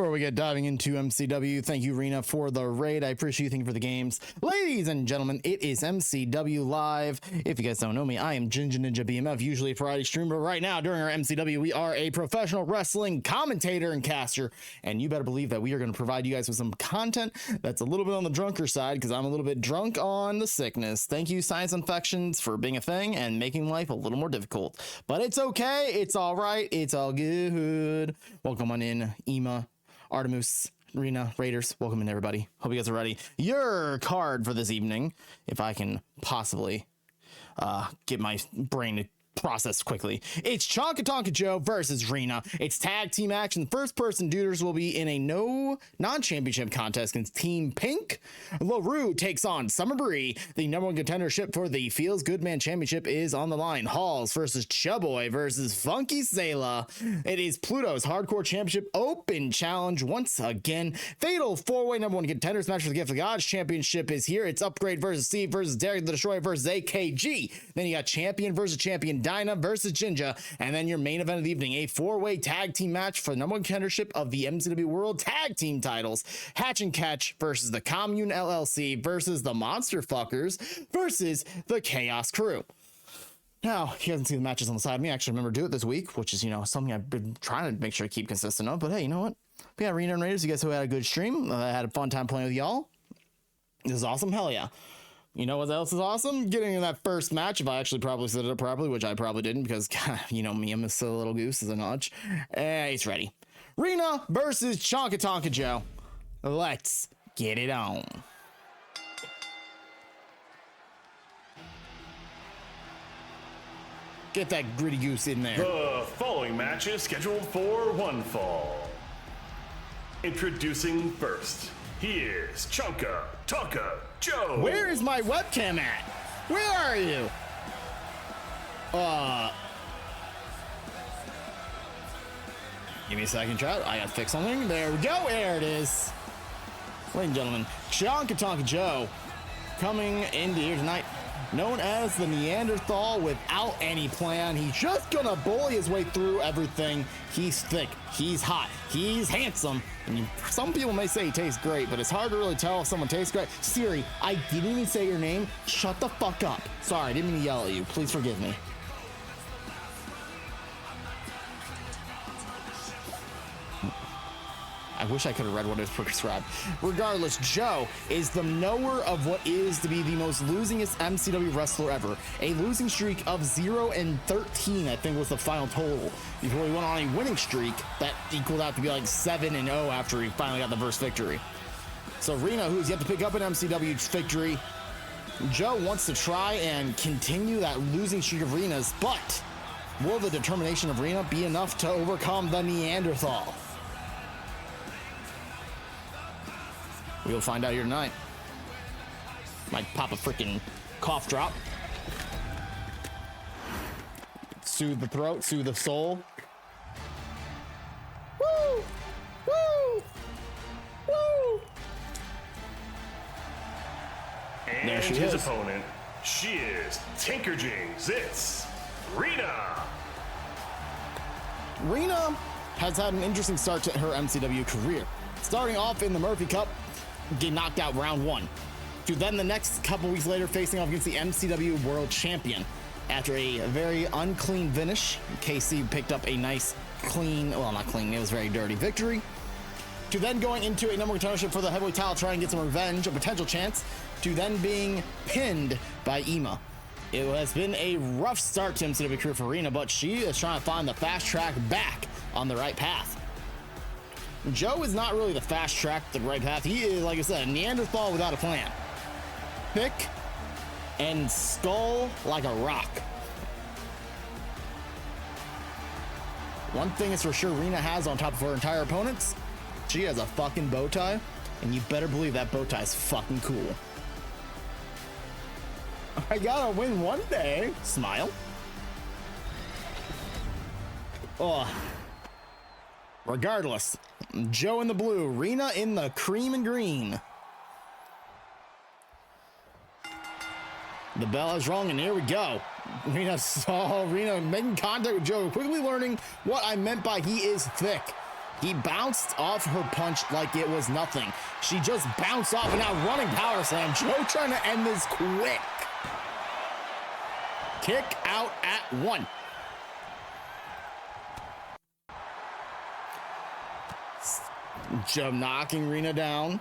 Before we get diving into MCW, thank you, Rena, for the raid. I appreciate you. Thank you for the games. Ladies and gentlemen, it is MCW Live. If you guys don't know me, I am Ginger Ninja BMF, usually a Friday streamer, but right now, during our MCW, we are a professional wrestling commentator and caster, and you better believe that we are going to provide you guys with some content that's a little bit on the drunker side, because I'm a little bit drunk on the sickness. Thank you, Science Infections, for being a thing and making life a little more difficult. But it's okay. It's all right. It's all good. Welcome on in, Ema, Artemus, Rena, Raiders. Welcome in, everybody. Hope you guys are ready. Your card for this evening, if I can possibly get my brain to process quickly. It's Chonka Tonka Joe versus Rena. It's tag team action. First person dudes will be in a non-championship contest against Team Pink. LaRue takes on Summer Bree. The number one contendership for the Feels Good Man Championship is on the line. Halls versus Chuboy versus Funky Zayla. It is Pluto's Hardcore Championship Open Challenge once again. Fatal 4-way number one contenders match for the Gift of Gods Championship is here. It's Upgrade versus Steve versus Derek the Destroyer versus AKG. Then you got Champion versus Champion, Dinah versus Jinja, and then your main event of the evening, a 4-way tag team match for the number one contendership of the MCW World Tag Team titles. Hatch and Catch versus the Commune LLC versus the Monster Fuckers versus the Chaos Crew. Now, you haven't seen the matches on the side of me. I actually remember to do it this week, which is, something I've been trying to make sure I keep consistent of. But hey, you know what? We got Rena and Raiders. You guys who had a good stream. I had a fun time playing with y'all. This is awesome. Hell yeah. You know what else is awesome? Getting in that first match, if I actually probably set it up properly, which I probably didn't because, me, I'm a silly little goose as a notch. It's ready. Rena versus Chonka Tonka Joe. Let's get it on. Get that gritty goose in there. The following match is scheduled for one fall. Introducing first, he is Chonka Tonka Joe. Where is my webcam at? Where are you? Give me a second, chat. I gotta fix something. There we go. There it is. Ladies and gentlemen, Chonka Tonka Joe coming into here tonight, known as the Neanderthal without any plan. He's just gonna bully his way through everything. He's thick, he's hot, he's handsome, and some people may say he tastes great, but it's hard to really tell if someone tastes great. Siri, I didn't even say your name. Shut the fuck up. Sorry, I didn't mean to yell at you. Please forgive me. I wish I could have read what it was prescribed. Regardless, Joe is the knower of what is to be the most losingest MCW wrestler ever. A losing streak of 0-13, I think, was the final total, before he went on a winning streak that equaled out to be like 7-0 after he finally got the first victory. So Rena, who's yet to pick up an MCW victory, Joe wants to try and continue that losing streak of Rena's, but will the determination of Rena be enough to overcome the Neanderthal? We'll find out here tonight. Might pop a freaking cough drop. Soothe the throat, soothe the soul. Woo! Woo! Woo! And there she his is. opponent, she is Tinkerjings. It's Rena. Rena has had an interesting start to her MCW career. Starting off in the Murphy Cup, getting knocked out round 1. To then the next couple weeks later facing off against the MCW World Champion. After a very unclean finish, KC picked up a nice clean, well not clean, it was very dirty victory. To then going into a number one contendership for the heavyweight title, trying to get some revenge, a potential chance, to then being pinned by Ema. It has been a rough start to MCW career for Rena, but she is trying to find the fast track back on the right path. Joe is not really the fast track, the right path. He is, like I said, a Neanderthal without a plan. Thick and skull like a rock. One thing is for sure Rena has on top of her entire opponents, she has a fucking bow tie, and you better believe that bow tie is fucking cool. I gotta win one day. Smile. Oh. Regardless, Joe in the blue, Rena in the cream and green. The bell is rung, and here we go. Rena making contact with Joe, quickly learning what I meant by he is thick. He bounced off her punch like it was nothing. She just bounced off and now running power slam. Joe trying to end this quick. Kick out at 1. Joe knocking Rena down.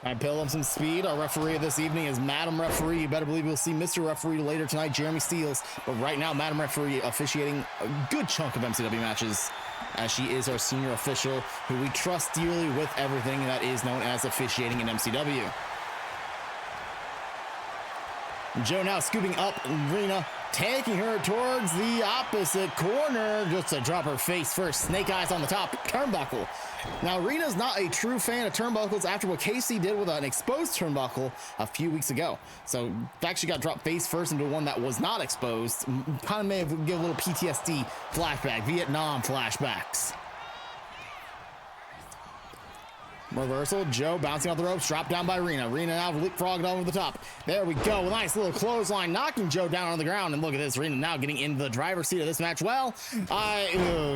I build up some speed. Our referee this evening is Madam Referee. You better believe we'll see Mr. Referee later tonight, Jeremy Steele. But right now, Madam Referee officiating a good chunk of MCW matches, as she is our senior official, who we trust dearly with everything that is known as officiating in MCW. Joe now scooping up Rena, taking her towards the opposite corner just to drop her face first. Snake eyes on the top turnbuckle. Now Rena's not a true fan of turnbuckles after what KC did with an exposed turnbuckle a few weeks ago. So the fact she got dropped face first into one that was not exposed kind of may have given a little PTSD flashback, Vietnam flashbacks. Reversal, Joe bouncing off the ropes, dropped down by Rena. Rena now leapfrogged over the top. There we go, a nice little clothesline, knocking Joe down on the ground. And look at this, Rena now getting into the driver's seat of this match. Well,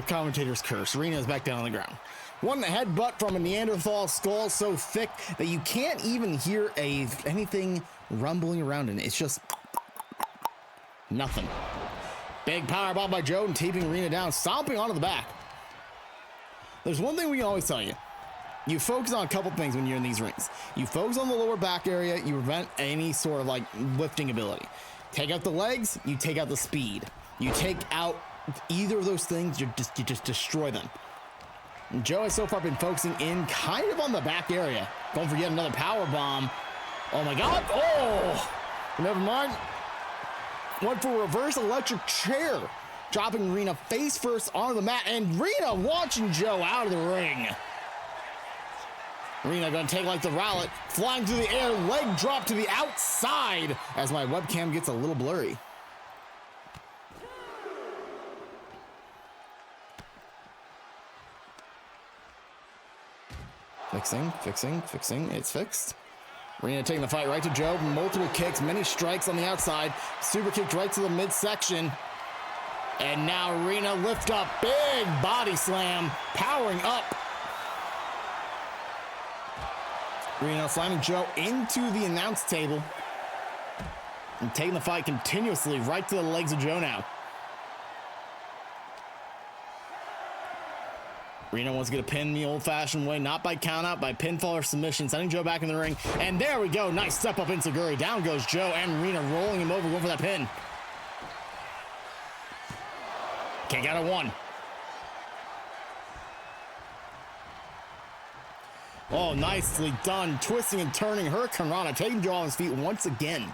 commentator's curse. Rena is back down on the ground. One headbutt from a Neanderthal skull so thick that you can't even hear anything rumbling around in it. It's just nothing. Big powerbomb by Joe and taping Rena down, stomping onto the back. There's one thing we can always tell you. You focus on a couple things when you're in these rings. You focus on the lower back area, you prevent any sort of like lifting ability. Take out the legs, you take out the speed. You take out either of those things, you just destroy them. And Joe has so far been focusing in kind of on the back area. Going for yet another power bomb. Oh my god. Oh, never mind. Went for a reverse electric chair, dropping Rena face first onto the mat, and Rena launching Joe out of the ring. Rena gonna take like the rowlet, flying through the air, leg drop to the outside as my webcam gets a little blurry. Fixing, it's fixed. Rena taking the fight right to Joe, multiple kicks, many strikes on the outside, super kicked right to the midsection. And now Rena lift up, big body slam, powering up. Rena slamming Joe into the announce table and taking the fight continuously right to the legs of Joe now. Rena wants to get a pin the old-fashioned way, not by count out, by pinfall or submission, sending Joe back in the ring. And there we go. Nice step up into Guri. Down goes Joe and Rena rolling him over, going for that pin. Kick out of one. Oh, nicely done. Twisting and turning Hurricane Rana, taking Joe on his feet once again.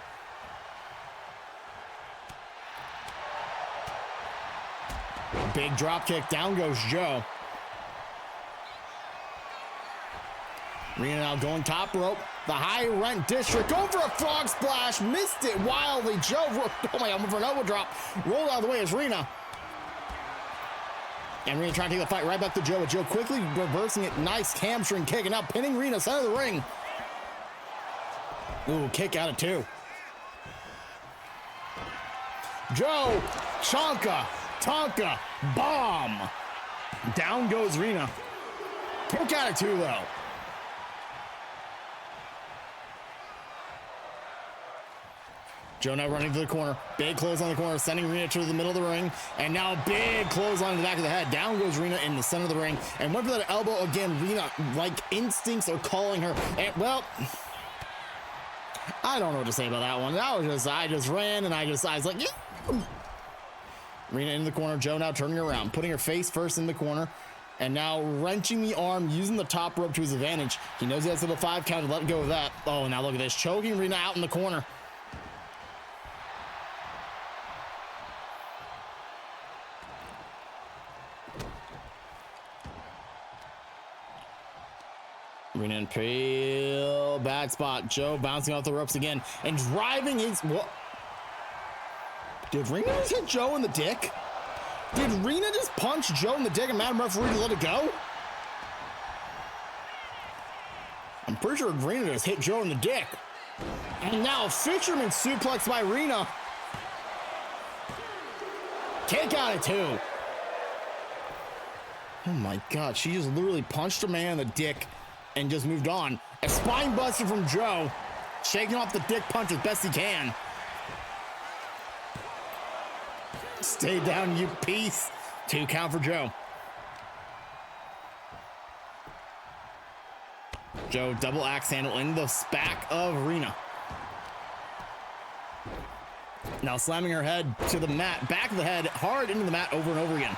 Big drop kick. Down goes Joe. Rena now going top rope. The high rent district going for a frog splash. Missed it wildly. Joe, oh my God, for an elbow drop. Rolled out of the way as Rena. And Rena trying to take the fight right back to Joe. But Joe quickly reversing it. Nice hamstring kick. And now pinning Rena center of the ring. Ooh, kick out of two. Joe, Tonka, bomb. Down goes Rena. Kick out of two though. Joe now running to the corner. Big close on the corner, sending Rena to the middle of the ring. And now big close on the back of the head. Down goes Rena in the center of the ring. And went for that elbow again. Rena, like instincts are calling her. And well, I don't know what to say about that one. I just ran and I was like, yeah. Rena in the corner. Joe now turning around, putting her face first in the corner. And now wrenching the arm, using the top rope to his advantage. He knows he has to the 5 count to let go of that. Oh, now look at this. Choking Rena out in the corner. Rena in real bad spot. Joe bouncing off the ropes again and driving his. What? Did Rena just hit Joe in the dick? Did Rena just punch Joe in the dick and Madam Referee to let it go? I'm pretty sure Rena just hit Joe in the dick. And now a fisherman suplex by Rena. Kick out of two. Oh my God, she just literally punched a man in the dick and just moved on. A spine buster from Joe, shaking off the dick punch as best he can. Stay down, you piece. 2 count for Joe. Joe double axe handle into the back of Rena. Now slamming her head to the mat, back of the head, hard into the mat over and over again.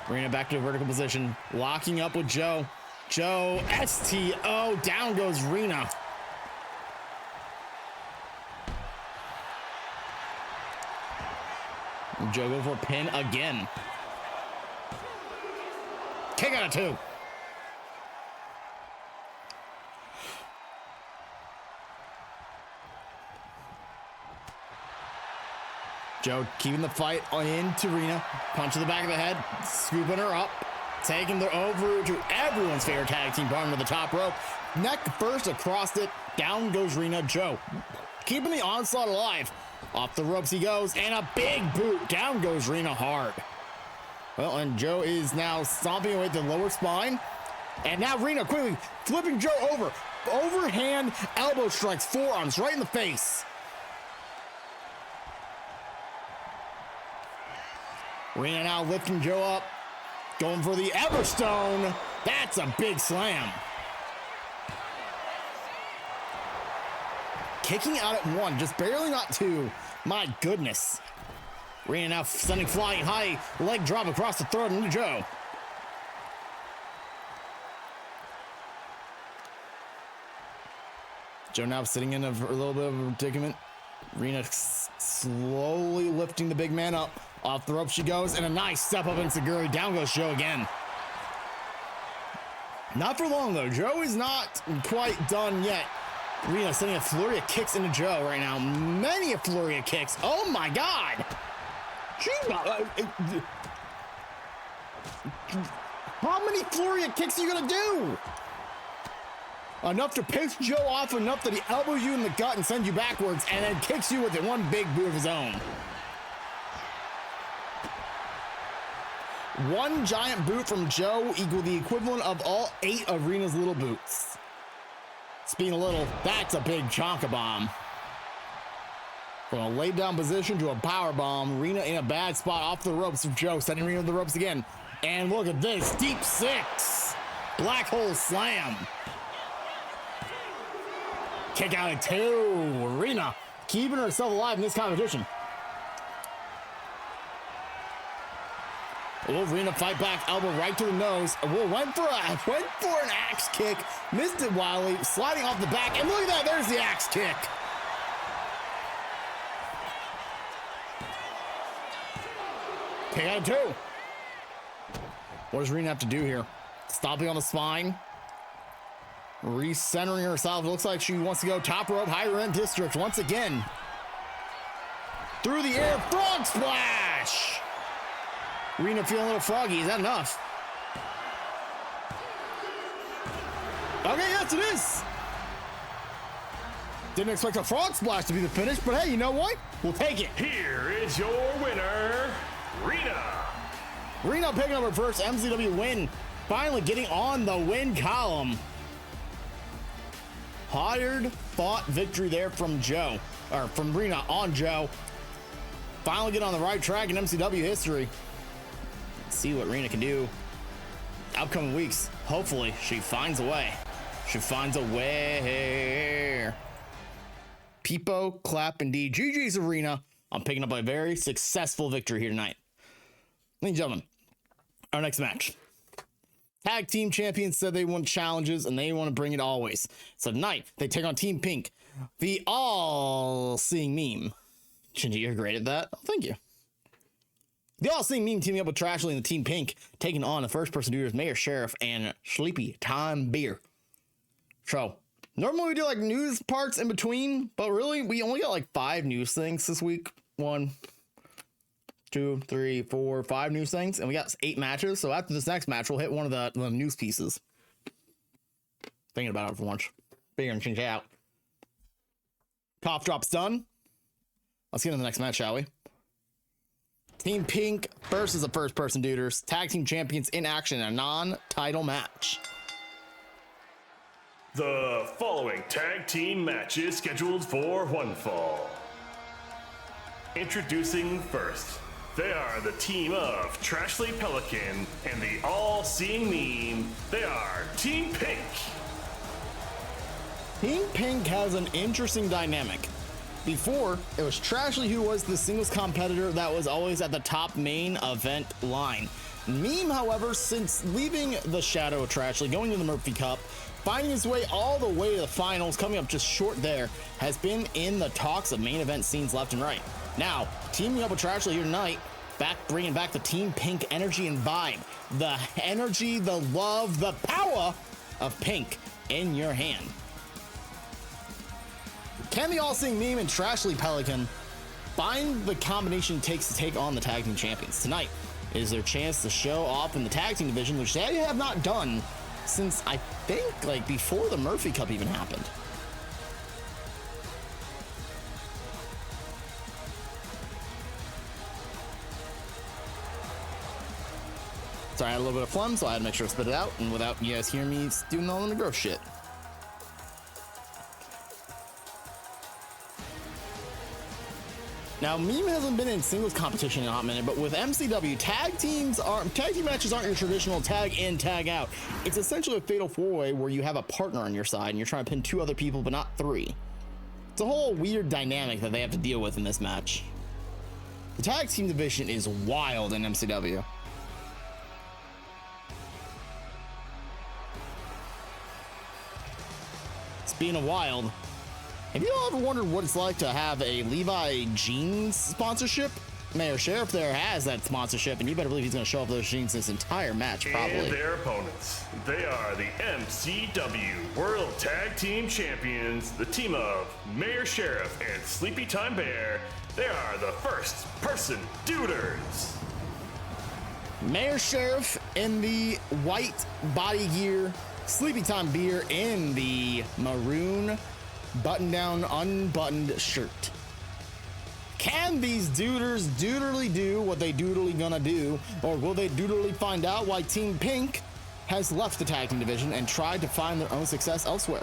Rena back to a vertical position, locking up with Joe. Joe, STO, down goes Rena. Joe go for a pin again. Kick out of two. Joe keeping the fight into Rena. Punch to the back of the head, scooping her up, taking the over to everyone's favorite tag team partner to the top rope. Neck first across it. Down goes Rena. Joe keeping the onslaught alive. Off the ropes he goes, and a big boot. Down goes Rena hard. Well, and Joe is now stomping away the lower spine. And now Rena quickly flipping Joe over. Overhand elbow strikes, forearms right in the face. Rena now lifting Joe up. Going for the Everstone. That's a big slam. Kicking out at 1, just barely not 2. My goodness. Rena now sending flying high, leg drop across the throat into Joe. Joe now sitting in a little bit of a predicament. Rena slowly lifting the big man up. Off the rope she goes, and a nice step up into Guri. Down goes Joe again. Not for long though. Joe is not quite done yet. Rena sending a flurry of kicks into Joe right now. Many a flurry of kicks. Oh my God. How many flurry of kicks are you gonna do? Enough to piss Joe off, enough that he elbows you in the gut and sends you backwards, and then kicks you with one big boot of his own. One giant boot from Joe equal the equivalent of all 8 of Rena's little boots. Speaking a little, that's a big chonka bomb. From a laid down position to a power bomb. Rena in a bad spot off the ropes from Joe, sending Rena to the ropes again. And look at this, deep six. Black hole slam. Kick out at 2. Rena keeping herself alive in this competition. Will Rena fight back, elbow right to the nose. Will went for an axe kick, missed it wildly, sliding off the back, and look at that, there's the axe kick. Kick out of 2. What does Rena have to do here? Stopping on the spine. Recentering herself. It looks like she wants to go top rope, higher end district once again. Through the air, frog splash. Rena feeling a little froggy. Is that enough? Okay, yes, it is. Didn't expect a frog splash to be the finish, but hey, you know what? We'll take it. Here is your winner, Rena. Rena picking up her first MCW win. Finally getting on the win column. Hard fought victory there from Joe, or from Rena on Joe. Finally get on the right track in MCW history. Let's see what Rena can do upcoming weeks. Hopefully she finds a way. She finds a way. Peepo, clap, indeed. GG's Arena. I'm picking up a very successful victory here tonight. Ladies and gentlemen, our next match. Tag team champions said they want challenges and they want to bring it always. So tonight they take on Team Pink, the all-seeing meme. Shinji, you're great at that. Oh, thank you. The all-seeing meme teaming up with Trashly and the Team Pink, taking on the first-person dudes Mayor Sheriff and Sleepy Time Beer. So normally we do like news parts in between, but really we only got like 5 news things this week. 1, 2, 3, 4, 5 news things, and we got 8 matches. So after this next match, we'll hit one of the news pieces. Thinking about it for lunch. Figuring things out. Cough drop's done. Let's get into the next match, shall we? Team Pink versus the first person duders. Tag team champions in action in a non-title match. The following tag team match is scheduled for one fall. Introducing first. They are the team of Trashly Pelican and the all-seeing meme. They are Team Pink. Team Pink has an interesting dynamic. Before, it was Trashly who was the singles competitor that was always at the top main event line. Meme, however, since leaving the shadow of Trashly, going to the Murphy Cup, finding his way all the way to the finals, coming up just short there, has been in the talks of main event scenes left and right. Now, teaming up with Trashly here tonight, bringing back the Team Pink energy and vibe. The energy, the love, the power of Pink in your hand. Can the all-seeing meme and Trashly Pelican find the combination it takes to take on the tag team champions? Tonight is their chance to show off in the tag team division, which they have not done since, I think, like before the Murphy Cup even happened. Sorry, I had a little bit of phlegm, so I had to make sure to spit it out, and without you guys hearing me doing all the gross shit. Now, Meme hasn't been in singles competition in a hot minute, but with MCW, tag team matches aren't your traditional tag in, tag out. It's essentially a fatal 4-way where you have a partner on your side and you're trying to pin 2 other people, but not 3. It's a whole weird dynamic that they have to deal with in this match. The tag team division is wild in MCW. Speaking of wild, have you all ever wondered what it's like to have a Levi jeans sponsorship? Mayor Sheriff there has that sponsorship, and you better believe he's going to show off those jeans this entire match, probably. And their opponents, they are the MCW World Tag Team Champions, the team of Mayor Sheriff and Sleepy Time Bear. They are the first person duders. Mayor Sheriff in the white body gear, Sleepy Time Beer in the maroon button-down, unbuttoned shirt. Can these duders doodly do what they doodly gonna do, or will they doodly find out why Team Pink has left the tag team division and tried to find their own success elsewhere?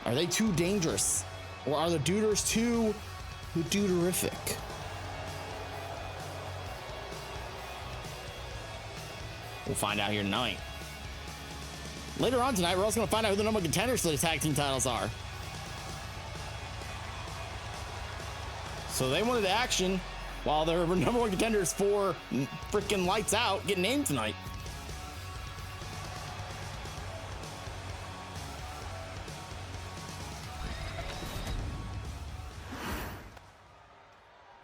Are they too dangerous? Or are the Duders too Duderific? We'll find out here tonight. Later on tonight, we're also going to find out who the number one contenders for the tag team titles are. So they wanted action while their number one contenders for freaking lights out get named tonight.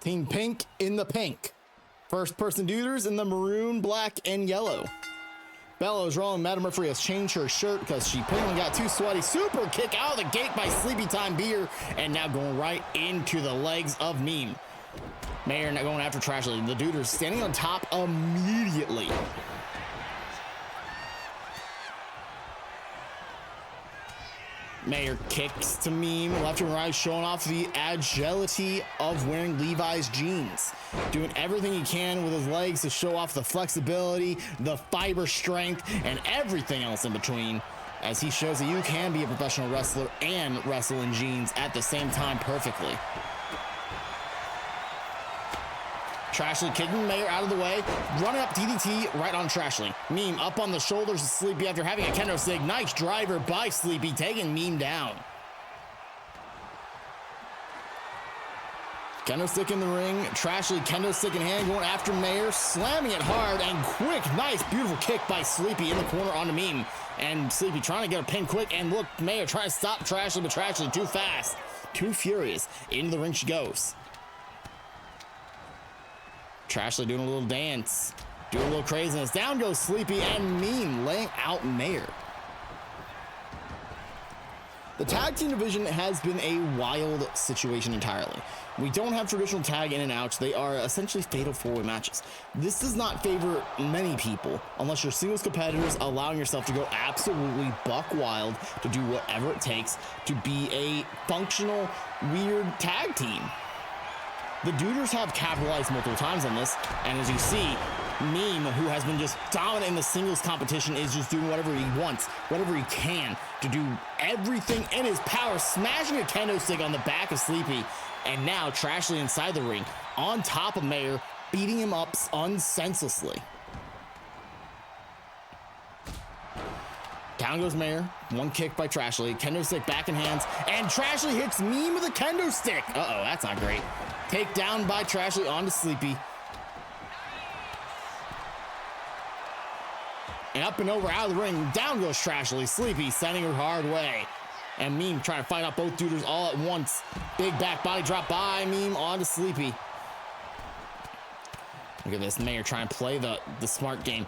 Team Pink in the pink. First person Duders in the maroon, black, and yellow. Bellows rolling. Madame Referee has changed her shirt because she apparently got too sweaty. Super kick out of the gate by Sleepy Time Beer, and now going right into the legs of Meme. Mayor not going after Trashley. The Duders standing on top immediately. Mayor kicks to Meme, left and right, showing off the agility of wearing Levi's jeans. Doing everything he can with his legs to show off the flexibility, the fiber strength, and everything else in between, as he shows that you can be a professional wrestler and wrestle in jeans at the same time perfectly. Trashley kicking Mayor out of the way, running up DDT right on Trashley. Meme up on the shoulders of Sleepy after having a kendo stick. Nice driver by Sleepy, taking Meme down. Kendo stick in the ring. Trashley kendo stick in hand, going after Mayor, slamming it hard and quick. Nice, beautiful kick by Sleepy in the corner onto Meme. And Sleepy trying to get a pin quick, and look, Mayor trying to stop Trashley, but Trashley too fast, too furious. Into the ring she goes. Trashley doing a little dance, doing a little craziness. Down goes Sleepy, and Meme laying out Mayor. The tag team division has been a wild situation entirely. We don't have traditional tag in and outs. They are essentially fatal four-way matches. This does not favor many people unless you're singles competitors, allowing yourself to go absolutely buck wild to do whatever it takes to be a functional, weird tag team. The Duders have capitalized multiple times on this, and as you see, Meme, who has been just dominant in the singles competition, is just doing whatever he wants, whatever he can, to do everything in his power, smashing a kendo stick on the back of Sleepy, and now Trashley inside the ring, on top of Mayor, beating him up unsenselessly. Down goes Mayor, one kick by Trashley, kendo stick back in hands, and Trashley hits Meme with a kendo stick. Uh-oh, that's not great. Take down by Trashley onto Sleepy. And up and over out of the ring, down goes Trashley. Sleepy sending her hard way. And Meme trying to fight out both Duders all at once. Big back body drop by Meme onto Sleepy. Look at this, Mayor trying to play the smart game.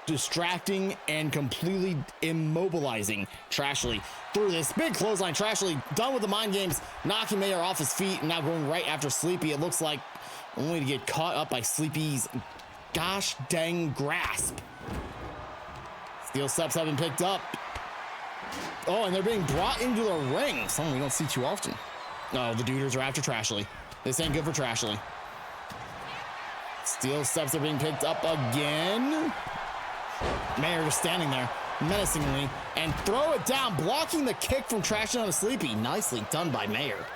Distracting and completely immobilizing Trashley through this big clothesline. Trashley done with the mind games, knocking Mayor off his feet, and now going right after Sleepy. It looks like only to get caught up by Sleepy's gosh dang grasp. Steel steps have been picked up. Oh, and they're being brought into the ring. Something we don't see too often. Oh, the Duders are after Trashley. This ain't good for Trashley. Steel steps are being picked up again. Mayor just standing there menacingly, and throw it down, blocking the kick from Trashley onto Sleepy. Nicely done by Mayor.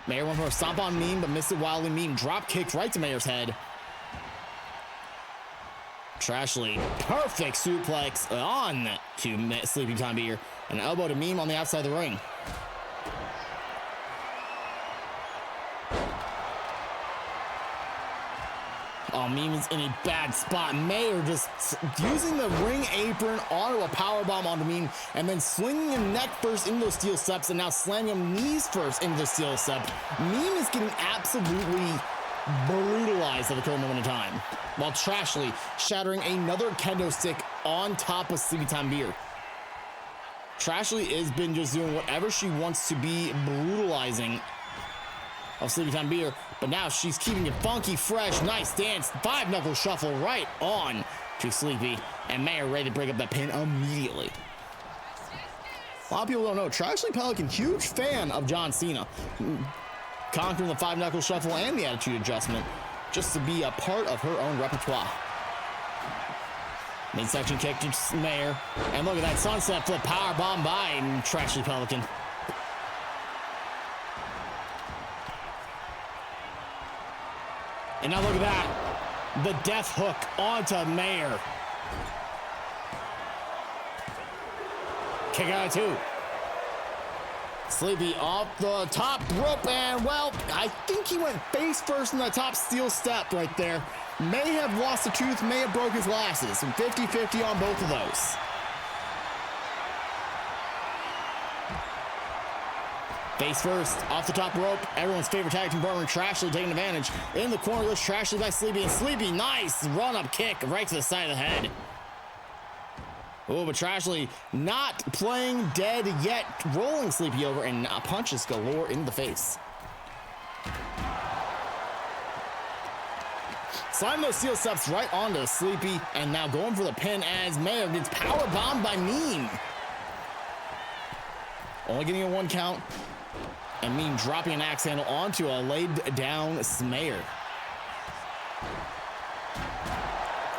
Mayor went for a stomp on Meme, but missed it wildly. Meme drop kicked right to Mayor's head. Trashley, perfect suplex on to Sleepy Time Beer. An elbow to Meme on the outside of the ring. Oh, Meme is in a bad spot. Mayor just using the ring apron onto a powerbomb onto Meme, and then slinging him neck first into those steel steps, and now slamming him knees first into the steel step. Meme is getting absolutely brutalized at the current moment in time, while Trashley shattering another kendo stick on top of Sleepy Time Beer. Trashley has been just doing whatever she wants to be brutalizing of Sleepy Time Beer, but now she's keeping it funky, fresh, nice dance, 5-knuckle shuffle right on to Sleepy, and Mayor ready to break up that pin immediately. A lot of people don't know, Trashley Pelican, huge fan of John Cena, conquering the 5-knuckle shuffle and the attitude adjustment just to be a part of her own repertoire. Midsection kick to Mayer. And look at that sunset flip power bomb by Trashy Pelican. And now look at that. The death hook onto Mayer. Kick out of 2. Sleepy off the top rope, and well, I think he went face first in the top steel step right there. May have lost a tooth, may have broke his glasses. 50-50 on both of those. Face first, off the top rope. Everyone's favorite tag team partner, Trashley, taking advantage. In the corner goes Trashley by Sleepy, and Sleepy, nice run-up kick right to the side of the head. Oh, but Trashley not playing dead yet, rolling Sleepy over, and punches galore in the face. Sliding those steel steps right onto Sleepy, and now going for the pin as Mayo gets power bombed by Meme. Only getting a 1 count, and Meme dropping an axe handle onto a laid down Smayer.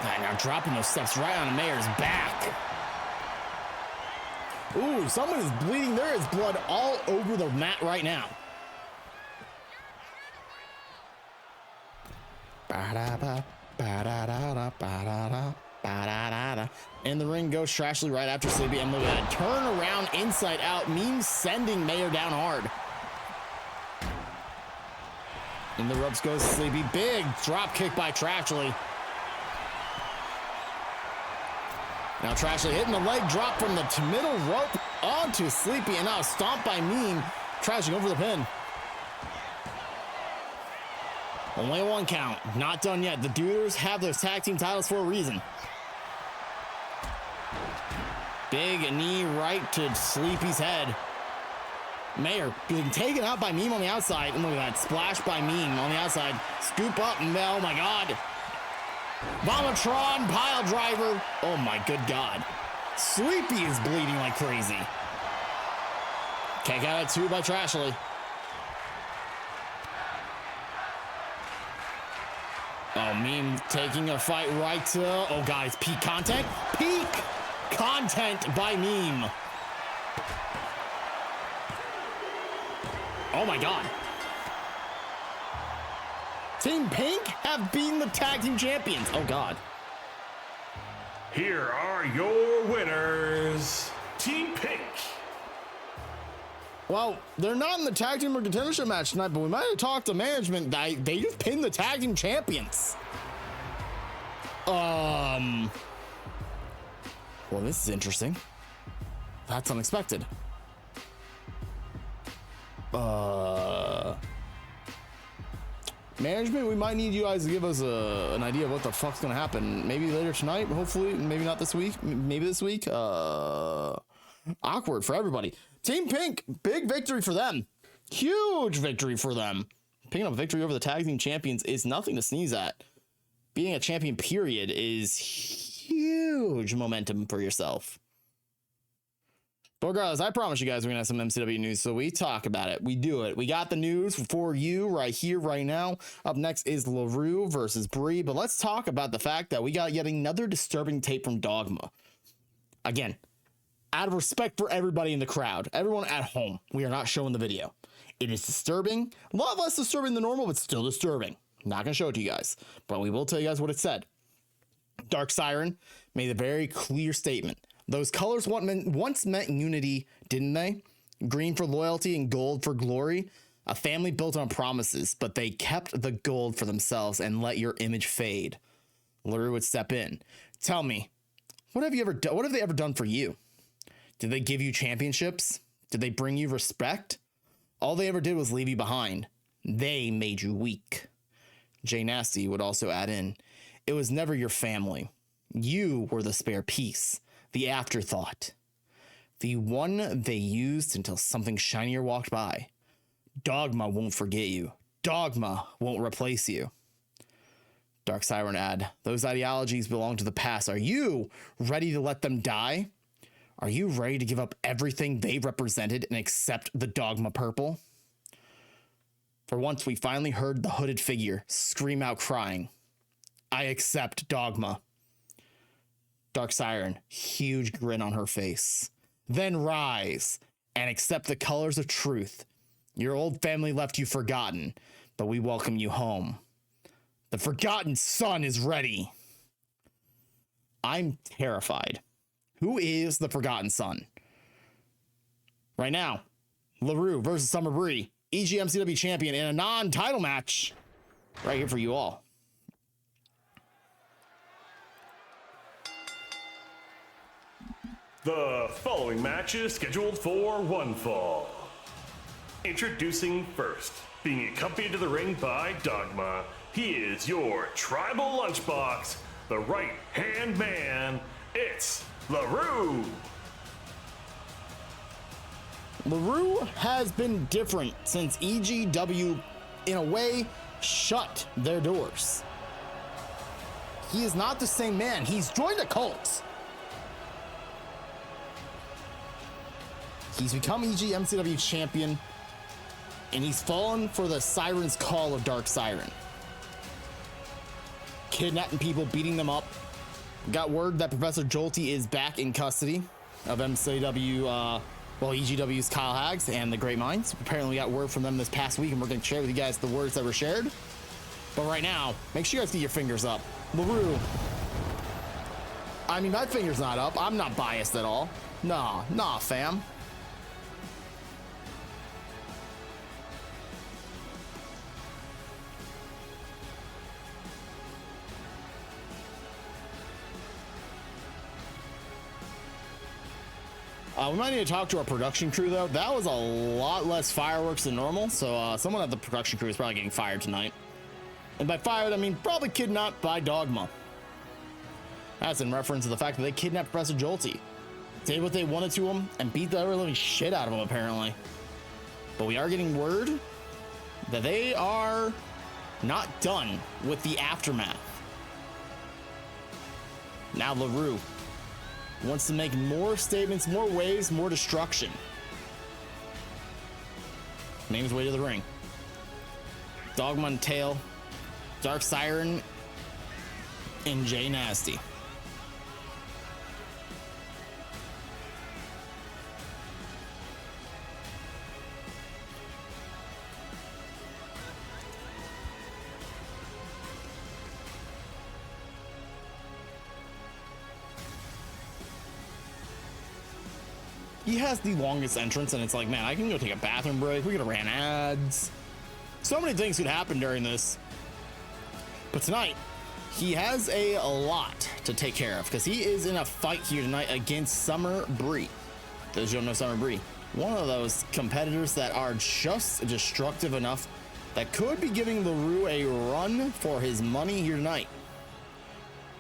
And now dropping those steps right on Mayer's back. Ooh, someone is bleeding. There is blood all over the mat right now. In the ring goes Trashley right after Sleepy, and look at that turn around inside out, Meme sending Mayer down hard. In the ropes goes Sleepy, big drop kick by Trashley. Now Trashley hitting the leg drop from the middle rope onto Sleepy, and now a stomp by Meme. Trashley going for the pin. Only a 1 count. Not done yet. The Duders have those tag team titles for a reason. Big knee right to Sleepy's head. Mayer being taken out by Meme on the outside. And look at that splash by Meme on the outside. Scoop up. Oh my God. Vomatron pile driver. Oh my good God. Sleepy is bleeding like crazy. Kick out at 2 by Trashley. Oh, Meme taking a fight right to, oh guys, peak content. Peak content by Meme. Oh my God. Team Pink have beaten the tag team champions. Oh God. Here are your winners. Team Pink. Well, they're not in the tag team or contendership match tonight, but we might have talked to management. They just pinned the tag team champions. Well, this is interesting. That's unexpected. Management, we might need you guys to give us an idea of what the fuck's gonna happen. Maybe later tonight, hopefully, maybe not this week, maybe this week. Awkward for everybody. Team Pink, big victory for them. Huge victory for them. Picking up a victory over the tag team champions is nothing to sneeze at. Being a champion, period, is huge momentum for yourself. But regardless, I promise you guys we're going to have some MCW news, so we talk about it. We do it. We got the news for you right here, right now. Up next is LaRue versus Bree, but let's talk about the fact that we got yet another disturbing tape from Dogma. Again, out of respect for everybody in the crowd, everyone at home, we are not showing the video. It is disturbing. A lot less disturbing than normal, but still disturbing. Not going to show it to you guys, but we will tell you guys what it said. Dark Siren made a very clear statement. Those colors once meant unity, didn't they? Green for loyalty and gold for glory. A family built on promises, but they kept the gold for themselves and let your image fade. LaRue would step in. Tell me, what have they ever done for you? Did they give you championships? Did they bring you respect? All they ever did was leave you behind. They made you weak. Jay Nasty would also add in, it was never your family. You were the spare piece, the afterthought, the one they used until something shinier walked by. Dogma won't forget you. Dogma won't replace you. Dark Siren add, those ideologies belong to the past. Are you ready to let them die? Are you ready to give up everything they represented and accept the Dogma purple? For once, we finally heard the hooded figure scream out crying, I accept Dogma. Dark Siren, huge grin on her face. Then rise and accept the colors of truth. Your old family left you forgotten, but we welcome you home. The forgotten son is ready. I'm terrified. Who is the forgotten son? Right now, LaRue versus Summer Bree, MCW champion in a non-title match. Right here for you all. The following match is scheduled for one fall. Introducing first, being accompanied to the ring by Dogma, he is your tribal lunchbox, the right-hand man, it's LaRue. LaRue has been different since EGW, in a way, shut their doors. He is not the same man. He's joined a cult. He's become MCW champion, and he's fallen for the Siren's call of Dark Siren. Kidnapping people, beating them up. Got word that Professor Jolty is back in custody of MCW, EGW's Kyle Hags and the Great Minds. Apparently we got word from them this past week, and we're going to share with you guys the words that were shared. But right now, make sure you guys get your fingers up. LaRue. I mean, my finger's not up. I'm not biased at all. Nah, fam. We might need to talk to our production crew, though. That was a lot less fireworks than normal, so someone at the production crew is probably getting fired tonight. And by fired, I mean probably kidnapped by Dogma. That's in reference to the fact that they kidnapped Professor Jolty, did what they wanted to him, and beat the ever living shit out of him, apparently. But we are getting word that they are not done with the aftermath. Now LaRue wants to make more statements, more waves, more destruction. Names way to the ring. Dogma and Tail, Dark Siren, and Jay Nasty. He has the longest entrance, and it's like, man, I can go take a bathroom break. We could have ran ads. So many things could happen during this. But tonight, he has a lot to take care of, because he is in a fight here tonight against Summer Bree. Those who don't know Summer Bree, one of those competitors that are just destructive enough that could be giving LaRue a run for his money here tonight.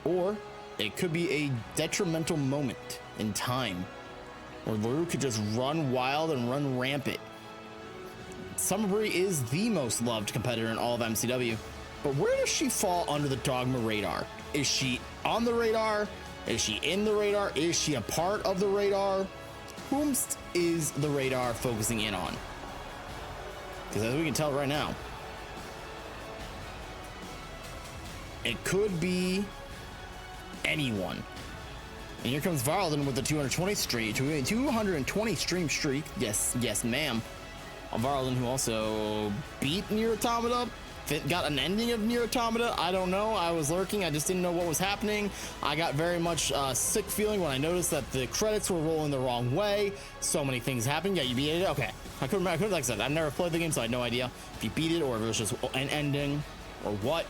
Or it could be a detrimental moment in time where LaRue could just run wild and run rampant. Summer Bree is the most loved competitor in all of MCW, but where does she fall under the Dogma radar? Is she on the radar? Is she in the radar? Is she a part of the radar? Whom is the radar focusing in on? Because as we can tell right now, it could be anyone. And here comes Varlden with the 220 stream streak. Yes, ma'am. Varlden, who also beat Nier Automata, got an ending of Nier Automata. I don't know. I was lurking. I just didn't know what was happening. I got very much sick feeling when I noticed that the credits were rolling the wrong way. So many things happened. Yeah, you beat it. Okay. I couldn't, like I said, I've never played the game, so I had no idea if you beat it or if it was just an ending or what.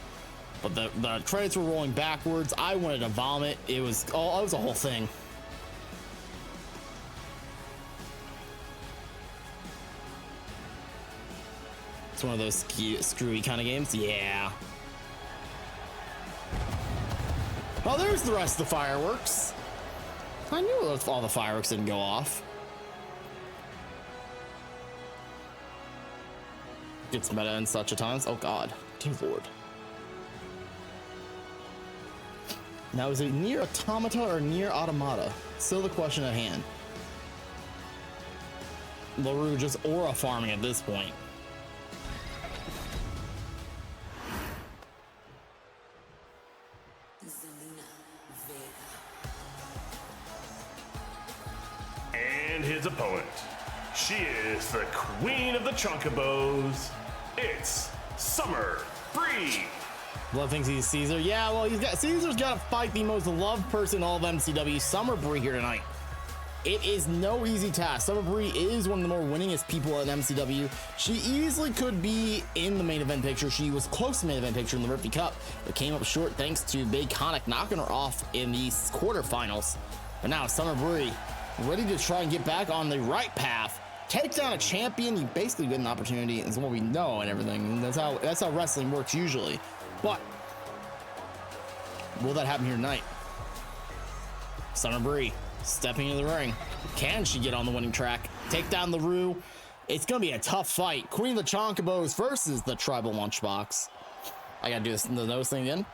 But the credits were rolling backwards. I wanted to vomit. It was a whole thing. It's one of those screwy kind of games. Yeah. Oh, there's the rest of the fireworks. I knew all the fireworks didn't go off. Gets meta in such a times. Oh God, dear Lord. Now, is it Nier Automata or Nier Automata? Still the question at hand. LaRue just aura farming at this point. his opponent. She is the queen of the Choncobos. It's Summer Bree. Love thinks he's Caesar. Yeah, well, Caesar's got to fight the most loved person in all of MCW, Summer Bree, here tonight. It is no easy task. Summer Bree is one of the more winningest people in MCW. She easily could be in the main event picture. She was close to the main event picture in the Ripley Cup, but came up short thanks to Big Conic knocking her off in the quarterfinals. But now Summer Bree ready to try and get back on the right path. Take down a champion, you basically get an opportunity, is what we know and everything. That's how wrestling works usually. But will that happen here tonight? Summer Bree stepping into the ring. Can she get on the winning track? Take down LaRue. It's gonna be a tough fight. Queen of the Choncobos versus the Tribal Lunchbox. I gotta do this the nose thing again.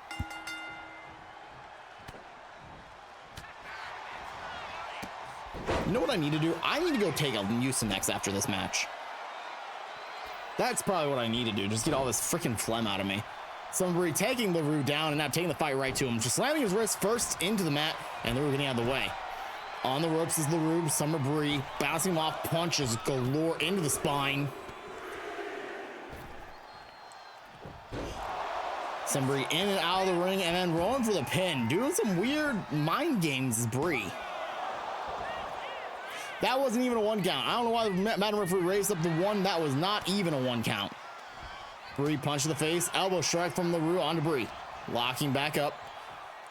You know what I need to do? I need to go take a Mucinex after this match. That's probably what I need to do. Just get all this freaking phlegm out of me. Summer Bree taking LaRue down and now taking the fight right to him. Just slamming his wrist first into the mat and LaRue getting out of the way. On the ropes is LaRue. Summer Bree bouncing him off, punches galore into the spine. Summer Bree in and out of the ring and then rolling for the pin. Doing some weird mind games is Bree. That wasn't even a 1 count. I don't know why the Madam Referee raised up the 1. That was not even a 1 count. Bree punch to the face. Elbow strike from LaRue onto Bree. Locking back up.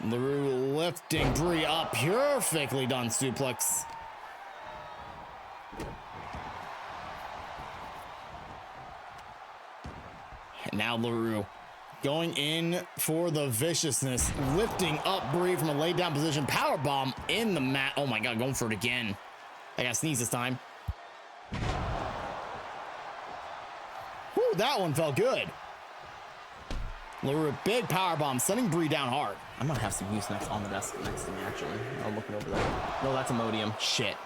LaRue lifting Bree up. Perfectly done suplex. And now LaRue going in for the viciousness. Lifting up Bree from a laid down position. Powerbomb in the mat. Oh my God, going for it again. I gotta sneeze this time. Whew, that one felt good. LaRue, big powerbomb, sending Bree down hard. I might have some Mucinex on the desk next to me, actually. I'm looking over there. No, that's Imodium. Shit.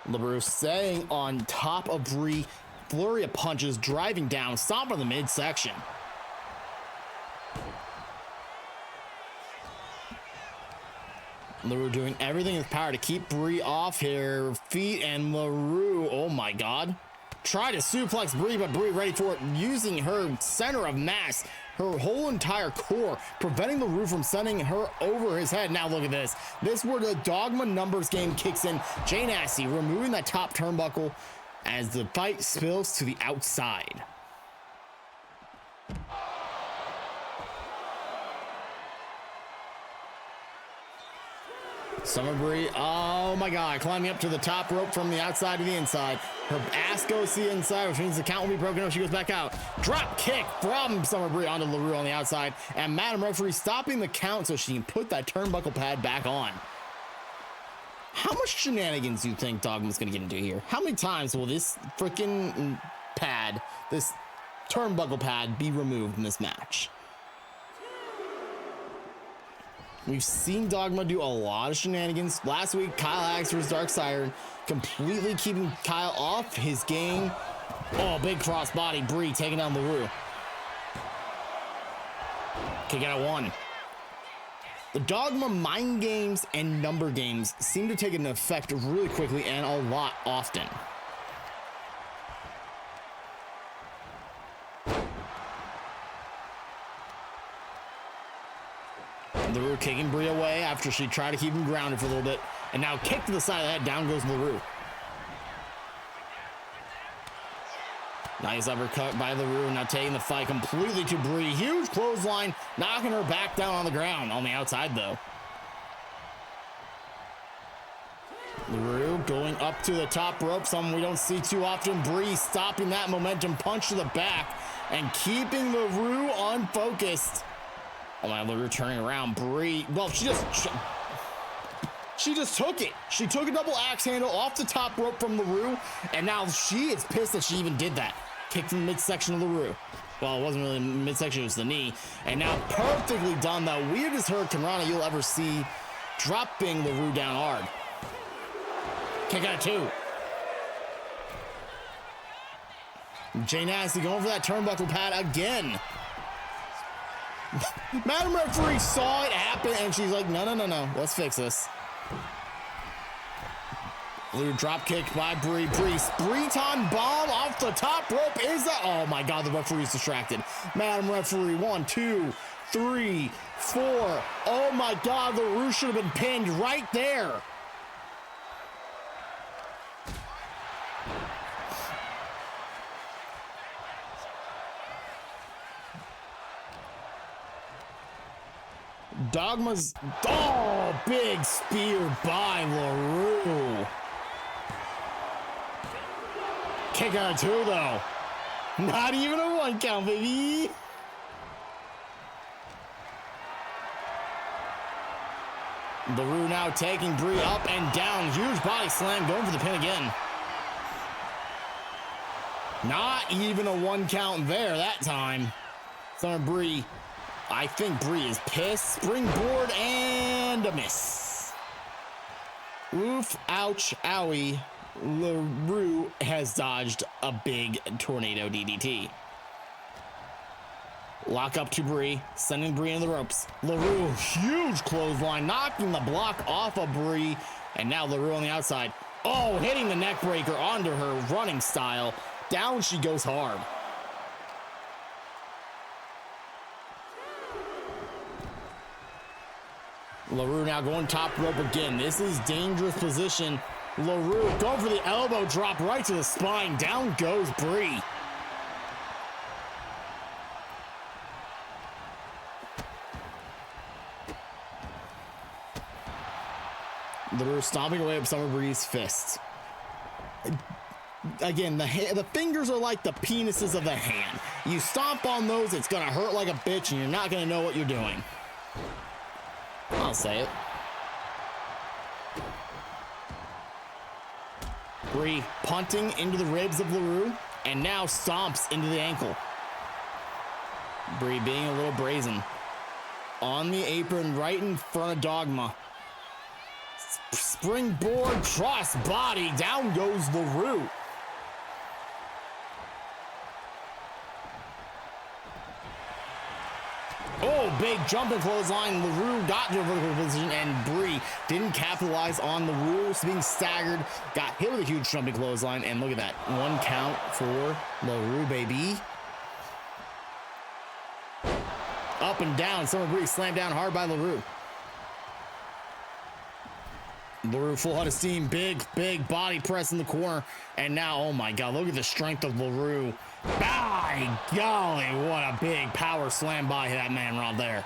LaRue staying on top of Bree. Flurry of punches, driving down, stomping the midsection. LaRue doing everything in his power to keep Bree off her feet, and LaRue, oh my God. Try to suplex Bree, but Bree ready for it, using her center of mass, her whole entire core, preventing LaRue from sending her over his head. Now look at this. This is where the Dogma numbers game kicks in. Jay Nasty removing that top turnbuckle as the fight spills to the outside. Summer Bree, oh my God, climbing up to the top rope from the outside to the inside. Her ass goes to the inside, which means the count will be broken up. She goes back out. Drop kick from Summer Bree onto LaRue on the outside. And Madam Referee stopping the count so she can put that turnbuckle pad back on. How much shenanigans do you think Dogma's going to get into here? How many times will this freaking pad, this turnbuckle pad, be removed in this match? We've seen Dogma do a lot of shenanigans. Last week, Kyle Axe vs. Dark Siren, completely keeping Kyle off his game. Oh, big crossbody. Bree taking down LaRue. Kick out at 1. The Dogma mind games and number games seem to take an effect really quickly and a lot often. LaRue kicking Bree away after she tried to keep him grounded for a little bit. And now kick to the side of the head. Down goes LaRue. Nice uppercut by LaRue. Now taking the fight completely to Bree. Huge clothesline. Knocking her back down on the ground. On the outside, though. LaRue going up to the top rope. Something we don't see too often. Bree stopping that momentum punch to the back. And keeping LaRue unfocused. Oh my, LaRue turning around. Bree, well, she just took it. She took a double axe handle off the top rope from LaRue, and now she is pissed that she even did that. Kick from the midsection of LaRue. Well, it wasn't really midsection, it was the knee. And now perfectly done, the weirdest Hurricane Rana you'll ever see, dropping LaRue down hard. Kick out 2. Jay Nasty going for that turnbuckle pad again. Madam Referee saw it happen and she's like, no, let's fix this. LaRue drop kick by Bree. Breton bomb off the top rope. Is that? Oh my God, the referee's distracted. Madam referee, 1, 2, 3, 4. Oh my God, LaRue should have been pinned right there. Dogma's, oh, big spear by LaRue. Kick out of 2 though. Not even a 1 count, baby. LaRue now taking Bree up and down. Huge body slam, going for the pin again. Not even a 1 count there that time. Summer Bree, I think Bree is pissed. Springboard and a miss. Oof, ouch, owie. LaRue has dodged a big tornado DDT. Lock up to Bree, sending Bree in the ropes. LaRue, huge clothesline, knocking the block off of Bree. And now LaRue on the outside. Oh, hitting the neck breaker onto her running style. Down she goes hard. LaRue now going top rope again. This is dangerous position. LaRue going for the elbow drop right to the spine. Down goes Bree. LaRue stomping away with Summer Bree's fists. Again, the fingers are like the penises of the hand. You stomp on those, it's gonna hurt like a bitch, and you're not gonna know what you're doing. I'll say it. Bree punting into the ribs of LaRue, and now stomps into the ankle. Bree being a little brazen. On the apron, right in front of Dogma. Springboard cross body, down goes LaRue. Oh, big jumping clothesline. LaRue got to a vertical position, and Bree didn't capitalize on LaRue being staggered. Got hit with a huge jumping clothesline, and look at that. 1 count for LaRue, baby. Up and down. Summer Bree slammed down hard by LaRue. LaRue full head of steam. Big body press in the corner. And now, oh my God, look at the strength of LaRue. By golly, what a big power slam by that man right there.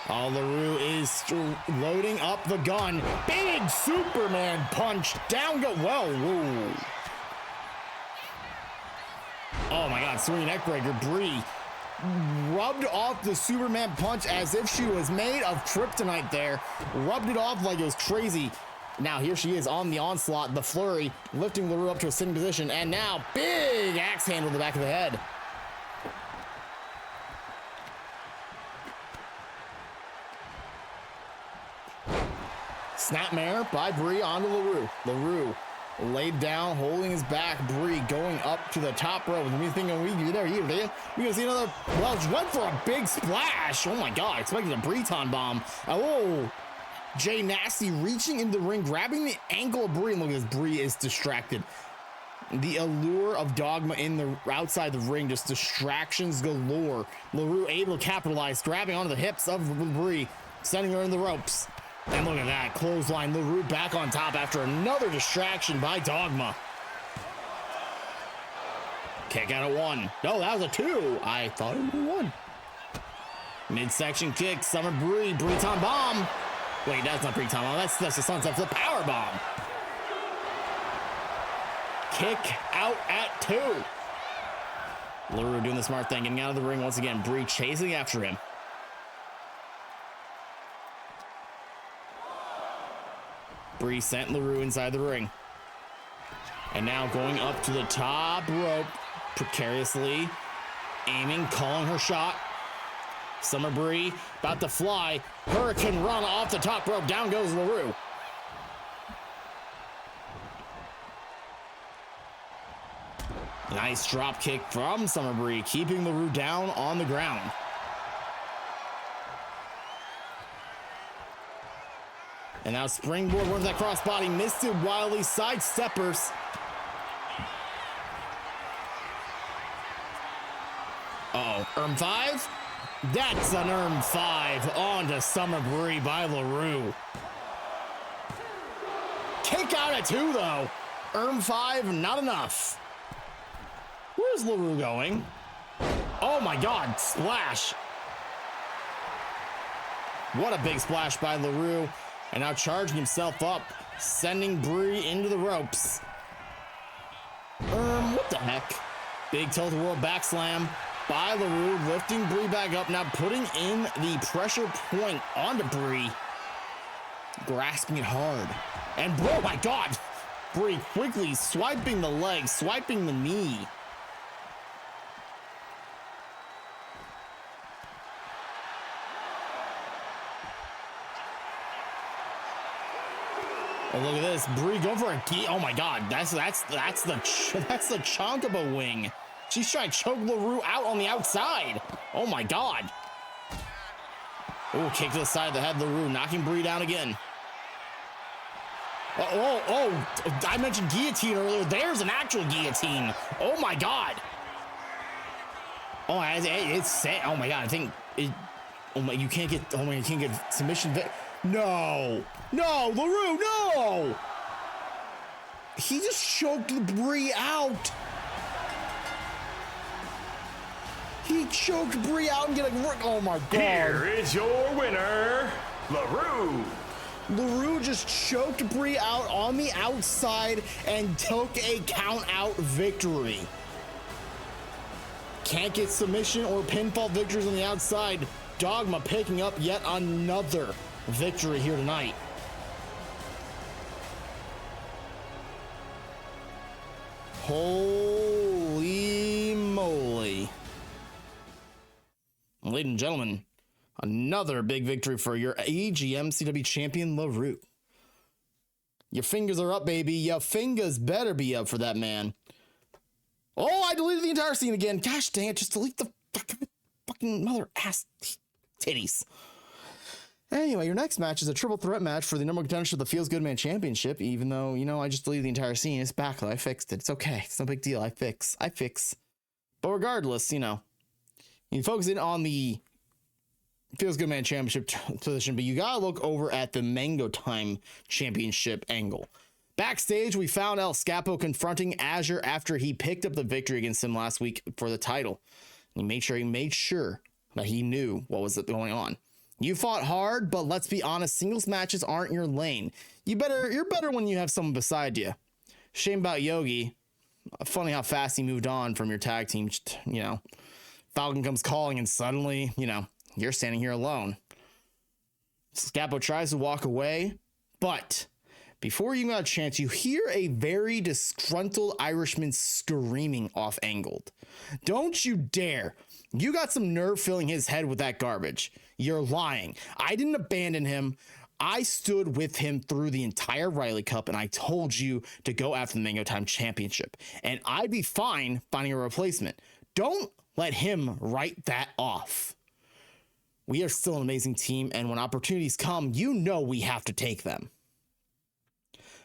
Oh, LaRue is loading up the gun. Big Superman punch. Down go, well, whoa. Oh my God, swinging neck breaker. Bree rubbed off the Superman punch as if she was made of kryptonite there. Rubbed it off like it was crazy. Now here she is on the onslaught, the flurry, lifting LaRue up to a sitting position, and now big axe handle to the back of the head. Snapmare by Bree onto LaRue. LaRue laid down, holding his back. Bree going up to the top rope. We thinking we gonna see another. Well, went for a big splash. Oh my God! Expected a Breton bomb. Oh. Jay Nasty reaching into the ring, grabbing the ankle of Bree, and look at this, Bree is distracted. The allure of Dogma in the outside the ring, just distractions galore. LaRue able to capitalize, grabbing onto the hips of Bree, sending her in the ropes. And look at that, clothesline. LaRue back on top after another distraction by Dogma. Kick out of 1. No, that was a 2. I thought it was 1. Midsection kick, Summer Bree, Breton bomb. Wait, that's not Breton bomb. That's the sunset flip power bomb. Kick out at 2. LaRue doing the smart thing, getting out of the ring once again. Bree chasing after him. Bree sent LaRue inside the ring. And now going up to the top rope, precariously aiming, calling her shot. Summer Bree about to fly. Hurricane run off the top rope. Down goes LaRue. Nice drop kick from Summer Bree, keeping LaRue down on the ground. And now springboard with that crossbody. Missed it wildly. Side steppers. Uh-oh. 5? That's an 5 on to Summer Bree by LaRue. Kick out at 2, though. 5, not enough. Where's LaRue going? Oh my God, splash. What a big splash by LaRue. And now charging himself up, sending Bree into the ropes. What the heck? Big tilt-a-whirl back slam by LaRue, lifting Bree back up, now putting in the pressure point onto Bree. Grasping it hard. And oh my God, Bree quickly swiping the leg, swiping the knee. Oh, look at this. Bree go for a key. Oh my God, that's the Chonkabo wing. She's trying to choke LaRue out on the outside. Oh my God. Oh, kick to the side of the head, LaRue knocking Bree down again. Oh, I mentioned guillotine earlier. There's an actual guillotine. Oh my God. Oh, it's set. Oh my God, I think it. Oh my, you can't get. Oh my, you can't get submission. No, LaRue, no. He just choked Bree out. He choked Bree out and get like, oh my God. Here is your winner, LaRue. LaRue just choked Bree out on the outside and took a count out victory. Can't get submission or pinfall victories on the outside. Dogma picking up yet another victory here tonight. Holy moly. Ladies and gentlemen, another big victory for your MCW champion, LaRue. Your fingers are up, baby. Your fingers better be up for that man. Oh, I deleted the entire scene again. Gosh dang it, just delete the fucking mother ass titties. Anyway, your next match is a triple threat match for the number one contender for the Feels Good Man Championship, even though, you know, I just deleted the entire scene. It's back, though. I fixed it. It's okay. It's no big deal. I fix. But regardless, you know, you focus in on the Feels Good Man Championship position, but you gotta look over at the Mango Time Championship angle. Backstage, we found El Scapo confronting Azure after he picked up the victory against him last week for the title. He made sure that he knew what was going on. You fought hard, but let's be honest, singles matches aren't your lane. You're better when you have someone beside you. Shame about Yogi. Funny how fast he moved on from your tag team, you know. Falcon comes calling and suddenly, you know, you're standing here alone. Scapo tries to walk away, but before you got a chance, you hear a very disgruntled Irishman screaming off angled. Don't you dare. You got some nerve filling his head with that garbage. You're lying. I didn't abandon him. I stood with him through the entire Riley Cup, and I told you to go after the Mango Time Championship, and I'd be fine finding a replacement. Don't let him write that off. We are still an amazing team, and when opportunities come, you know we have to take them.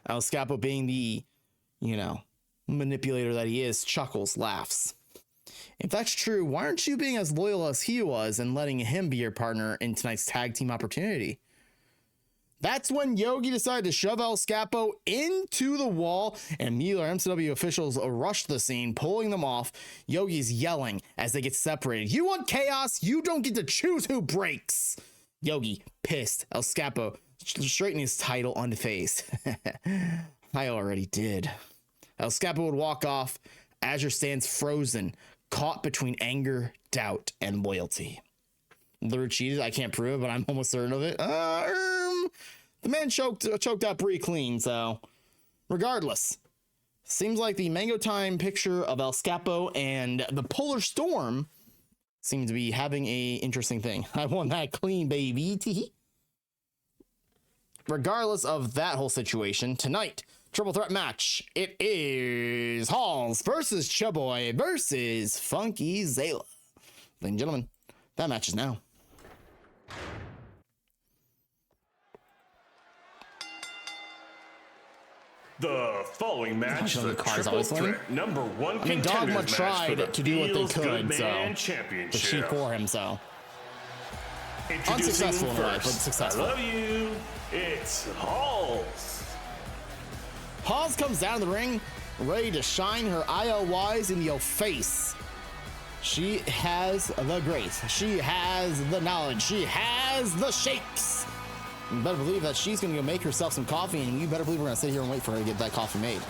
El Scapo, being the, you know, manipulator that he is, chuckles, laughs. If that's true, why aren't you being as loyal as he was and letting him be your partner in tonight's tag team opportunity? That's when Yogi decided to shove El Scapo into the wall, and immediately our MCW officials rushed the scene, pulling them off. Yogi's yelling as they get separated. You want chaos? You don't get to choose who breaks. Yogi, pissed. El Scapo straightening his title on the face. I already did. El Scapo would walk off. Azure stands frozen, caught between anger, doubt, and loyalty. LaRue cheated. I can't prove it, but I'm almost certain of it. The man choked out pretty clean, so regardless, seems like the Mango Time picture of El Scapo and the Polar Storm seem to be having a interesting thing. I won that clean, baby. Regardless of that whole situation, tonight, triple threat match. It is Halls versus Chaboy versus Funky Zayla. Ladies and gentlemen, that match is now. The following match, Gosh, the the car's triple always winning. threat number one I mean, contenders Dogma match for tried the to do what they Feels Good could, Man so but she Championship. for him, so Introducing unsuccessful in life, but first, successful. I love you. It's Halls. Halls comes down to the ring, ready to shine her ILYs in your face. She has the grace. She has the knowledge. She has the shakes. You better believe that she's going to go make herself some coffee, and you better believe we're going to sit here and wait for her to get that coffee made.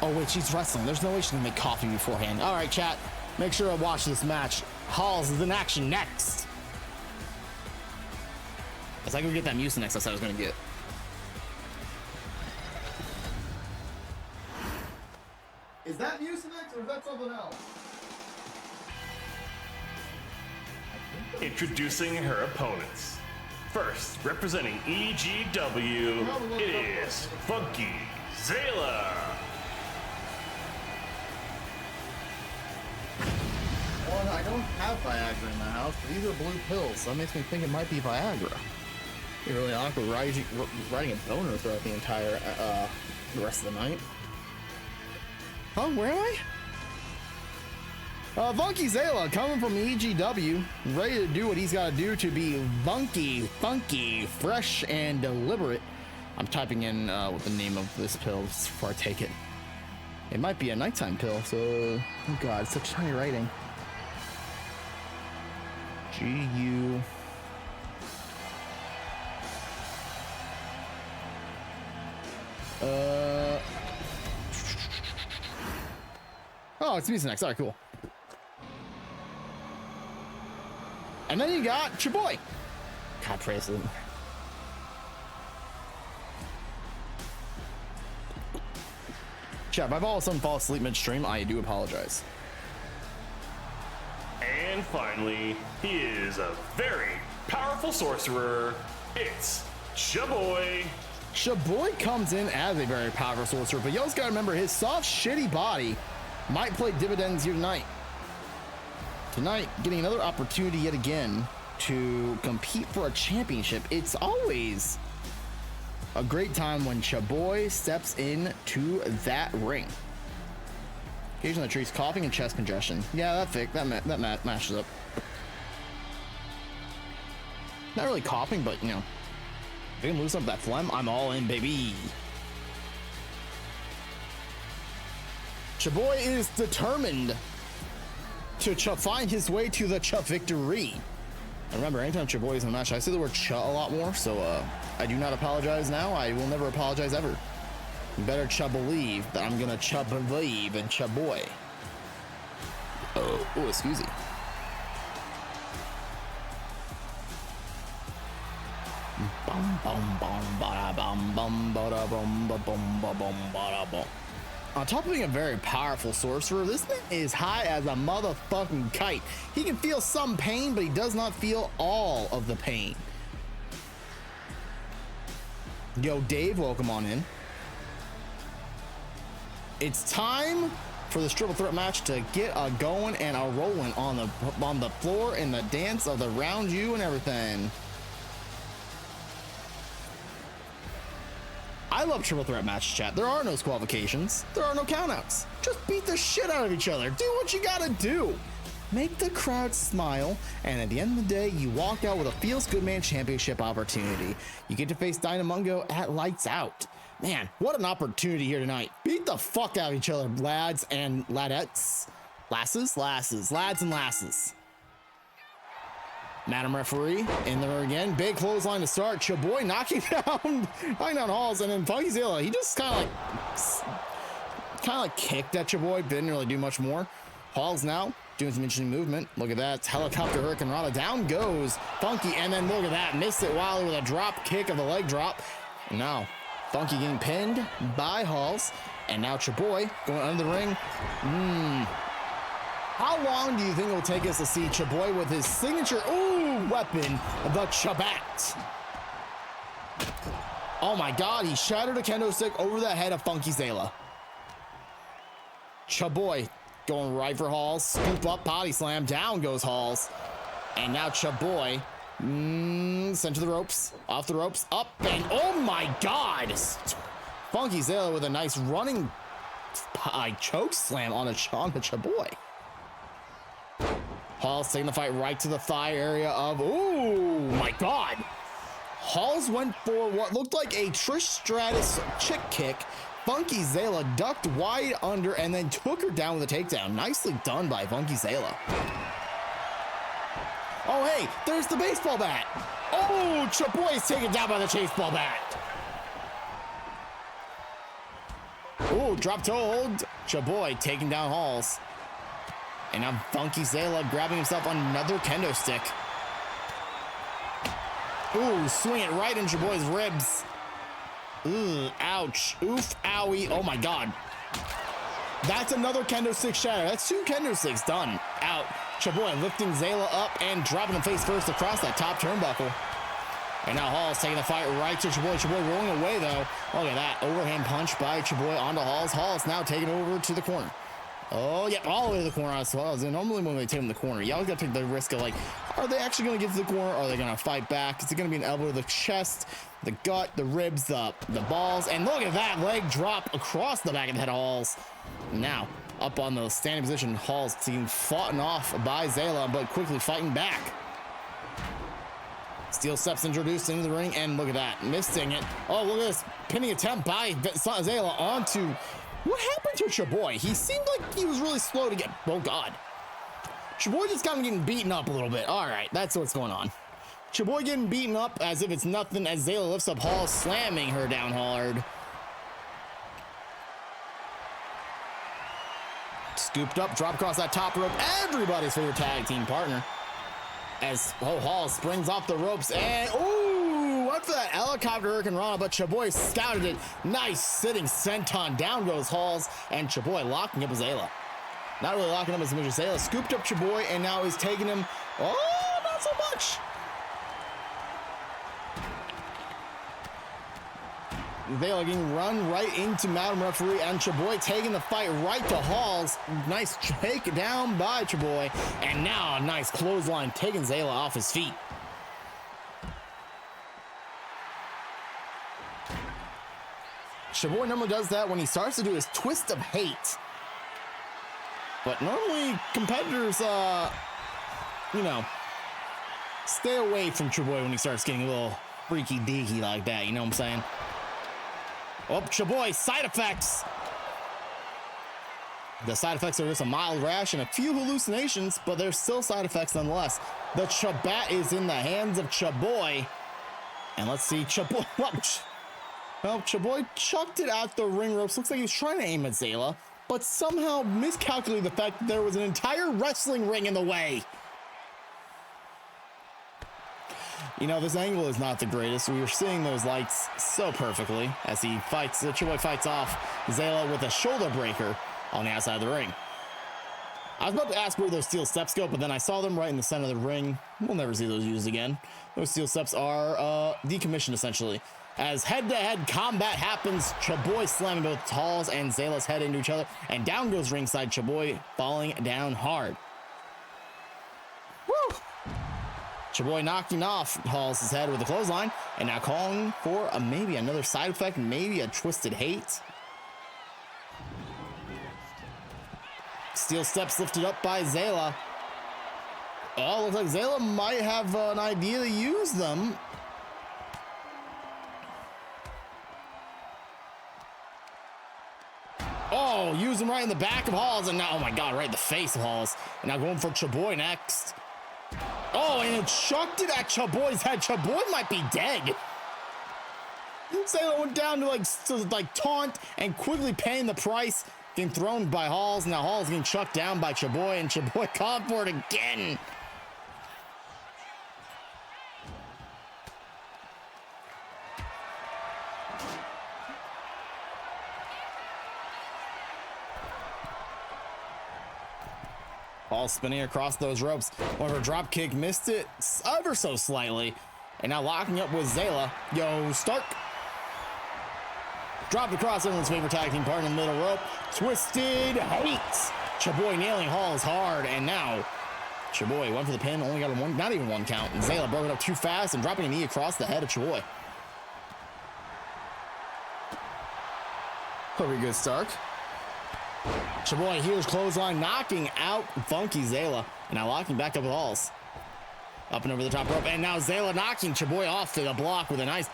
Oh, wait, she's wrestling. There's no way she's going to make coffee beforehand. All right, chat. Make sure to watch this match. Halls is in action next. As I go get that Mucinex I said I was going to get. Is that Mucinex or is that something else? Introducing her opponents. First, representing EGW, it is Funky Zayla. One, I don't have Viagra in my house, but these are blue pills, so that makes me think it might be Viagra. You're really awkward riding a boner throughout the entire the rest of the night. Oh, where am I? Funky Zayla coming from EGW, ready to do what he's got to do to be funky, fresh, and deliberate. I'm typing in what the name of this pill is before I take it. It might be a nighttime pill, so oh god, it's such tiny writing. GU. Oh, it's Mucinex. All right, cool. And then you got your boy. God praise him. Chat, if I've all of a sudden fall asleep midstream, I do apologize. And finally, he is a very powerful sorcerer. It's Chaboy. Chaboy comes in as a very powerful sorcerer, but you also gotta remember his soft, shitty body might play dividends here tonight. Tonight, getting another opportunity yet again to compete for a championship. It's always a great time when Chaboy steps into that ring. Occasionally treats coughing and chest congestion. Yeah, that matches up. Not really coughing, but you know, if I can loosen up that phlegm, I'm all in, baby. Chaboy is determined to find his way to the victory. And remember, anytime Chaboy is in a match, I say the word "cha" a lot more, so I do not apologize now. I will never apologize ever. You better believe that I'm gonna believe in Chaboy. Oh, excuse me. Bum bum bum bada bum bum bada bum ba bum ba bum bada bum. On top of being a very powerful sorcerer, this man is high as a motherfucking kite. He can feel some pain, but he does not feel all of the pain. Yo, Dave, welcome on in. It's time for this triple threat match to get a going and a rolling on the floor in the dance of the round you and everything. I love triple threat match, chat. There are no disqualifications. There are no countouts. Just beat the shit out of each other. Do what you gotta do. Make the crowd smile, and at the end of the day, you walk out with a Feels Good Man Championship opportunity. You get to face Dynamungo at Lights Out. Man, what an opportunity here tonight. Beat the fuck out of each other, lads and ladettes. Lads and lasses. Madam Referee in there again. Big clothesline to start. Chaboy knocking down Halls, and then Funky Zayla. He just kind of like kicked at Chaboy. Didn't really do much more. Halls now doing some interesting movement. Look at that. Helicopter Hurricane Rana. Down goes Funky, and then look at that. Missed it wildly with a drop kick of the leg drop. And now Funky getting pinned by Halls, and now Chaboy going under the ring. How long do you think it will take us to see Chaboy with his signature weapon, the Chabat? Oh my god, he shattered a kendo stick over the head of Funky Zayla. Chaboy going right for Halls, scoop up, body slam, down goes Halls. And now Chaboy Sent to the ropes, off the ropes, up, and oh my God! Funky Zayla with a nice running choke slam on the Chaboy. Hall's taking the fight right to the thigh area of, oh my God. Halls went for what looked like a Trish Stratus chick kick. Funky Zayla ducked wide under and then took her down with a takedown. Nicely done by Funky Zayla. Oh, hey, there's the baseball bat. Oh, Chaboy is taken down by the baseball bat. Oh, drop toe hold. Chaboy taking down Halls. And now Funky Zayla grabbing himself another kendo stick. Ooh, swing it right in Chaboy's ribs. Ooh, ouch. Oof, owie. Oh my God. That's another kendo stick shatter. That's 2 kendo sticks done. Out. Chaboy lifting Zayla up and dropping him face first across that top turnbuckle. And now Hall's taking the fight right to Chaboy. Chaboy rolling away though. Look at that. Overhand punch by Chaboy onto Halls. Halls now taking over to the corner. Oh, yep, all the way to the corner as well. Normally when they take him to the corner, you always got to take the risk of like, are they actually going to get to the corner? Are they going to fight back? Is it going to be an elbow to the chest, the gut, the ribs, the balls? And look at that leg drop across the back of the head of Halls. Now, up on the standing position, Halls being fought off by Zayla, but quickly fighting back. Steel steps introduced into the ring, and look at that, missing it. Oh, look at this pinning attempt by Zayla onto... What happened to Chaboy? He seemed like he was really slow to get... Oh, God. Chaboy just kind of getting beaten up a little bit. All right, that's what's going on. Chaboy getting beaten up as if it's nothing as Zayla lifts up Hall, slamming her down hard. Scooped up, drop across that top rope. Everybody's favorite tag team partner. As Hall springs off the ropes and... Ooh, went for that helicopter Hurricane Rana, but Chaboy scouted it. Nice sitting senton. Down goes Halls, and Chaboy locking up Zayla. Not really locking up as much as Zayla. Scooped up Chaboy, and now he's taking him. Oh, not so much. Zayla getting run right into Madam Referee, and Chaboy taking the fight right to Halls. Nice take down by Chaboy, and now a nice clothesline taking Zayla off his feet. Chaboy normally does that when he starts to do his twist of hate. But normally competitors, you know, stay away from Chaboy when he starts getting a little freaky deaky like that, you know what I'm saying? Oh, Chaboy, side effects. The side effects are just a mild rash and a few hallucinations, but there's still side effects nonetheless. The Chabat is in the hands of Chaboy. And let's see, Chaboy, well, Chaboy chucked it out the ring ropes. Looks like he was trying to aim at Zayla, but somehow miscalculated the fact that there was an entire wrestling ring in the way. You know, this angle is not the greatest. We were seeing those lights so perfectly as he fights, Chaboy fights off Zayla with a shoulder breaker on the outside of the ring. I was about to ask where those steel steps go, but then I saw them right in the center of the ring. We'll never see those used again. Those steel steps are decommissioned essentially. As head-to-head combat happens, Chaboy slamming both Halls and Zayla's head into each other, and down goes ringside, Chaboy falling down hard. Woo! Chaboy knocking off Halls' head with a clothesline, and now calling for maybe another side effect, maybe a twisted hate. Steel steps lifted up by Zayla. Oh, looks like Zayla might have an idea to use them. Oh, use him right in the back of Halls, and now, oh my God, right in the face of Halls. And now going for Chaboy next. Oh, and it chucked it at Chaboy's head. Chaboy might be dead. Zayla went down to like taunt and quickly paying the price, getting thrown by Halls. Now Halls getting chucked down by Chaboy, and Chaboy called for it again. Ball spinning across those ropes. One of her drop kick missed it ever so slightly. And now locking up with Zayla. Yo, Stark. Dropped across everyone's favorite tag team partner in the middle rope. Twisted hate. Chaboy nailing Halls hard. And now Chaboy went for the pin, only got a one, not even one count. And Zayla broke it up too fast and dropping a knee across the head of Chaboy. Very good start. Chaboy here's clothesline, knocking out Funky Zayla. And now locking back up with Halls. Up and over the top rope. And now Zayla knocking Chaboy off to the block with a nice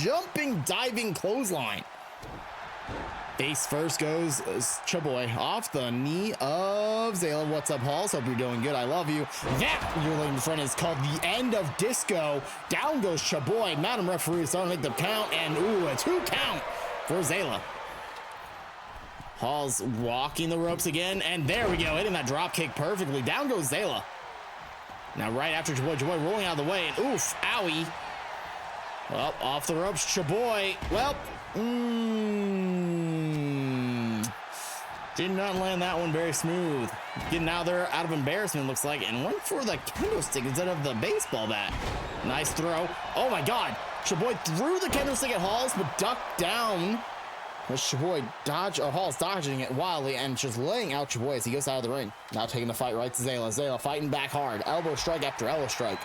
jumping, diving clothesline. Face first goes Chaboy off the knee of Zayla. What's up, Halls? Hope you're doing good. I love you. That you're laying in front is called the end of disco. Down goes Chaboy. Madam Referee starting to make the count. And ooh, a 2 count for Zayla. Halls walking the ropes again. And there we go. Hitting that drop kick perfectly. Down goes Zayla. Now right after Chaboy rolling out of the way. And oof, owie. Well, off the ropes, Chaboy. Well, did not land that one very smooth. Getting out there out of embarrassment, looks like, and went for the kendo stick instead of the baseball bat. Nice throw. Oh my God. Chaboy threw the kendo stick at Halls, but ducked down. Chaboy Halls dodging it wildly and just laying out Chaboy as he goes out of the ring. Now taking the fight right to Zayla. Zayla fighting back hard. Elbow strike after elbow strike.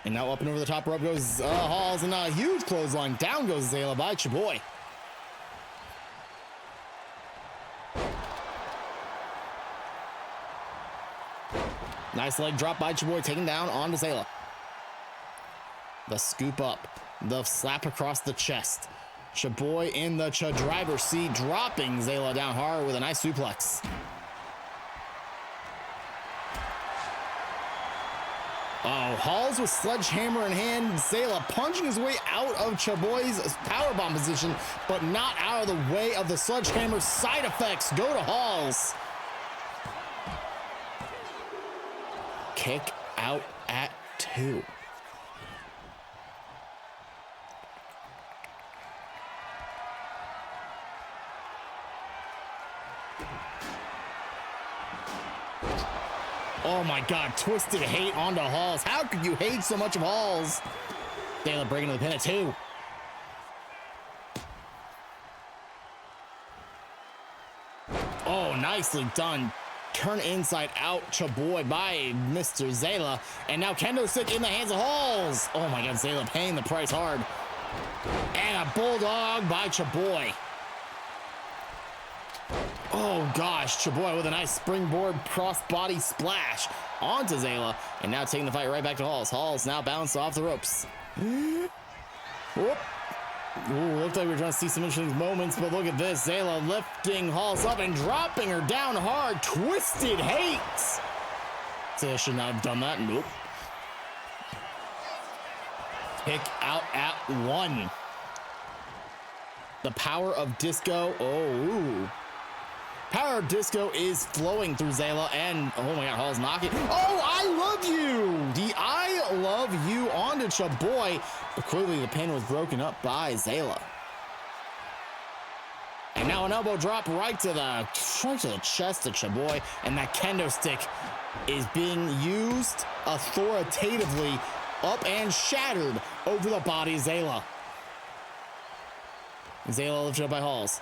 And now up and over the top rope goes Halls, and a huge clothesline. Down goes Zayla by Chaboy. Nice leg drop by Chaboy, taken down onto Zayla. The scoop up, the slap across the chest. Chaboy in the driver's seat, dropping Zayla down hard with a nice suplex. Oh, Halls with sledgehammer in hand. Zayla punching his way out of Chaboy's powerbomb position, but not out of the way of the sledgehammer. Side effects go to Halls. Kick out at 2. Oh my God, twisted hate onto Halls. How could you hate so much of Halls? Zayla breaking to the pin at 2. Oh, nicely done. Turn inside out Chaboy by Mr. Zayla. And now kendo stick in the hands of Halls. Oh my God, Zayla paying the price hard. And a bulldog by Chaboy. Oh gosh, Chaboy with a nice springboard crossbody splash onto Zayla. And now taking the fight right back to Halls. Halls now bounced off the ropes. Whoop. Ooh, looked like we were trying to see some interesting moments, but look at this. Zayla lifting Halls up and dropping her down hard. Twisted hate. Zayla should not have done that. Nope. Kick out at 1. The power of disco. Oh, ooh. Power of disco is flowing through Zayla, and oh my God, Halls knocking. Oh, I love you. The I love you onto Chaboy, but quickly the pin was broken up by Zayla. And now an elbow drop right to the chest of Chaboy, and that kendo stick is being used authoritatively up and shattered over the body of Zayla. Zayla lifted up by Halls.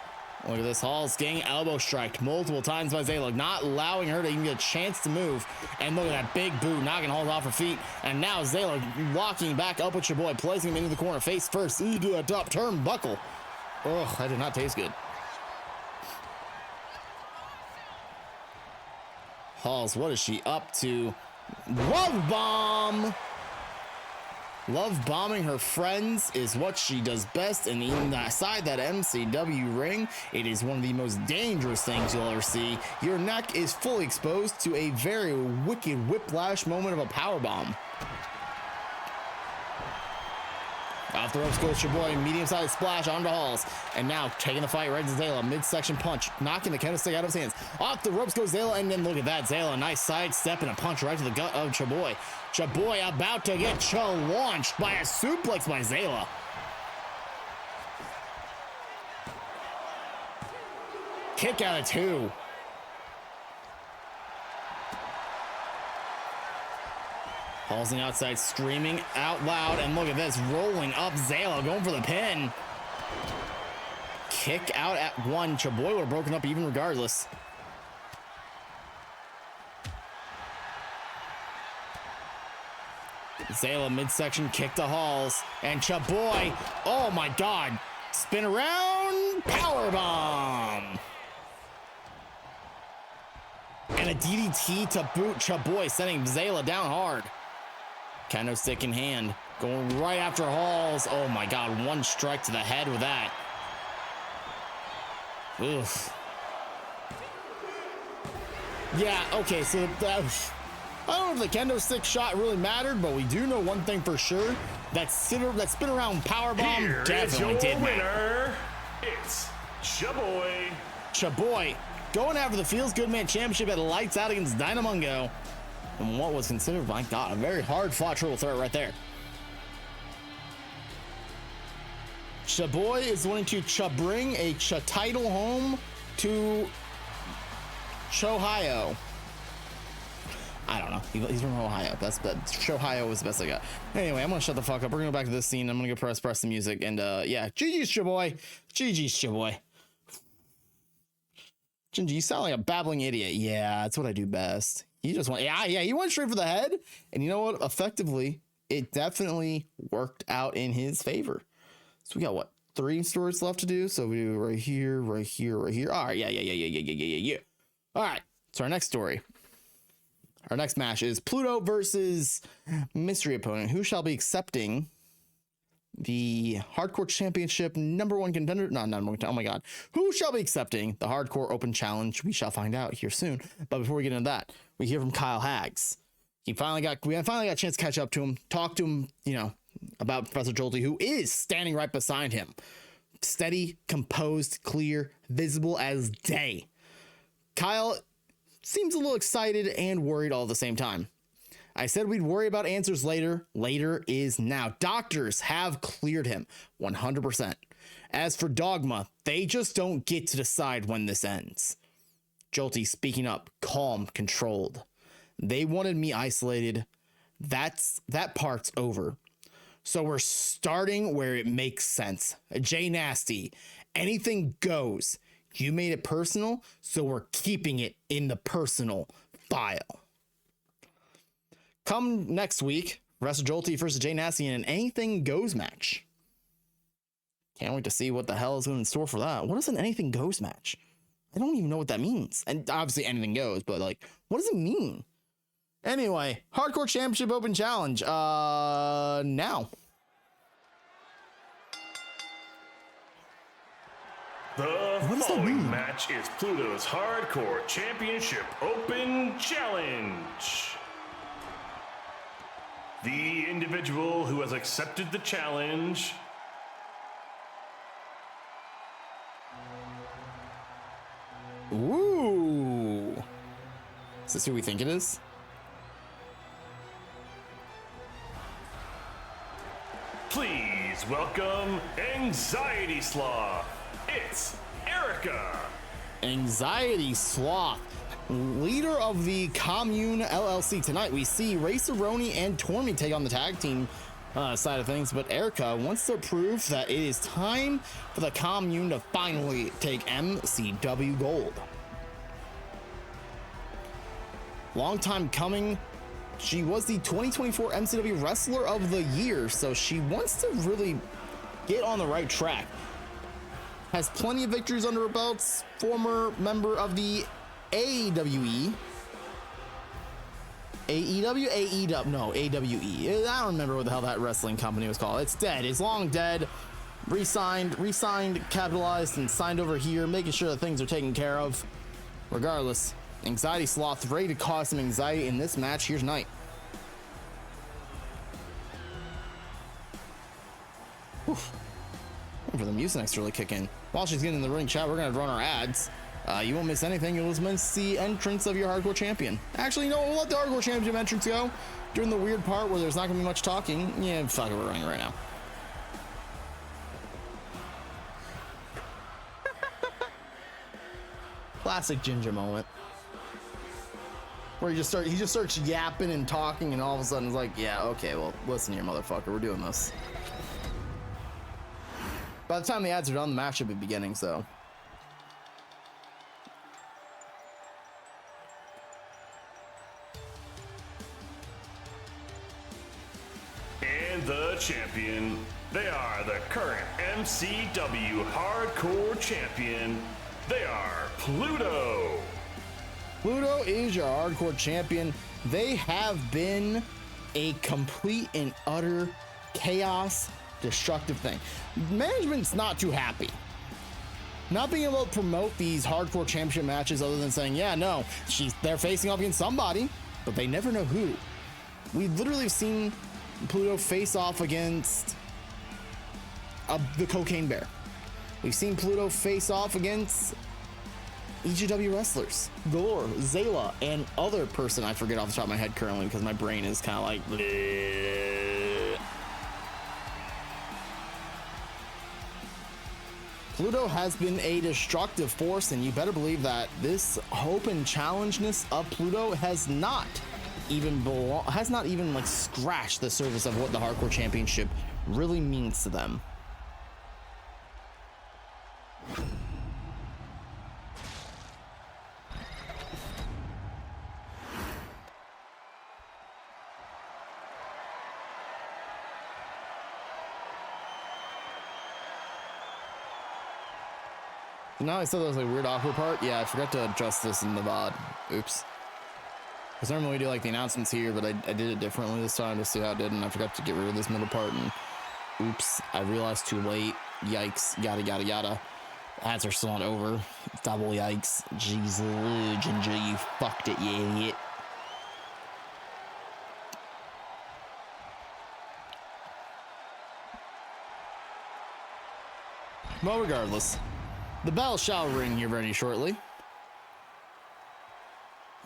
Look at this, Halls getting elbow striked multiple times by Zayla, not allowing her to even get a chance to move. And look at that big boot, knocking Halls off her feet. And now Zayla locking back up with Chaboy, placing him into the corner, face first, into a top turnbuckle. Ugh, that did not taste good. Halls, what is she up to? Love bomb! Love bombing her friends is what she does best, and inside that MCW ring, it is one of the most dangerous things you'll ever see. Your neck is fully exposed to a very wicked whiplash moment of a powerbomb. Off the ropes goes Chaboy, medium-sized splash onto Halls, and now taking the fight right to Zayla, midsection punch, knocking the kendo stick out of his hands. Off the ropes goes Zayla, and then look at that, Zayla, nice side step and a punch right to the gut of Chaboy. Chaboy about to get launched by a suplex by Zayla. Kick out of 2. Halls on the outside, screaming out loud, and look at this, rolling up Zayla, going for the pin. Kick out at 1. Chaboy would have broken up even regardless. Zayla midsection kick to Halls. And Chaboy, oh my God. Spin around, powerbomb. And a DDT to boot Chaboy, sending Zayla down hard. Kendo stick in hand, going right after Halls. Oh my God, one strike to the head with that. Oof. Yeah, okay, so I don't know if the kendo stick shot really mattered, but we do know one thing for sure. That spin around powerbomb definitely did matter. It's Chaboy. Chaboy going after the Feels Good Man Championship at lights out against Dynamungo. And what was considered, my God, a very hard fought triple threat right there. Chaboy is wanting to bring a title home to Ohio. I don't know. He's from Ohio. That's Ohio was the best I got. Anyway, I'm gonna shut the fuck up. We're gonna go back to this scene. I'm gonna go press the music, and yeah, GG's Chaboy. GG's Chaboy. Gingy, you sound like a babbling idiot. Yeah, that's what I do best. He just went, yeah, he went straight for the head, and you know what? Effectively, it definitely worked out in his favor. So we got what, 3 stories left to do? So we do right here, right here, right here. All right, yeah. All right, so our next story. Our next match is Pluto versus mystery opponent. Who shall be accepting the Hardcore Championship #1 contender? No, number 1. Oh my God. Who shall be accepting the Hardcore Open Challenge? We shall find out here soon. But before we get into that, we hear from Kyle Haggs. We finally got a chance to catch up to him, talk to him, you know, about Professor Jolty, who is standing right beside him. Steady, composed, clear, visible as day. Kyle seems a little excited and worried all at the same time. I said we'd worry about answers later. Later is now. Doctors have cleared him 100%. As for Dogma, they just don't get to decide when this ends. Jolty speaking up, calm, controlled. They wanted me isolated. That part's over. So we're starting where it makes sense. Jay Nasty, anything goes. You made it personal, so we're keeping it in the personal file. Come next week, Professor Jolty versus Jay Nasty in an anything goes match. Can't wait to see what the hell is in store for that. What is an anything goes match? I don't even know what that means. And obviously anything goes, but like, what does it mean? Anyway, Hardcore Championship Open Challenge. Now. The following match is Pluto's Hardcore Championship Open Challenge. The individual who has accepted the challenge Ooh. Is this who we think it is? Please welcome Anxiety Sloth. It's Erica. Anxiety Sloth, leader of the Commune LLC. Tonight we see Ray Cerrone and Tormy take on the tag team side of things, but Erica wants to prove that it is time for the Commune to finally take MCW gold. Long time coming. She was the 2024 MCW Wrestler of the Year, so she wants to really get on the right track. Has plenty of victories under her belts. Former member of the AEW. No, AWE. I don't remember what the hell that wrestling company was called. It's dead. It's long dead. Resigned, capitalized, and signed over here, making sure that things are taken care of. Regardless, Anxiety Sloth ready to cause some anxiety in this match here tonight. Oof. For the music next to really kick in. While she's getting in the ring chat, we're gonna run our ads. You won't miss anything. You'll just miss the entrance of your Hardcore Champion. Actually, no, we'll let the Hardcore Championship entrance go during the weird part where there's not gonna be much talking. Yeah, fuck it, we're running right now. Classic Ginger moment. Where he just starts yapping and talking, and all of a sudden it's like, yeah, okay, well, listen here, motherfucker, we're doing this. By the time the ads are done, the match should be beginning, so. and the champion. They are the current MCW Hardcore Champion. They are Pluto. Pluto is your Hardcore Champion. They have been a complete and utter chaos, destructive thing. Management's not too happy. Not being able to promote these Hardcore Championship matches other than saying, yeah, no, they're facing off against somebody, but they never know who. We literally have seen Pluto face off against the Cocaine Bear. We've seen Pluto face off against EGW wrestlers, Galore, Zayla, and other person I forget off the top of my head currently because my brain is kind of like bleh. Pluto has been a destructive force, and you better believe that this hope and challengeness of Pluto has not even like scratched the surface of what the Hardcore Championship really means to them. Now I said that was like a weird awkward part. Yeah, I forgot to adjust this in the VOD. Oops. Because normally we do like the announcements here, but I did it differently this time to see how it did, and I forgot to get rid of this middle part, and oops, I realized too late. Yikes, yada yada yada. Ads are still not over. Double yikes. Jeez, Ginger, you fucked it, you idiot. Well, regardless, the bell shall ring here very shortly.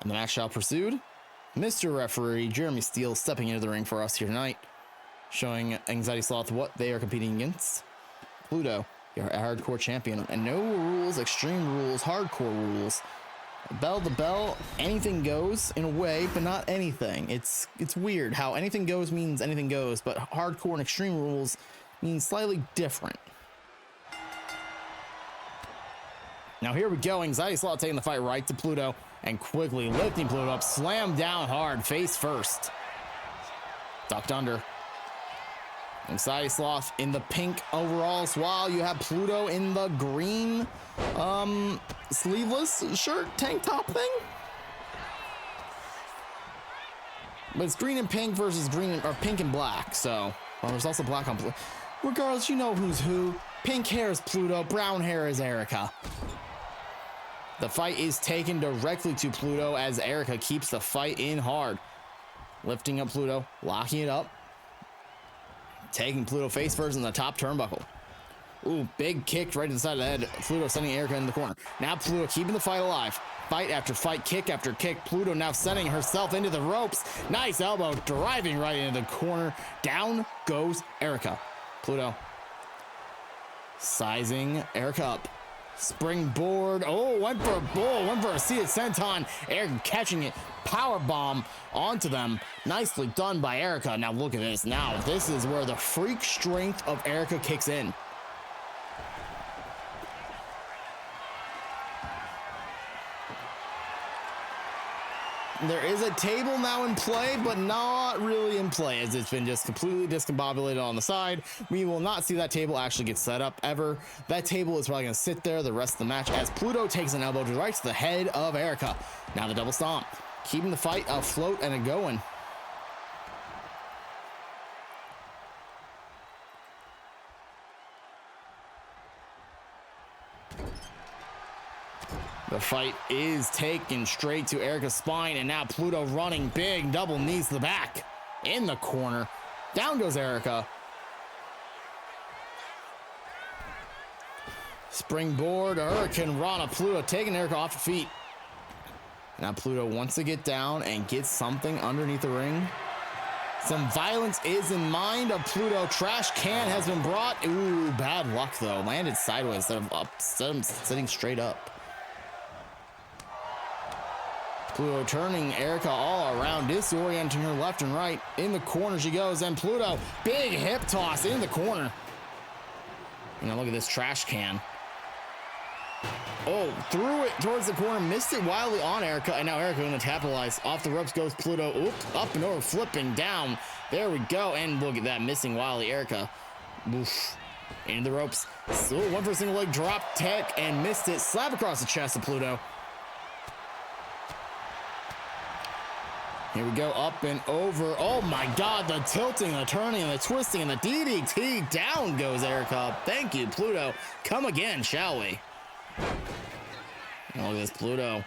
And the match shall proceed. Mr. Referee Jeremy Steele stepping into the ring for us here tonight, showing Anxiety Sloth what they are competing against. Pluto, your Hardcore Champion. And no rules, extreme rules, hardcore rules. Bell to bell, anything goes in a way, but not anything. It's weird how anything goes means anything goes, but hardcore and extreme rules mean slightly different. Now here we go, Anxiety Sloth taking the fight right to Pluto and quickly lifting Pluto up, slam down hard, face first. Ducked under. Anxiety Sloth in the pink overalls while you have Pluto in the green sleeveless shirt tank top thing. But it's green and pink versus green or pink and black, so well, there's also black on Pluto. Regardless, you know who's who. Pink hair is Pluto, brown hair is Erica. The fight is taken directly to Pluto as Erica keeps the fight in hard. Lifting up Pluto, locking it up. Taking Pluto face first in the top turnbuckle. Ooh, big kick right to the side of the head. Pluto sending Erica in the corner. Now Pluto keeping the fight alive. Fight after fight, kick after kick. Pluto now sending herself into the ropes. Nice elbow driving right into the corner. Down goes Erica. Pluto sizing Erica up. Springboard. Oh, went for a bull. Went for a seated senton. Erica catching it. Power bomb onto them. Nicely done by Erica. Now look at this. Now this is where the freak strength of Erica kicks in. There is a table now in play, but not really in play, as it's been just completely discombobulated on the side. We will not see that table actually get set up ever. That table is probably going to sit there the rest of the match as Pluto takes an elbow right to the head of Erica. Now the double stomp, keeping the fight afloat and going. The fight is taken straight to Erica's spine, and now Pluto running big, double knees to the back in the corner. Down goes Erica. Springboard, Hurricane Rana. Pluto taking Erica off her feet. Now Pluto wants to get down and get something underneath the ring. Some violence is in mind of Pluto. Trash can has been brought. Ooh, bad luck though. Landed sideways instead of up, sitting straight up. Pluto turning Erica all around, disorienting her left and right. In the corner she goes, and Pluto, big hip toss in the corner. And now look at this trash can. Oh, threw it towards the corner, missed it wildly on Erica, and now Erica going to capitalize. Off the ropes goes Pluto. Oop, up and over, flipping down. There we go, and look at that, missing wildly Erica. Oof. Into the ropes. So one for a single leg drop, tech, and missed it. Slap across the chest of Pluto. Here we go, up and over. Oh my God, the tilting, the turning, and the twisting, and the DDT. Down goes Erica. Thank you, Pluto. Come again, shall we? Look at this Pluto.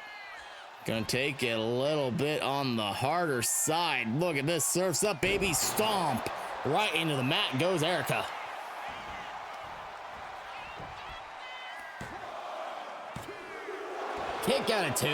Gonna take it a little bit on the harder side. Look at this, surfs up, baby, stomp. Right into the mat goes Erica. Kick out of 2.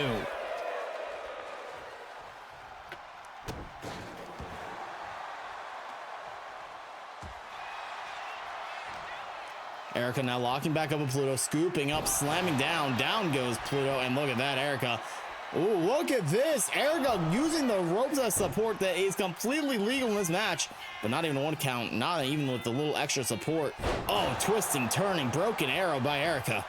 Erica now locking back up with Pluto, scooping up, slamming down. Down goes Pluto, and look at that, Erica. Ooh, look at this. Erica using the ropes as support that is completely legal in this match, but not even a 1 count, not even with the little extra support. Oh, twisting, turning, broken arrow by Erica.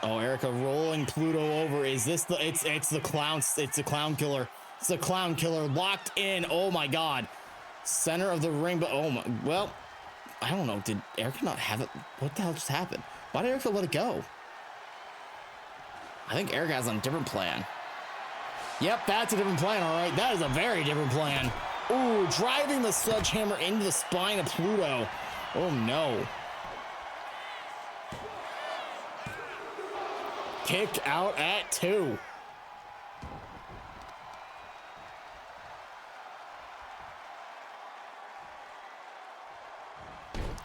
Oh, Erica rolling Pluto over. Is this the it's the clown killer. It's the clown killer locked in. Oh my God. Center of the ring, but oh my, well, I don't know. Did Erica not have it? What the hell just happened? Why did Erica let it go? I think Erica has a different plan. Yep, that's a different plan, all right. That is a very different plan. Ooh, driving the sledgehammer into the spine of Pluto. Oh no. Kick out at 2.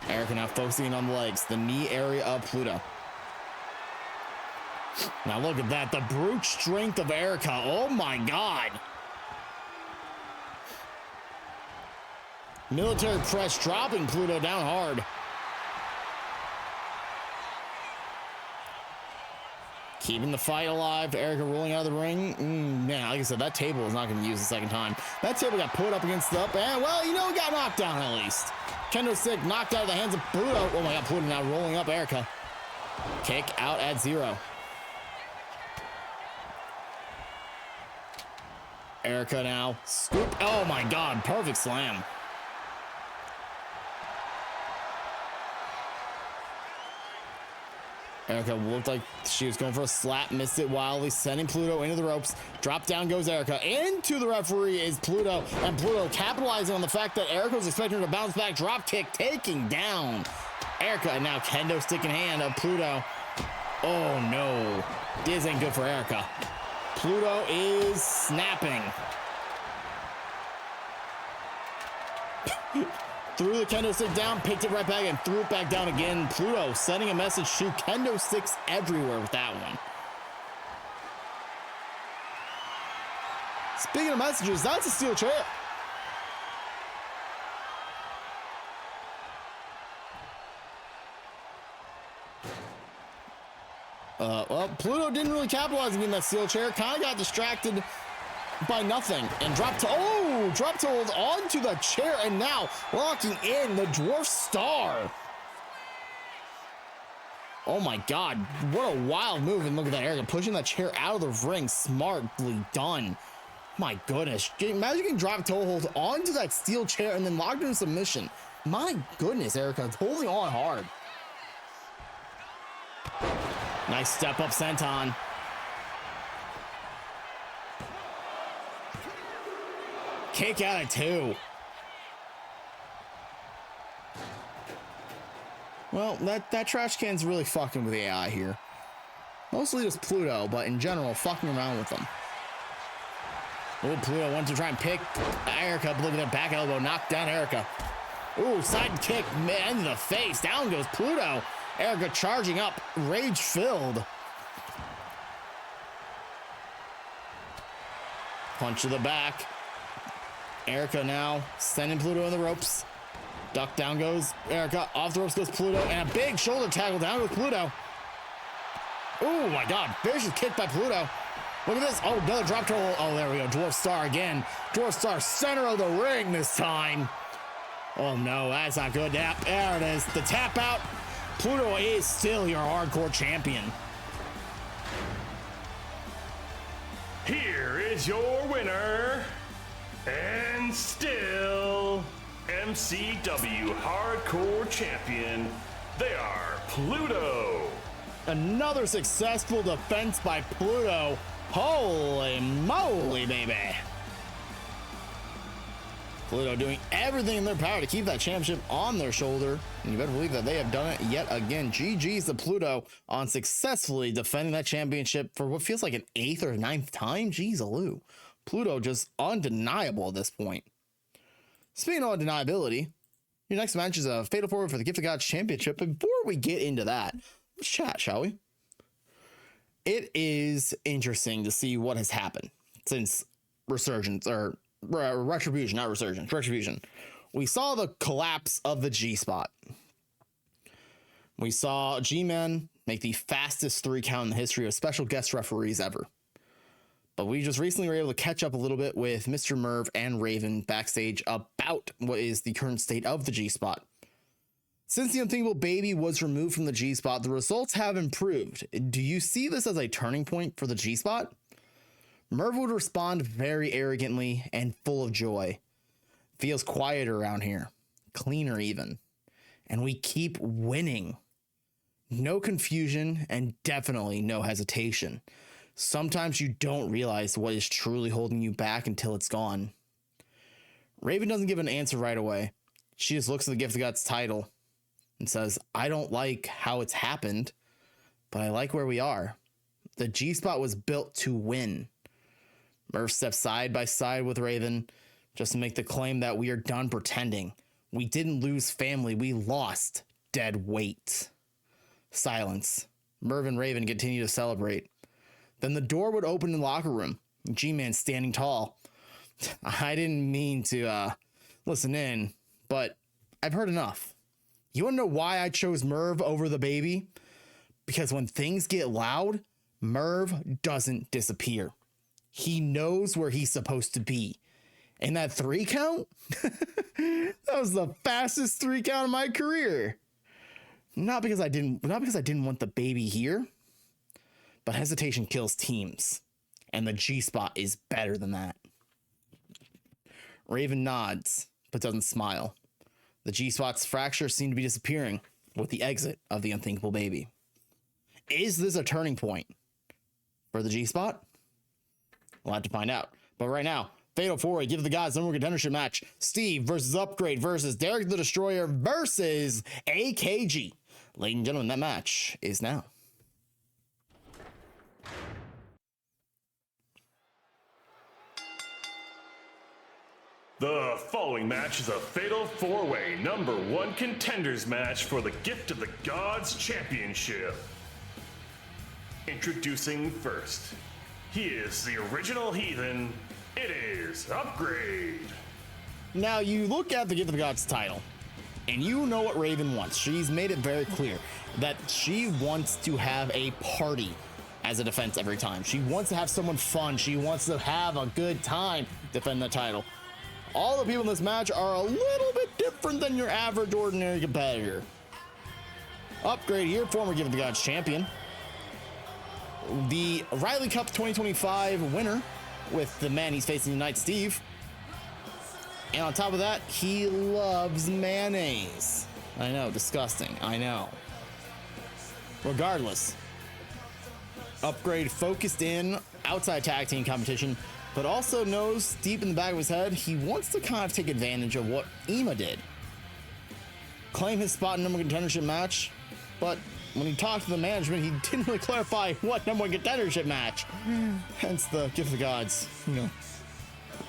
Erica now focusing on the legs, the knee area of Pluto. Now look at that, the brute strength of Erica. Oh my God. Military press, dropping Pluto down hard. Keeping the fight alive. Erica rolling out of the ring. Man, like I said, that table is not going to be used the second time. That table got put up against the up, and well, you know, it got knocked down at least. Kendo stick knocked out of the hands of Pluto. Oh my God, Pluto now rolling up Erica. Kick out at 0. Erica now scoop. Oh my God, perfect slam. Erica looked like she was going for a slap, missed it wildly, sending Pluto into the ropes. Drop down goes Erica. Into the referee is Pluto, and Pluto capitalizing on the fact that Erica was expecting her to bounce back. Drop kick, taking down Erica, and now kendo stick in hand of Pluto. Oh no, this ain't good for Erica. Pluto is snapping. Threw the kendo stick down, picked it right back, and threw it back down again. Pluto sending a message to kendo sticks everywhere with that one. Speaking of messages, that's a steel chair. Well, Pluto didn't really capitalize on that steel chair. Kind of got distracted by nothing and dropped to hold onto the chair, and now locking in the dwarf star. Oh my God, what a wild move. And look at that, Erica pushing that chair out of the ring. Smartly done. My goodness, imagine getting dropped toe hold onto that steel chair and then locked into submission. My goodness, Erica holding on hard. Nice step up senton. Kick out at 2. Well, that trash can's really fucking with the AI here. Mostly just Pluto, but in general, fucking around with them. Oh, Pluto wants to try and pick Erica up. Look at that back elbow, knocked down Erica. Ooh, side kick, man, in the face. Down goes Pluto. Erica charging up, rage-filled. Punch to the back. Erica now sending Pluto in the ropes. Duck down goes Erica. Off the ropes goes Pluto. And a big shoulder tackle down goes Pluto. Oh my God, vicious kick by Pluto. Look at this. Oh, another drop to, oh, there we go. Dwarf Star again. Dwarf Star center of the ring this time. Oh no, that's not good. There it is. The tap out. Pluto is still your hardcore champion. Here is your winner, and still MCW Hardcore Champion. They are Pluto. Another successful defense by Pluto. Holy moly, baby. Pluto doing everything in their power to keep that championship on their shoulder. And you better believe that they have done it yet again. GG's to Pluto on successfully defending that championship for what feels like an 8th or 9th time. Jeez-a-loo. Pluto just undeniable at this point. Speaking of undeniability, your next match is a Fatal 4 for the Gift of Gods Championship. But before we get into that, let's chat, shall we? It is interesting to see what has happened since Resurgence, or Retribution, not Resurgence, Retribution. We saw the collapse of the G-Spot. We saw G-Men make the fastest 3 count in the history of special guest referees ever. But we just recently were able to catch up a little bit with Mr. Merv and Raven backstage about what is the current state of the G-Spot. Since the Unthinkable Baby was removed from the G-Spot, the results have improved. Do you see this as a turning point for the G-Spot? Merv would respond very arrogantly and full of joy. Feels quieter around here. Cleaner even. And we keep winning. No confusion and definitely no hesitation. Sometimes you don't realize what is truly holding you back until it's gone. Raven doesn't give an answer right away. She just looks at the Gift of Gods title and says, I don't like how it's happened, but I like where we are. The G-Spot was built to win. Merv steps side by side with Raven just to make the claim that we are done pretending. We didn't lose family, we lost dead weight. Silence. Merv and Raven continue to celebrate. Then the door would open in the locker room. G-Man standing tall. I didn't mean to listen in, but I've heard enough. You want to know why I chose Merv over the baby? Because when things get loud, Merv doesn't disappear. He knows where he's supposed to be. And that 3 count? That was the fastest 3 count of my career. Not because I didn't want the baby here, but hesitation kills teams. And the G-Spot is better than that. Raven nods, but doesn't smile. The G-Spot's fractures seem to be disappearing with the exit of the Unthinkable Baby. Is this a turning point for the G-Spot? We'll have to find out. But right now, Fatal 4-Way, Give the Gods number 1 contendership match. Steve versus Upgrade versus Derek the Destroyer versus AKG. Ladies and gentlemen, that match is now. The following match is a Fatal 4-Way number 1 contenders match for the Gift of the Gods Championship. Introducing first, he is the original heathen. It is Upgrade. Now you look at the Gift of the Gods title, and you know what Raven wants. She's made it very clear that she wants to have a party as a defense every time. She wants to have someone fun. She wants to have a good time defending the title. All the people in this match are a little bit different than your average ordinary competitor. Upgrade here, former Gift of the Gods champion. The Riley Cup 2025 winner with the man he's facing tonight, Steve. And on top of that, he loves mayonnaise. I know, disgusting, I know. Regardless, Upgrade focused in outside tag team competition, but also knows deep in the back of his head, he wants to kind of take advantage of what Ema did. Claim his spot in number 1 contendership match, but when he talked to the management, he didn't really clarify what number 1 contendership match. Hence the Gift of the Gods, number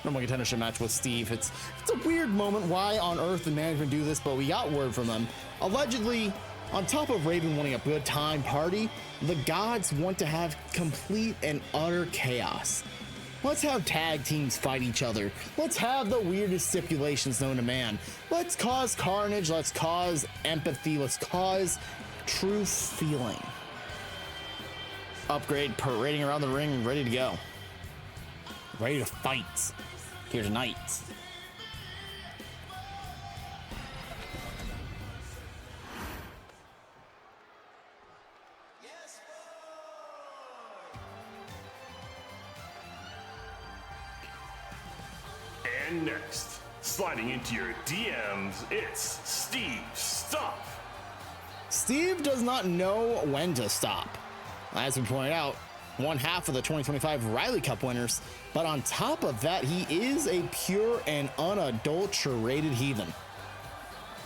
1 contendership match with Steve. It's a weird moment. Why on earth did management do this? But we got word from them. Allegedly, on top of Raven wanting a good time party, the Gods want to have complete and utter chaos. Let's have tag teams fight each other. Let's have the weirdest stipulations known to man. Let's cause carnage. Let's cause empathy. Let's cause true feeling. Upgrade parading around the ring, ready to go. Ready to fight here tonight. And next, sliding into your DMs, it's Steve Stop. Steve does not know when to stop. As we pointed out, one half of the 2025 Riley Cup winners, but on top of that, he is a pure and unadulterated heathen.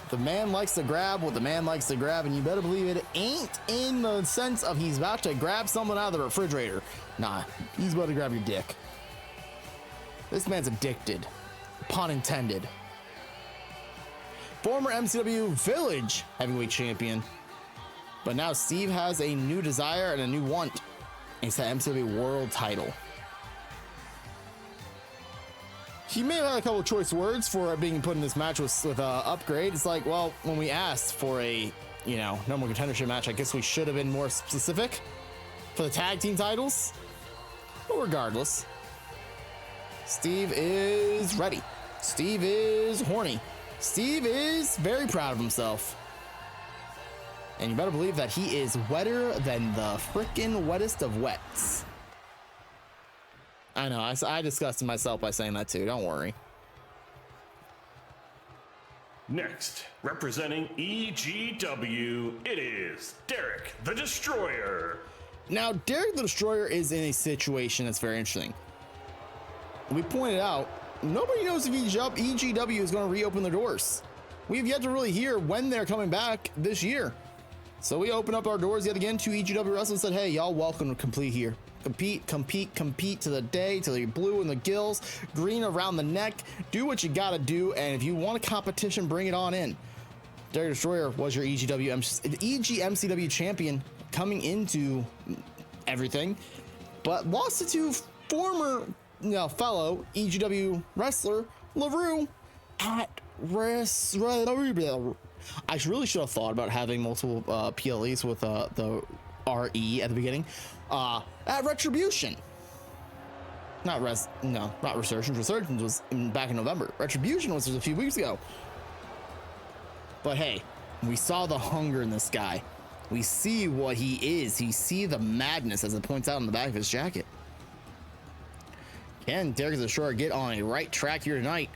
The man likes to grab what the man likes to grab, and you better believe it ain't in the sense of he's about to grab something out of the refrigerator. Nah, he's about to grab your dick. This man's addicted, pun intended. Former MCW Village Heavyweight Champion, but now Steve has a new desire and a new want. It's the MCW World Title. He may have had a couple of choice words for being put in this match with Upgrade. It's like, well, when we asked for a, no more contendership match, I guess we should have been more specific for the tag team titles. But regardless, Steve is ready. Steve is horny. Steve is very proud of himself. And you better believe that he is wetter than the frickin' wettest of wets. I know, I disgusted myself by saying that too, don't worry. Next, representing EGW, it is Derek the Destroyer. Now, Derek the Destroyer is in a situation that's very interesting. We pointed out, nobody knows if EGW is going to reopen their doors. We have yet to really hear when they're coming back this year. So we opened up our doors yet again to EGW Wrestling and said, hey, y'all welcome to complete here. Compete to the day, till you're blue in the gills, green around the neck. Do what you gotta do, and if you want a competition, bring it on in. Derek Destroyer was your EGMCW champion coming into everything, but lost it to former fellow EGW wrestler LaRue at I really should have thought about having multiple PLEs with the RE at the beginning. At Retribution. Not Resurgence. Resurgence was back in November. Retribution was just a few weeks ago. But hey, we saw the hunger in this guy. We see what he is. We see the madness, as it points out on the back of his jacket. Can Derek the Destroyer get on a right track here tonight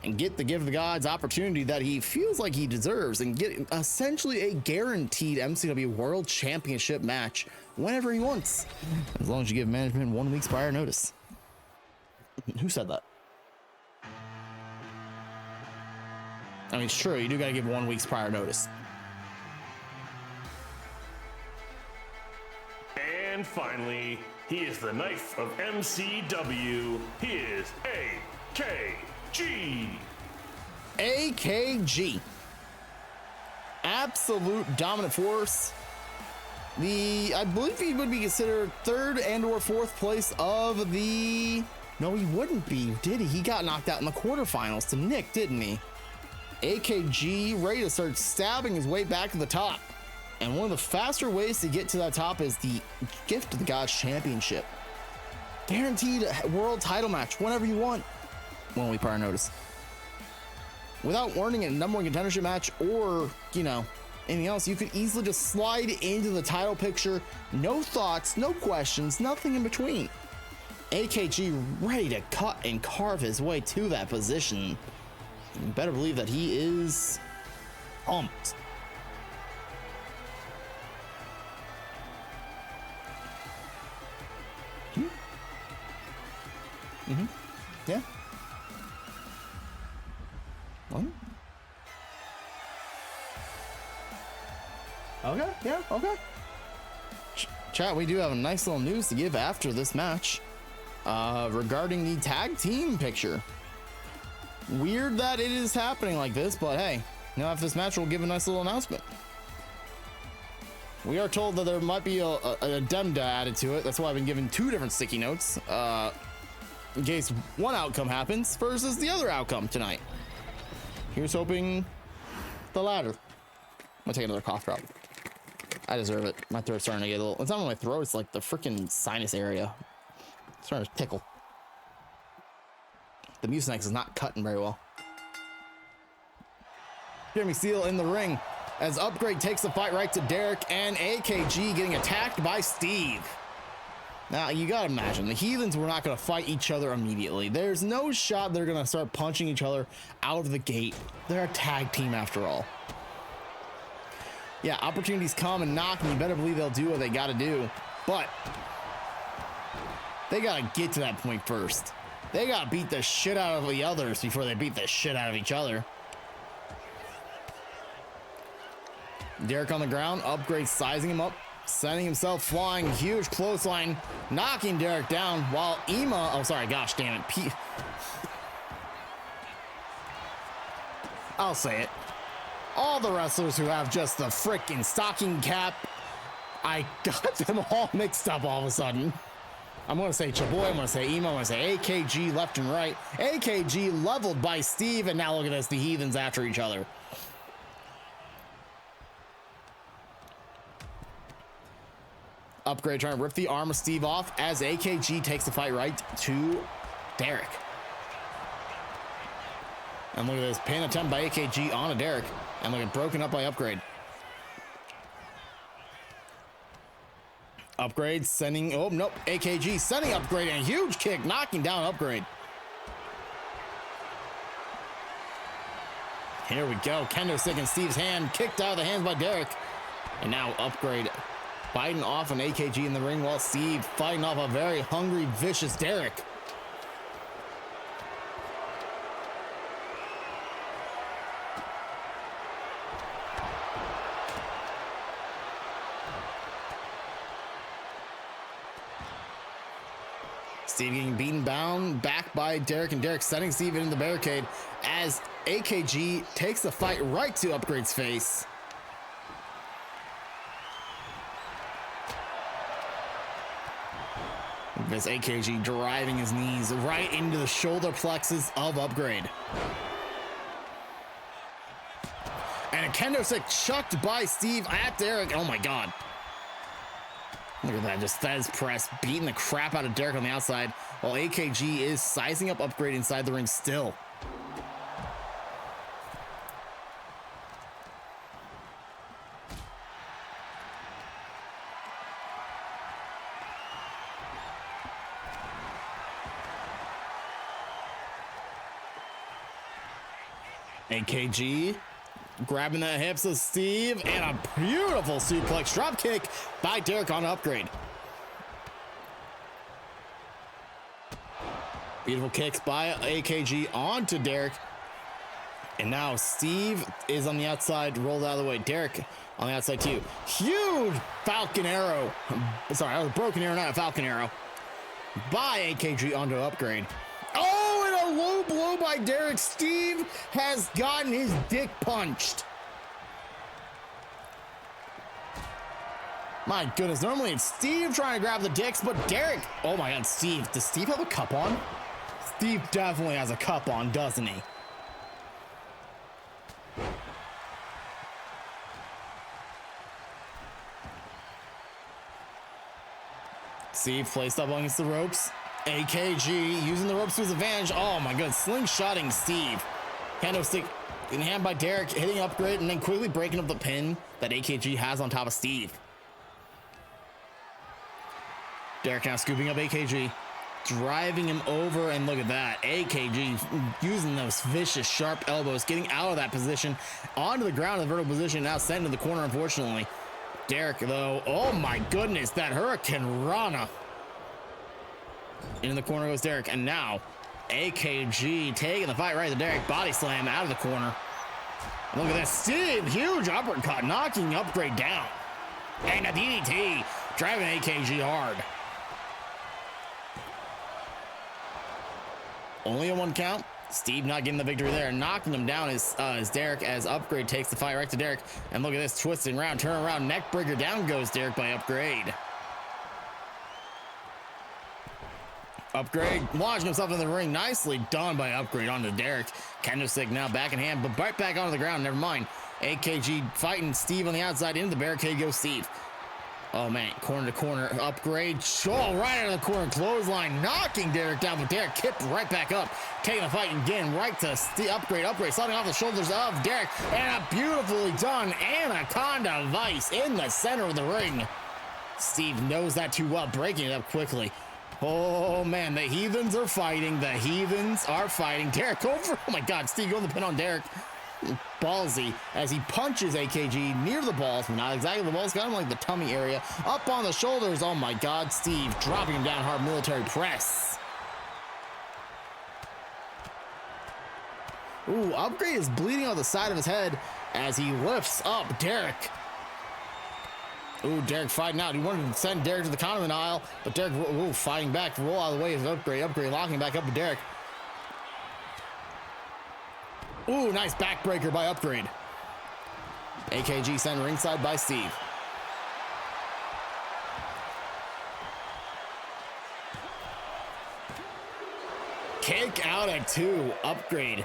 and give the gods opportunity that he feels like he deserves and get essentially a guaranteed MCW World Championship match whenever he wants, as long as you give management 1 week's prior notice? Who said that? I mean, it's true, you do gotta give 1 week's prior notice. And finally, he is the knife of MCW. He is AKG. AKG. Absolute dominant force. I believe he would be considered third and or fourth place of the... No, he wouldn't be, did he? He got knocked out in the quarterfinals to Nick, didn't he? AKG ready to start stabbing his way back to the top. And one of the faster ways to get to that top is the Gift of the Gods Championship. Guaranteed world title match whenever you want. 1 week prior notice. Without earning a number one contendership match or, anything else, you could easily just slide into the title picture. No thoughts, no questions, nothing in between. AKG ready to cut and carve his way to that position. You better believe that he is pumped. Yeah. What? Okay, yeah, okay. Chat, we do have a nice little news to give after this match regarding the tag team picture. Weird that it is happening like this, but hey, after this match, we'll give a nice little announcement. We are told that there might be a addenda added to it. That's why I've been given 2 different sticky notes in case one outcome happens versus the other outcome tonight. Here's hoping the latter. I'm gonna take another cough drop. I deserve it. My throat's starting to get a little... It's not on my throat. It's like the freaking sinus area. It's starting to tickle. The Mucinex is not cutting very well. Jeremy Steele in the ring as Upgrade takes the fight right to Derek, and AKG getting attacked by Steve. Now, you gotta imagine, the Heathens were not gonna fight each other immediately. There's no shot they're gonna start punching each other out of the gate. They're a tag team after all. Yeah, opportunities come and knock, and you better believe they'll do what they gotta do. But they gotta get to that point first. They gotta beat the shit out of the others before they beat the shit out of each other. Derek on the ground, Upgrade sizing him up, sending himself flying, huge clothesline, knocking Derek down while Ema, oh sorry, gosh damn it, I'll say it. All the wrestlers who have just the frickin' stocking cap, I got them all mixed up all of a sudden. I'm gonna say Chaboy, I'm gonna say Ema, I'm gonna say AKG left and right. AKG leveled by Steve, and now look at this, the Heathens after each other. Upgrade trying to rip the arm of Steve off as AKG takes the fight right to Derek. And look at this pin attempt by AKG onto Derek. And look at broken up by Upgrade. Upgrade sending, oh nope, AKG sending Upgrade and a huge kick, knocking down Upgrade. Here we go, kendo stick in Steve's hand, kicked out of the hands by Derek. And now Upgrade fighting off an AKG in the ring while Steve fighting off a very hungry, vicious Derek. Steve getting beaten down back by Derek, and Derek sending Steve into the barricade as AKG takes the fight right to Upgrade's face. This AKG driving his knees right into the shoulder plexus of Upgrade. And a kendo stick chucked by Steve at Derek. Oh my God. Look at that, just Fez press, beating the crap out of Derek on the outside, while AKG is sizing up Upgrade inside the ring still. AKG grabbing the hips of Steve, and a beautiful suplex drop kick by Derek on Upgrade. Beautiful kicks by AKG onto Derek. And now Steve is on the outside, rolled out of the way. Derek on the outside too. Huge Falcon Arrow. Sorry, that was a broken arrow, not a Falcon Arrow. By AKG onto Upgrade. Oh, and a low blow by Derek. Steve has gotten his dick punched. My goodness, normally it's Steve trying to grab the dicks, but Derek, oh my God, Steve, does Steve have a cup on? Steve definitely has a cup on, doesn't he? Steve placed up against the ropes. AKG using the ropes to his advantage. Oh my God, slingshotting Steve. Kendo stick in hand by Derek, hitting Upgrade, and then quickly breaking up the pin that AKG has on top of Steve. Derek now scooping up AKG, driving him over, and look at that. AKG using those vicious, sharp elbows, getting out of that position, onto the ground in the vertical position, now sent into the corner, unfortunately. Derek, though, oh my goodness, that Hurricane Rana. In the corner goes Derek, and now AKG taking the fight right to Derek, body slam out of the corner. And look at that, Steve, huge uppercut, knocking Upgrade down. And a DDT, driving AKG hard. Only a 1 count. Steve not getting the victory there. Knocking him down is Derek as Upgrade takes the fight right to Derek. And look at this, twisting around, turn around, neck breaker, down goes Derek by Upgrade. Upgrade launching himself in the ring. Nicely done by Upgrade onto Derek. Kendo stick now back in hand, but right back onto the ground. Never mind. AKG fighting Steve on the outside. Into the barricade goes Steve. Oh man, corner to corner upgrade. Oh, right out of the corner, clothesline, knocking Derek down, but Derek kicked right back up, taking the fight again, right to Steve. Upgrade, starting off the shoulders of Derek, and a beautifully done Anaconda Vice in the center of the ring. Steve knows that too well, breaking it up quickly. Oh man, the Heathens are fighting. Derek over. Oh my God, Steve going the pin on Derek. Ballsy as he punches AKG near the balls, but not exactly the balls, kind of like the tummy area. Up on the shoulders. Oh my God, Steve dropping him down hard, military press. Ooh, Upgrade is bleeding on the side of his head as he lifts up Derek. Ooh, Derek fighting out. He wanted to send Derek to the condiment aisle, but Derek fighting back. Roll out of the way of Upgrade locking back up to Derek. Ooh, nice backbreaker by Upgrade. AKG sent ringside by Steve. Kick out at 2, Upgrade.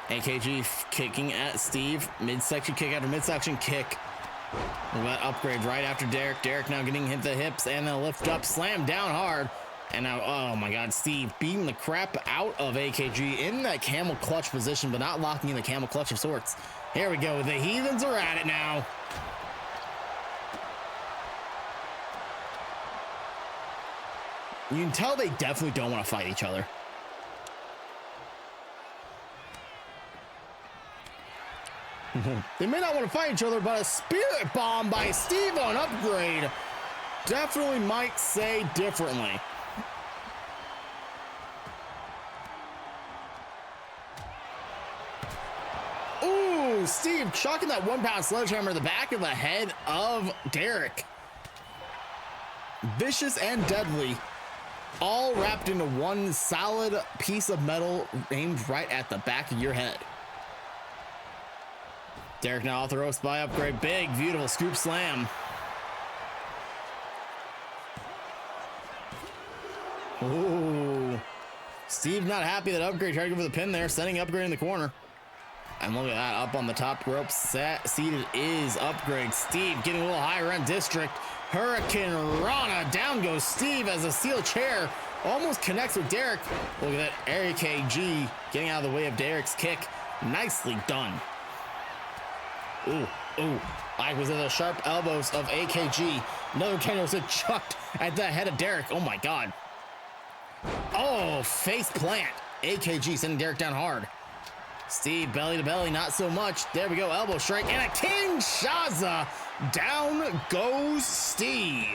AKG kicking at Steve. Midsection kick after midsection kick. That Upgrade right after Derek. Derek now getting hit the hips and then lift up, slam down hard. And now, oh my God, Steve beating the crap out of AKG in that camel clutch position, but not locking in the camel clutch of sorts. Here we go. The Heathens are at it now. You can tell they definitely don't want to fight each other. They may not want to fight each other, but a spirit bomb by Steve on Upgrade definitely might say differently. Ooh, Steve chucking that 1-pound sledgehammer to the back of the head of Derek. Vicious and deadly, all wrapped into one solid piece of metal aimed right at the back of your head. Derek now off the ropes by Upgrade. Big, beautiful scoop slam. Ooh. Steve not happy that Upgrade tried to go for the pin there, sending Upgrade in the corner. And look at that, up on the top rope, seated is Upgrade. Steve getting a little higher end district. Hurricane Rana, down goes Steve as a steel chair almost connects with Derek. Look at that, AKG getting out of the way of Derek's kick. Nicely done. Ooh, I was at the sharp elbows of AKG. Another kendo stick chucked at the head of Derek. Oh my God. Oh, face plant. AKG sending Derek down hard. Steve belly to belly, not so much. There we go, elbow strike and a Kinshasa. Down goes Steve.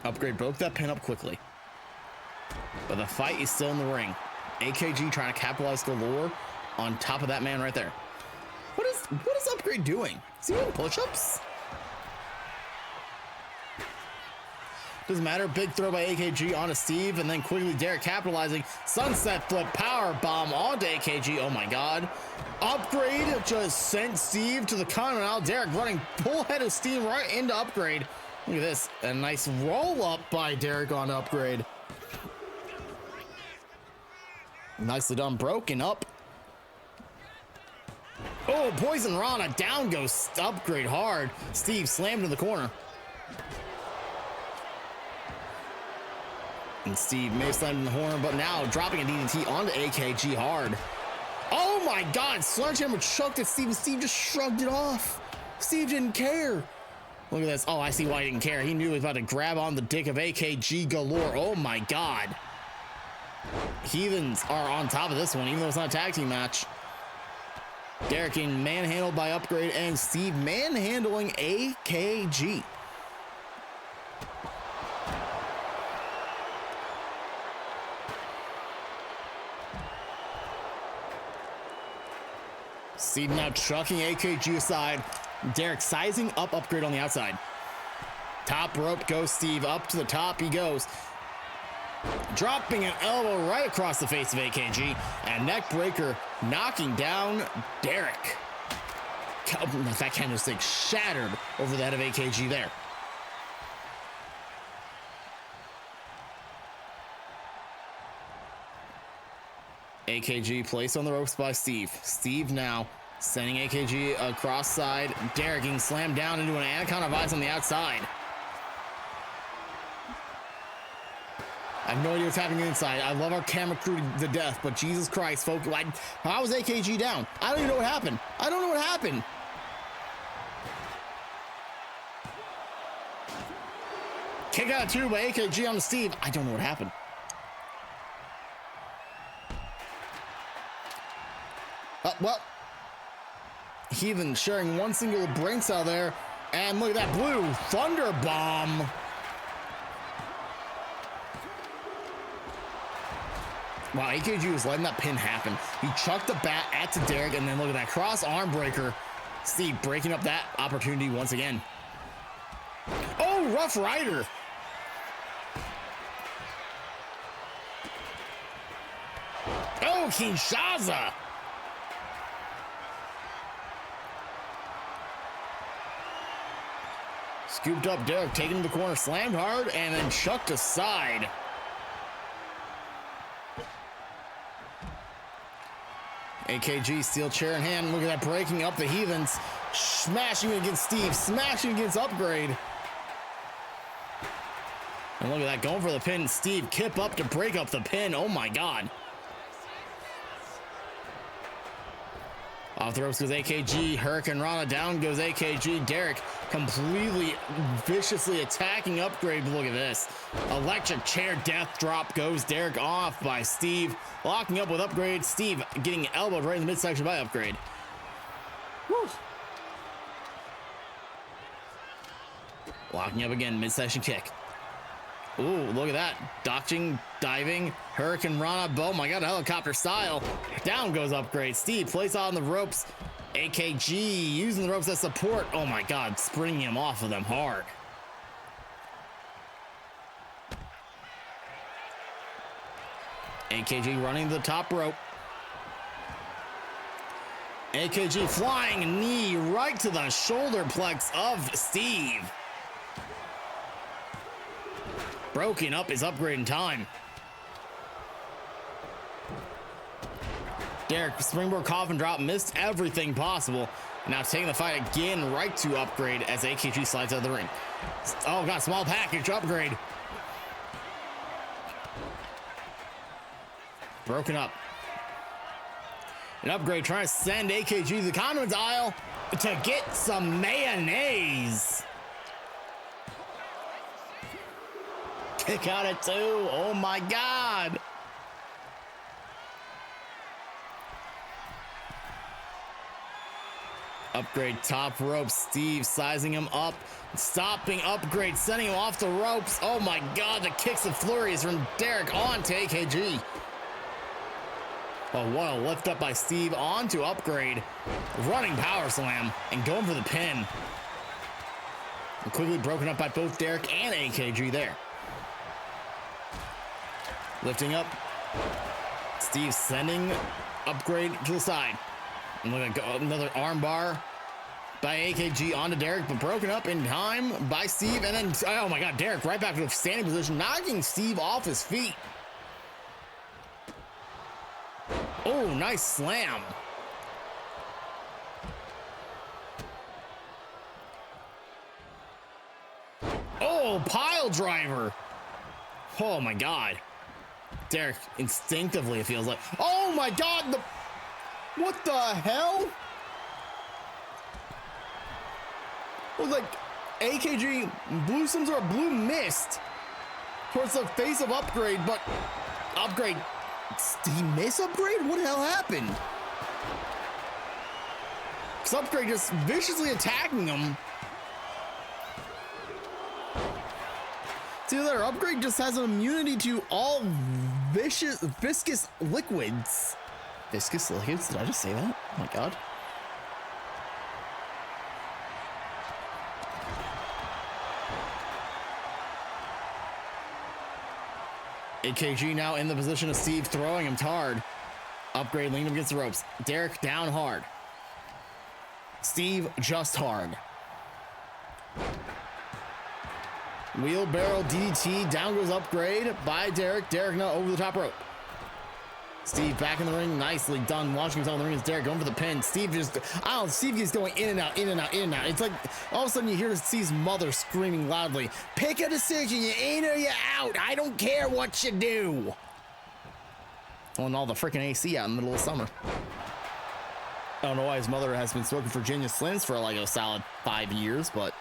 Upgrade broke that pin up quickly, but the fight is still in the ring. AKG trying to capitalize galore on top of that man right there. What is Upgrade doing? Is he doing push-ups? Doesn't matter. Big throw by AKG onto Steve, and then quickly Derek capitalizing. Sunset flip power bomb onto AKG. Oh my God. Upgrade just sent Steve to the Continental. Derek running full head of steam right into Upgrade. Look at this. A nice roll up by Derek on Upgrade. Nicely done. Broken up. Oh, Poison Rana. Down goes Upgrade hard. Steve slammed in the corner. And Steve may slam in the horn, but now dropping a DDT onto AKG hard. Oh my God. Sledgehammer choked at Steve, and Steve just shrugged it off. Steve didn't care. Look at this. Oh, I see why he didn't care. He knew he was about to grab on the dick of AKG galore. Oh my God. Heathens are on top of this one, even though it's not a tag team match. Derek getting manhandled by Upgrade, and Steve manhandling AKG. Steve now trucking AKG aside. Derek sizing up Upgrade on the outside. Top rope goes Steve. Up to the top he goes. Dropping an elbow right across the face of AKG, and neck breaker knocking down Derek. That candlestick shattered over the head of AKG there. AKG placed on the ropes by Steve. Steve now sending AKG across side. Derek getting slammed down into an Anaconda Vice on the outside. I have no idea what's happening inside. I love our camera crew to death, but Jesus Christ, folks, how was AKG down? I don't even know what happened. I don't know what happened. Kick out of 2 by AKG on Steve. I don't know what happened. Well, Heathen sharing one single brain cell there, and look at that blue thunder bomb. Wow, AKG was letting that pin happen. He chucked the bat at to Derek, and then look at that cross arm breaker. Steve breaking up that opportunity once again. Oh, Rough Rider. Oh, Kinshasa. Scooped up Derek, taking him to the corner, slammed hard, and then chucked aside. AKG steel chair in hand. Look at that, breaking up the Heathens. Smashing against Steve, smashing against Upgrade. And look at that, going for the pin. Steve kip up to break up the pin. Oh my God. Off the ropes goes AKG. Hurricane Rana, down goes AKG. Derek completely viciously attacking Upgrade. Look at this. Electric chair death drop goes Derek off by Steve. Locking up with Upgrade. Steve getting elbowed right in the midsection by Upgrade. Woo. Locking up again, midsection kick. Ooh, look at that. Dodging, diving, Hurricane Rana. Oh my God, helicopter style. Down goes Upgrade. Steve placed on the ropes. AKG using the ropes as support. Oh my God, springing him off of them hard. AKG running the top rope. AKG flying knee right to the shoulder plex of Steve. Broken up is Upgrade in time. Derek, springboard coffin drop, missed everything possible. Now taking the fight again right to Upgrade as AKG slides out of the ring. Oh God, small package, Upgrade. Broken up. An Upgrade trying to send AKG to the condiments aisle to get some mayonnaise. Kick out at 2. Oh my God. Upgrade top rope. Steve sizing him up, stopping Upgrade, sending him off the ropes. Oh my God, the kicks and flurries from Derek on to AKG. Oh, what a lift up by Steve onto Upgrade. Running power slam and going for the pin. And quickly broken up by both Derek and AKG there. Lifting up. Steve sending Upgrade to the side. And look at another arm bar by AKG onto Derek, but broken up in time by Steve. And then, oh my God, Derek right back to a standing position, knocking Steve off his feet. Oh, nice slam. Oh, pile driver. Oh my God. Derek instinctively, it feels like. Oh my God, what the hell? It was like AKG blew some sort of blue mist towards the face of Upgrade, but Upgrade, did he miss Upgrade? What the hell happened? Because Upgrade just viciously attacking him. See there, Upgrade just has an immunity to all viscous liquids. Viscous liquids? Did I just say that? Oh my God. AKG now in the position of Steve, throwing him hard. Upgrade leaning against the ropes. Derek down hard. Steve just hard. Wheelbarrow DDT, down goes Upgrade by Derek. Derek now over the top rope. Steve back in the ring, nicely done. Watching him on the ring is Derek going for the pin. Steve just, Steve is going in and out, in and out, in and out. It's like all of a sudden you hear Steve's mother screaming loudly, "Pick a decision, you in or you out. I don't care what you do." Pulling all the freaking AC out in the middle of summer. I don't know why his mother has been smoking Virginia Slims for like a solid 5 years, but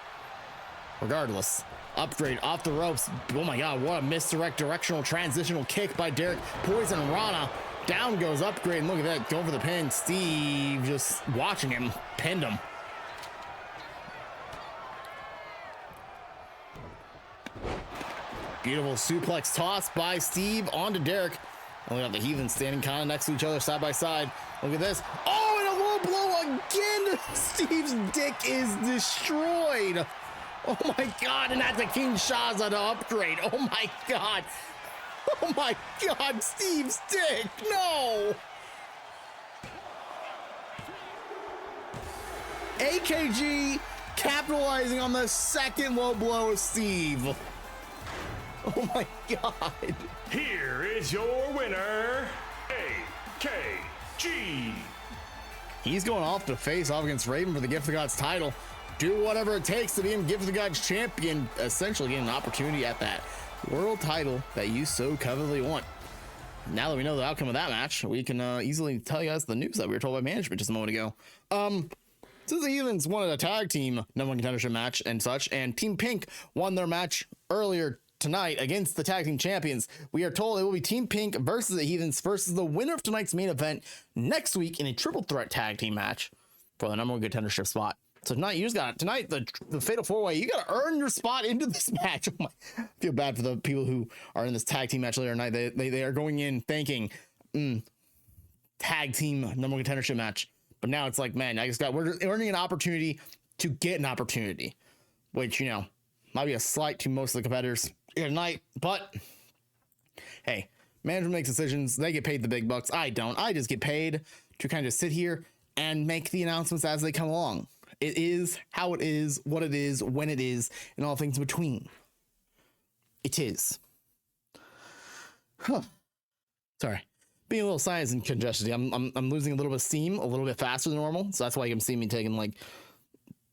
regardless. Upgrade off the ropes. Oh my god, what a misdirect directional transitional kick by Derek. Poison Rana. Down goes Upgrade, and look at that, going for the pin. Steve just watching him, pinned him. Beautiful suplex toss by Steve onto Derek. We got the Heathen standing kind of next to each other, side by side. Look at this. Oh, and a low blow again. Steve's dick is destroyed. Oh my god, and that's a Kinshasa to Upgrade. Oh my god. Oh my god, Steve's dick. No. AKG capitalizing on the second low blow of Steve. Oh my god. Here is your winner, AKG. He's going off to face off against Raven for the Gift of Gods title. Do whatever it takes to be Gift of the Gods champion, essentially getting an opportunity at that world title that you so covetedly want. Now that we know the outcome of that match, we can easily tell you guys the news that we were told by management just a moment ago. Since the Heathens won a tag team number one contendership match and such, and Team Pink won their match earlier tonight against the tag team champions, we are told it will be Team Pink versus the Heathens versus the winner of tonight's main event next week in a triple threat tag team match for the number one contendership spot. So tonight, you just got tonight the fatal four-way. You got to earn your spot into this match. Oh my, I feel bad for the people who are in this tag team match later tonight. They are going in thinking tag team number one contendership match, but now it's like, man, we're earning an opportunity to get an opportunity, which might be a slight to most of the competitors here tonight. But hey, management makes decisions. They get paid the big bucks. I don't. I just get paid to kind of sit here and make the announcements as they come along. It is how it is, what it is, when it is, and all things in between. It is. Huh. Sorry. Being a little sinus and congested. I'm losing a little bit of steam a little bit faster than normal. So that's why you can see me taking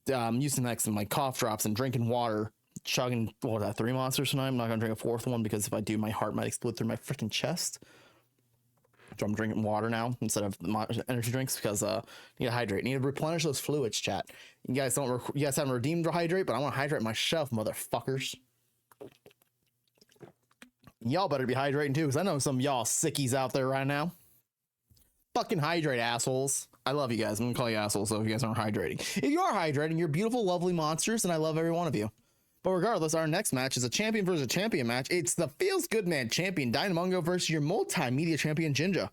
Mucinex and my cough drops and drinking water, chugging, 3 monsters tonight. I'm not going to drink a fourth one because if I do, my heart might explode through my freaking chest. So I'm drinking water now instead of energy drinks because need to hydrate, need to replenish those fluids, chat. You guys haven't redeemed to hydrate, but I want to hydrate myself, motherfuckers. Y'all better be hydrating too, because I know some of y'all sickies out there right now. Fucking hydrate, assholes. I love you guys. I'm gonna call you assholes so if you guys aren't hydrating. If you are hydrating, you're beautiful, lovely monsters, and I love every one of you. But regardless, our next match is a champion versus a champion match. It's the Feels Good Man champion, Dynamungo, versus your multimedia champion, Jinja.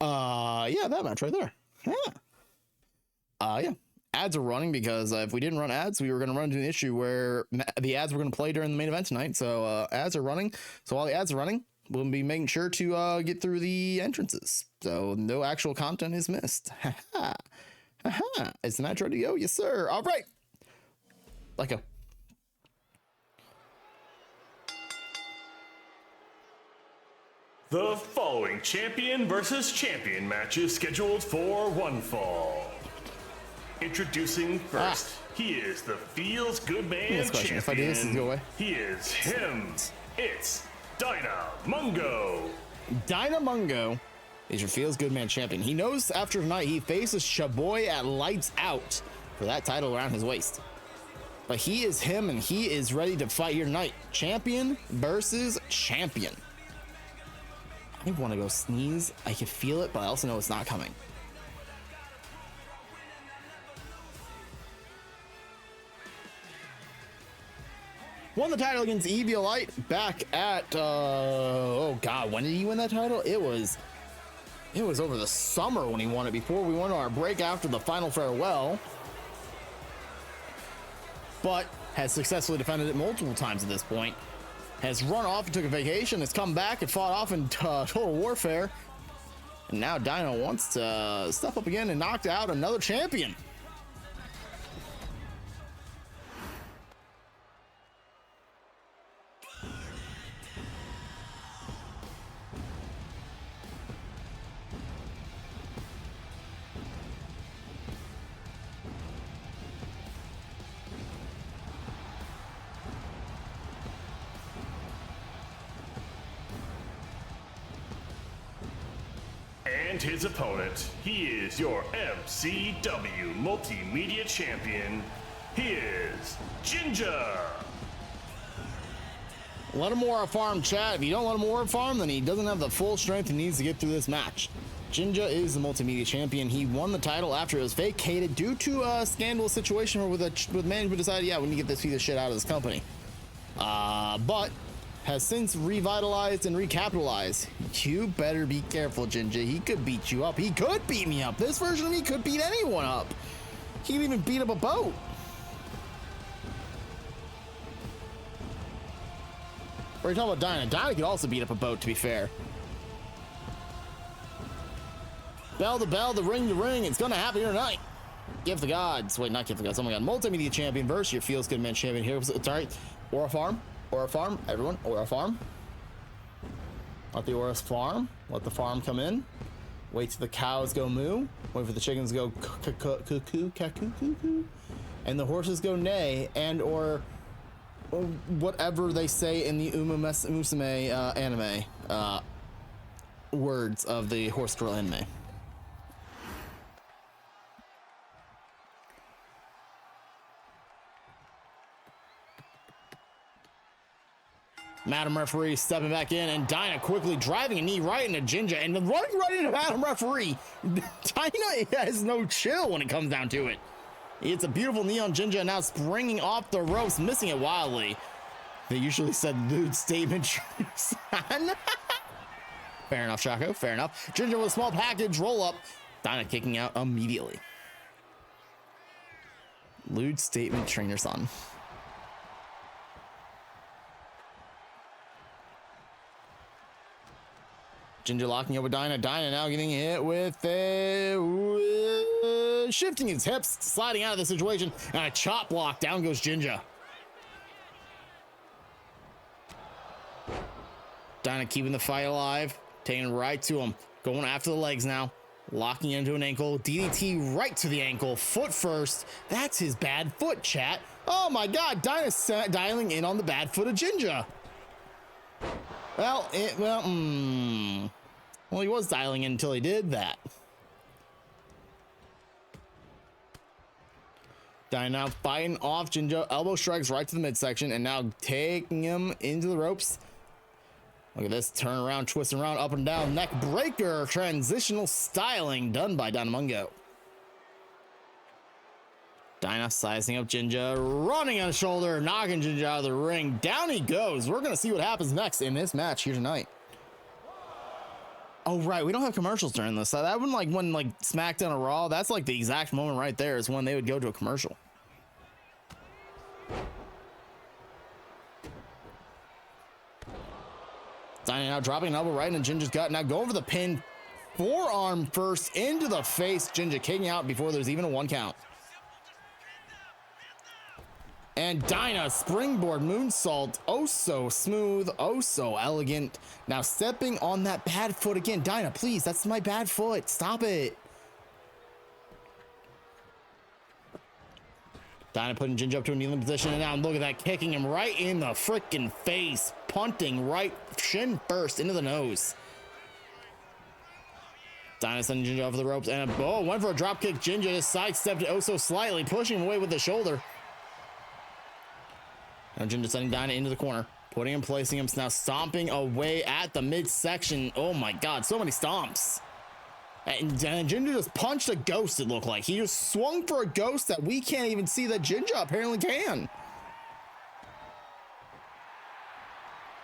Yeah, that match right there. Yeah. Ads are running because if we didn't run ads, we were going to run into an issue where the ads were going to play during the main event tonight. So ads are running. So while the ads are running, we'll be making sure to get through the entrances. So no actual content is missed. Is the match ready to go? Yes, sir. All right. Let go. The following champion versus champion match is scheduled for one fall. Introducing first, he is the Feels Good Man champion. If I do this, go away. He is him. It's Dynamungo. Dynamungo is your Feels Good Man champion. He knows after tonight he faces Shaboy at Lights Out for that title around his waist. But he is him and he is ready to fight here tonight. Champion versus champion. I want to go sneeze. I can feel it, but I also know it's not coming. Won the title against Eviolite back at oh god, when did he win that title? It was over the summer when he won it, before we went on our break after the final farewell. But has successfully defended it multiple times at this point. Has run off and took a vacation, has come back and fought off in Total Warfare. And now Dino wants to step up again and knock out another champion. And his opponent, he is your MCW Multimedia Champion. He is Ginger. Let him war farm, chat. If you don't let him war farm, then he doesn't have the full strength he needs to get through this match. Ginger is the multimedia champion. He won the title after it was vacated due to a scandalous situation where with management decided, yeah, we need to get this piece of shit out of this company. But has since revitalized and recapitalized. You better be careful, Ginger. He could beat you up. He could beat me up. This version of me could beat anyone up. He could even beat up a boat. We're talking about Dinah. Dinah could also beat up a boat, to be fair. Bell to bell, the ring to ring. It's gonna happen here tonight. Give the gods. Wait, not give the gods. Oh my god. Multimedia champion versus your Feels Good Man champion here. Sorry. Aura Farm. Aura Farm. Everyone. Aura Farm. Let the Aura farm. Let the farm come in. Wait till the cows go moo. Wait for the chickens to go cuckoo, cuckoo. And the horses go neigh and or whatever they say in the Musume anime words of the horse girl anime. Madam Referee stepping back in, and Dinah quickly driving a knee right into Ginger and then running right into Madam Referee. Dinah has no chill when it comes down to it. It's a beautiful knee on Ginger, now springing off the ropes, missing it wildly. They usually said lewd statement. Fair enough, Shaco. Fair enough. Ginger with a small package roll up. Dinah kicking out immediately. Lewd statement trainer son. Ginger locking up with Dinah. Dinah now getting hit with a shifting his hips, sliding out of the situation, and a chop block. Down goes Ginger. Dinah keeping the fight alive, taking it right to him, going after the legs now, locking into an ankle, DDT right to the ankle, foot first. That's his bad foot, chat. Oh my god, Dinah's dialing in on the bad foot of Ginger. Well, he was dialing in until he did that. Dinah now fighting off Ginger, elbow strikes right to the midsection, and now taking him into the ropes. Look at this, turn around, twisting around, up and down, neck breaker, transitional styling done by Dinah Mungo. Dinah sizing up Ginger, running on his shoulder, knocking Ginger out of the ring. Down he goes. We're going to see what happens next in this match here tonight. Oh, right. We don't have commercials during this. That one, like when like SmackDown or Raw, that's like the exact moment right there is when they would go to a commercial. Dinah now dropping an elbow right into Ginger's gut. Now going for the pin. Forearm first into the face. Ginger kicking out before there's even a 1 count. And Dinah springboard moonsault. Oh so smooth. Oh so elegant. Now stepping on that bad foot again. Dinah, please. That's my bad foot. Stop it. Dinah putting Ginger up to a kneeling position, and now look at that, kicking him right in the freaking face, punting right shin first into the nose. Dinah sending Ginger over the ropes, and went for a drop kick. Ginger just sidestepped it oh so slightly, pushing him away with the shoulder. Now Ginger sending Dinah into the corner, putting him, placing him, now stomping away at the midsection. Oh my god, so many stomps. And Ginger just punched a ghost, it looked like. He just swung for a ghost that we can't even see that Ginger apparently can.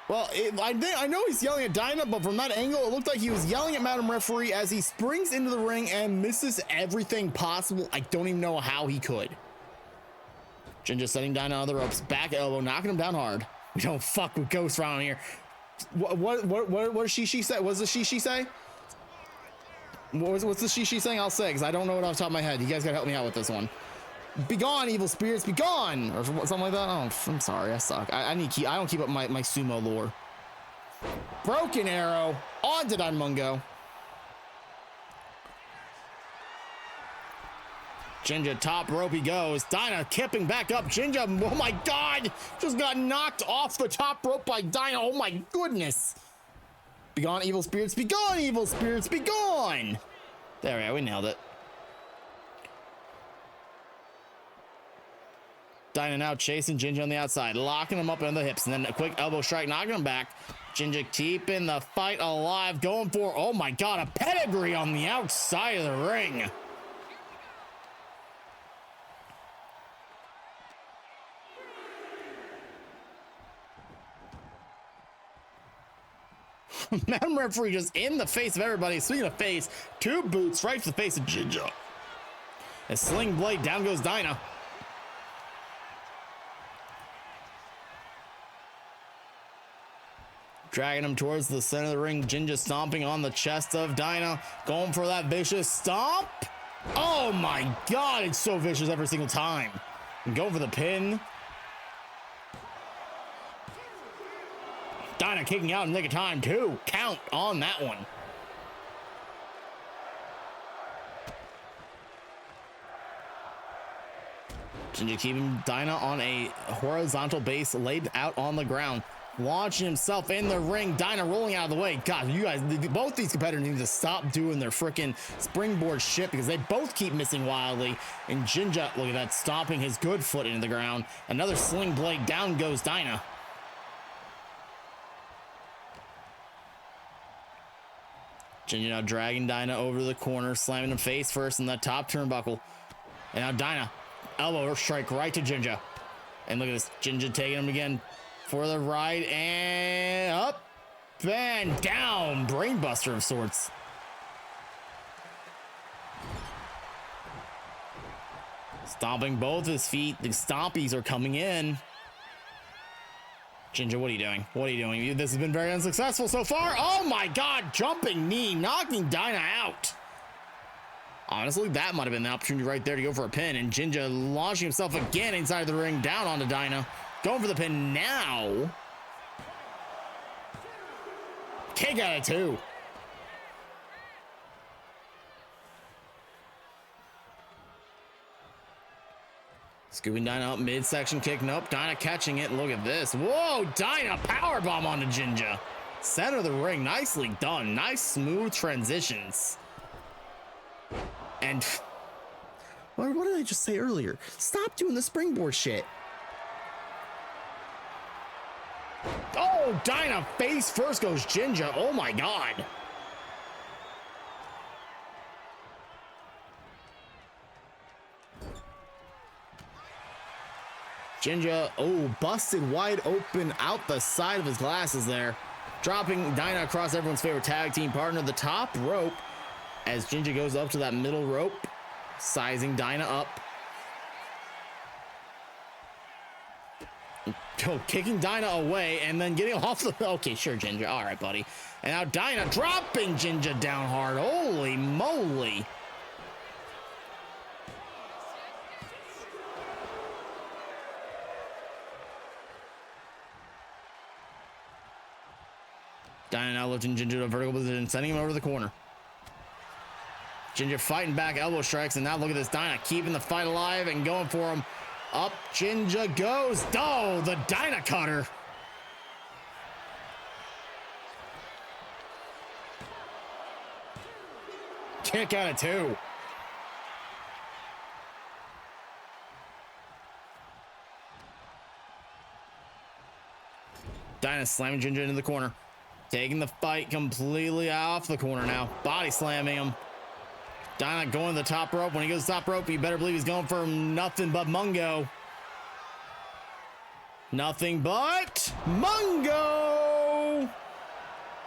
Well, I know he's yelling at Dinah, but from that angle, it looked like he was yelling at Madam Referee as he springs into the ring and misses everything possible. I don't even know how he could. Ginger setting Dinah on the ropes, back elbow, knocking him down hard. We don't fuck with ghosts around here. What does she say? What's the she say? What's the she saying? I'll say, because I don't know it off the top of my head. You guys gotta help me out with this one. Be gone, evil spirits, be gone, or something like that. Oh, I'm sorry, I suck. I don't keep up my sumo lore. Broken arrow on to Dinah Mungo. Ginger top rope he goes. Dinah kipping back up. Ginger, oh my god, just got knocked off the top rope by Dinah. Oh my goodness. Be gone, evil spirits. Be gone, evil spirits. Be gone. There we go. We nailed it. Dinah now chasing Ginger on the outside, locking him up on the hips, and then a quick elbow strike, knocking him back. Ginger keeping the fight alive, going for, oh my God, a pedigree on the outside of the ring. Madam Referee just in the face of everybody, swinging a face, 2 boots right to the face of Ginger. A sling blade, down goes Dinah. Dragging him towards the center of the ring. Ginger stomping on the chest of Dinah. Going for that vicious stomp. Oh my God, it's so vicious every single time. Going for the pin. Dinah kicking out in the nick of time too. Count on that one. Ginger keeping Dinah on a horizontal base laid out on the ground. Launching himself in the ring. Dinah rolling out of the way. God, you guys, both these competitors need to stop doing their freaking springboard shit because they both keep missing wildly. And Ginger, look at that, stomping his good foot into the ground. Another sling blade, down goes Dinah. Ginger now dragging Dinah over the corner, slamming him face first in the top turnbuckle. And now Dinah, elbow strike right to Ginger. And look at this, Ginger taking him again for the ride, and up and down. Brainbuster of sorts. Stomping both his feet. The stompies are coming in. Ginger, what are you doing? What are you doing? This has been very unsuccessful so far. Oh my God, jumping knee, knocking Dinah out. Honestly, that might have been the opportunity right there to go for a pin, and Ginger launching himself again inside the ring, down onto Dinah. Going for the pin now. Kick out of 2. Scooping Dinah up, midsection kick. Nope, Dinah catching it. Look at this. Whoa, Dinah powerbomb onto Ginger. Center of the ring, nicely done. Nice smooth transitions. And what did I just say earlier? Stop doing the springboard shit. Oh, Dinah face first goes Ginger. Oh my God. Ginger, oh, busted wide open out the side of his glasses there. Dropping Dinah across everyone's favorite tag team partner, the top rope, as Ginger goes up to that middle rope, sizing Dinah up. Oh, kicking Dinah away and then getting off the... Okay, sure, Ginger. All right, buddy. And now Dinah dropping Ginger down hard. Holy moly. Dinah now lifting Ginger to a vertical position, sending him over the corner. Ginger fighting back, elbow strikes, and now look at this. Dinah keeping the fight alive and going for him. Up Ginger goes. Oh, the Dinah cutter. Kick out of 2. Dinah slamming Ginger into the corner. Taking the fight completely off the corner now. Body slamming him. Dinah going to the top rope. When he goes to the top rope, you better believe he's going for nothing but Mungo. Nothing but Mungo.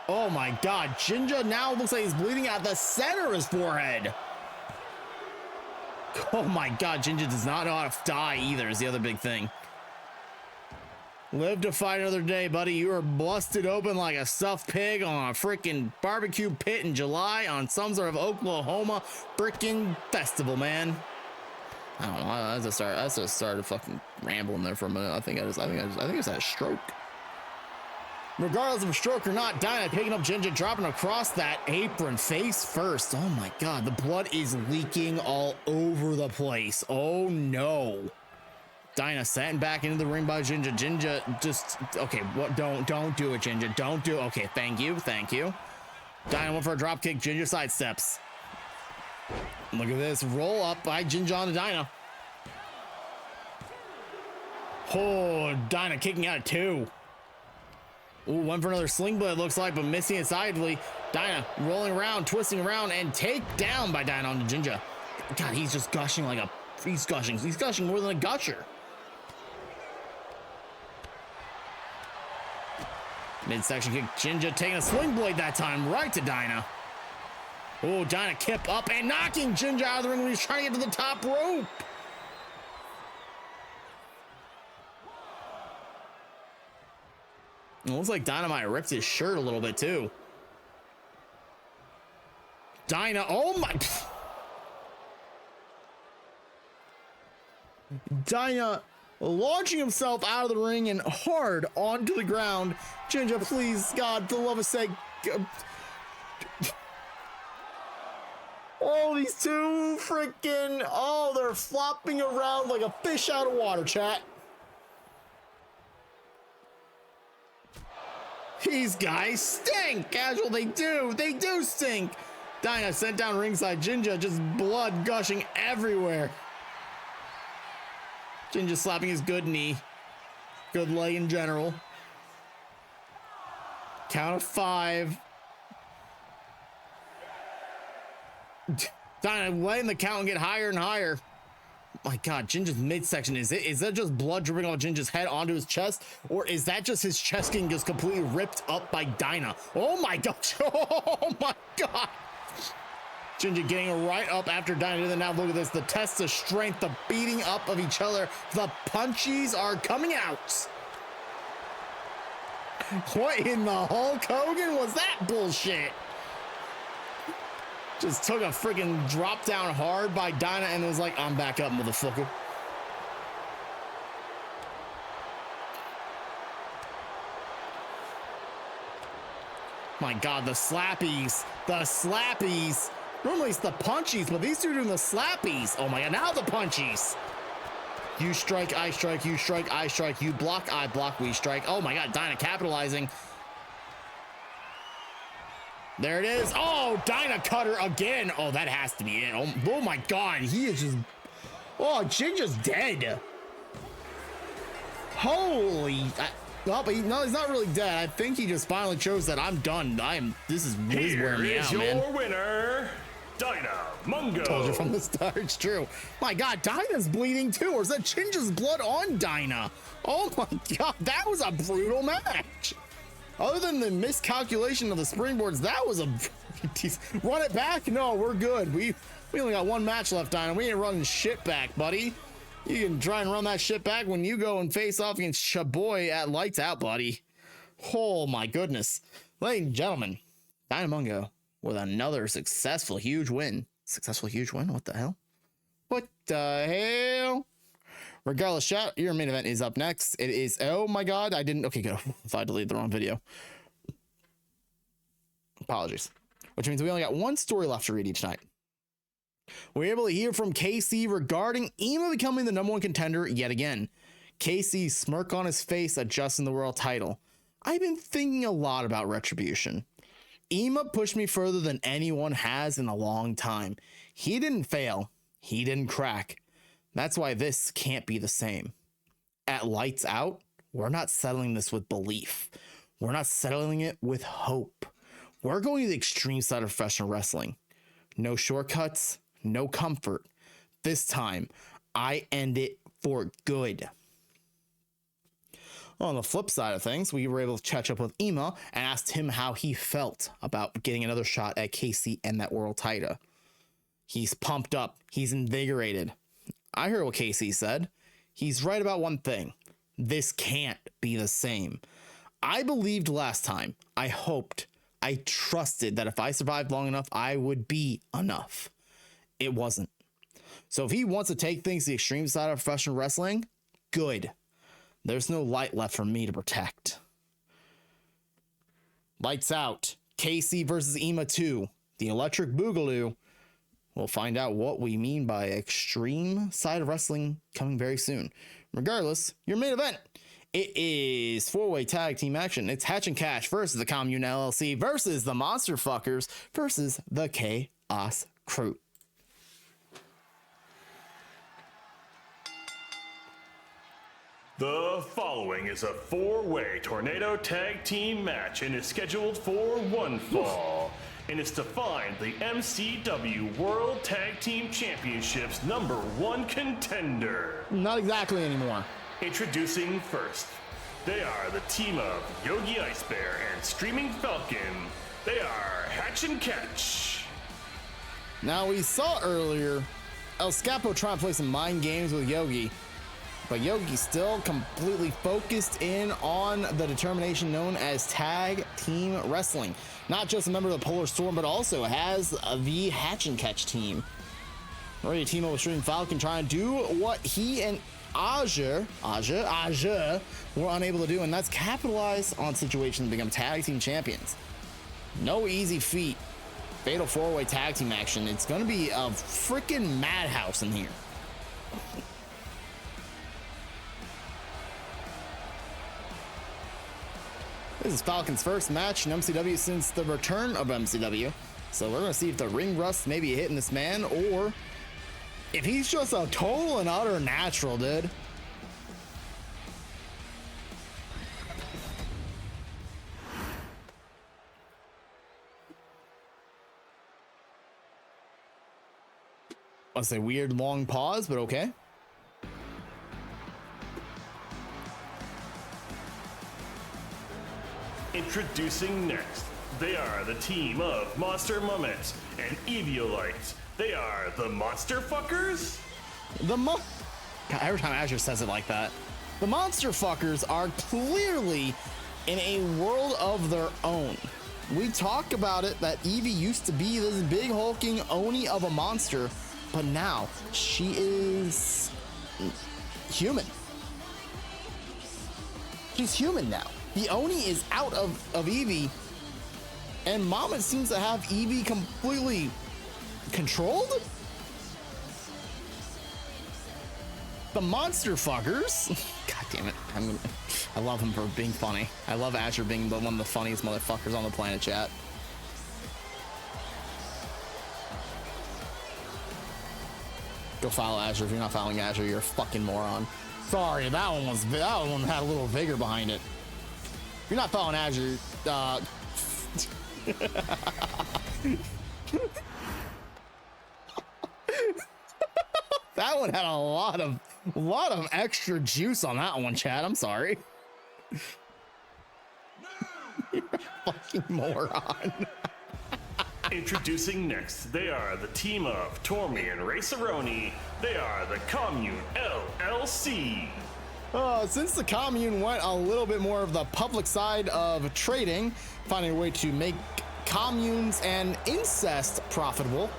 Oh my God. Ginger now looks like he's bleeding out the center of his forehead. Oh my God. Ginger does not know how to die either, is the other big thing. Live to fight another day, buddy. You are busted open like a stuffed pig on a freaking barbecue pit in July on some sort of Oklahoma freaking festival, man. I don't know. I just started fucking rambling there for a minute. I think I just had a stroke. Regardless of a stroke or not, Dinah picking up Ginger, dropping across that apron face first. Oh my God, the blood is leaking all over the place. Oh no. Dinah sent back into the ring by Jinja. Jinja just, okay, what? Don't do it, Jinja. Don't do it. Okay, thank you. Dinah went for a drop kick. Jinja sidesteps. Look at this roll up by Jinja on to Dinah. Oh, Dinah kicking out at 2. Ooh, went for another sling blade, looks like, but missing it sidely. Dinah rolling around, twisting around, and take down by Dinah onto Jinja. God, he's just gushing like a, he's gushing more than a gusher. Midsection kick, Jinja taking a sling blade that time, right to Dinah. Oh, Dinah kip up and knocking Jinja out of the ring when he's trying to get to the top rope. It looks like Dynamite ripped his shirt a little bit too. Dinah, oh my. Dinah launching himself out of the ring and hard onto the ground. Jinja, please, God, for the love of sake. Oh, these two freaking, oh, they're flopping around like a fish out of water, chat. These guys stink. Casual, they do stink. Dinah sent down ringside. Jinja just blood gushing everywhere. Jinja slapping his good knee. Good leg in general. Count of 5. Dinah letting the count get higher and higher. My God, Jinja's midsection, is that just blood dripping off Jinja's head onto his chest? Or is that just his chest getting just completely ripped up by Dinah? Oh my gosh, oh my God. Jinja getting right up after Dinah did that. Now look at this, the test of strength, the beating up of each other. The punchies are coming out. What in the Hulk Hogan was that bullshit? Just took a freaking drop down hard by Dinah and was like, I'm back up, motherfucker. My God, the slappies. Normally it's the punchies, but these two are doing the slappies. Oh my God, now the punchies. You strike, I strike, you strike, I strike, you block, I block, we strike. Oh my God, Dinah capitalizing. There it is. Oh, Dinah cutter again. Oh, that has to be it. Oh my God, he is just, oh, Jinja's dead. Holy, no, but he's not really dead. I think he just finally chose that I'm done. This is wearing me out, man. Here is your winner, Dinah Mungo. Told you from the start, it's true. My God, Dinah's bleeding too, or is that Jinja's blood on Dinah? Oh my God, that was a brutal match. Other than the miscalculation of the springboards, that was a run it back. No, we're good. We only got one match left, Dinah. We ain't running shit back, buddy. You can try and run that shit back when you go and face off against Chaboy at Lights Out, buddy. Oh my goodness. Ladies and gentlemen, Dinah Mungo with another successful huge win. Successful huge win? What the hell? What the hell? Regardless, chat, your main event is up next. It is, oh my God, I didn't, okay, go. If I deleted the wrong video. Apologies. Which means we only got one story left to read each night. We're able to hear from KC regarding Ema becoming the #1 contender yet again. KC's smirk on his face adjusting the world title. I've been thinking a lot about Retribution. Ema pushed me further than anyone has in a long time. He didn't fail. He didn't crack. That's why this can't be the same. At Lights Out, we're not settling this with belief. We're not settling it with hope. We're going to the extreme side of professional wrestling. No shortcuts, no comfort. This time, I end it for good. On the flip side of things, we were able to catch up with Ema and asked him how he felt about getting another shot at KC and that world title. He's pumped up. He's invigorated. I heard what KC said. He's right about one thing. This can't be the same. I believed last time. I hoped. I trusted that if I survived long enough, I would be enough. It wasn't. So if he wants to take things to the extreme side of professional wrestling, good. There's no light left for me to protect. Lights Out. KC versus Ema 2. The Electric Boogaloo. We'll find out what we mean by extreme side of wrestling coming very soon. regardless, your main event. It is 4-way tag team action. It's Hatch and Cash versus the Commune LLC versus the Monster Fuckers versus the Chaos Crew. The following is a 4-way tornado tag team match and is scheduled for one fall. And it's to find the MCW World Tag Team Championships #1 contender. Not exactly anymore. Introducing first, they are the team of Yogi Ice Bear and Streaming Falcon. They are Hatch and Catch. Now, we saw earlier El Scapo trying to play some mind games with Yogi, but Yogi's still completely focused in on the determination known as tag team wrestling. Not just a member of the Polar Storm, but also has the Hatch and Catch team. Ready to team up with Streaming Falcon, trying to do what he and Aja were unable to do, and that's capitalize on situations and become tag team champions. No easy feat. Fatal 4-way tag team action. It's going to be a freaking madhouse in here. This is Falcon's first match in MCW since the return of MCW. So we're going to see if the ring rust may be hitting this man, or if he's just a total and utter natural, dude. I'll say weird long pause, but okay. Introducing next, they are the team of Monster Mummets and Eviolite. They are the Monster Fuckers? God, every time Azure says it like that. The Monster Fuckers are clearly in a world of their own. We talk about it that Evie used to be this big hulking Oni of a monster, but now she is human. She's human now. The Oni is out of Evie, and Mama seems to have Evie completely controlled. The Monster Fuckers. God damn it. I love him for being funny. I love Asher being one of the funniest motherfuckers on the planet, chat. Go follow Asher. If you're not following Asher, you're a fucking moron. Sorry, that one had a little vigor behind it. If you're not following Azure, that one had a lot of extra juice on that one, Chad. I'm sorry. You're a fucking moron. Introducing next, they are the team of Tormy and Raceroni. They are the Commune LLC. Since the Commune went a little bit more of the public side of trading, finding a way to make communes and incest profitable,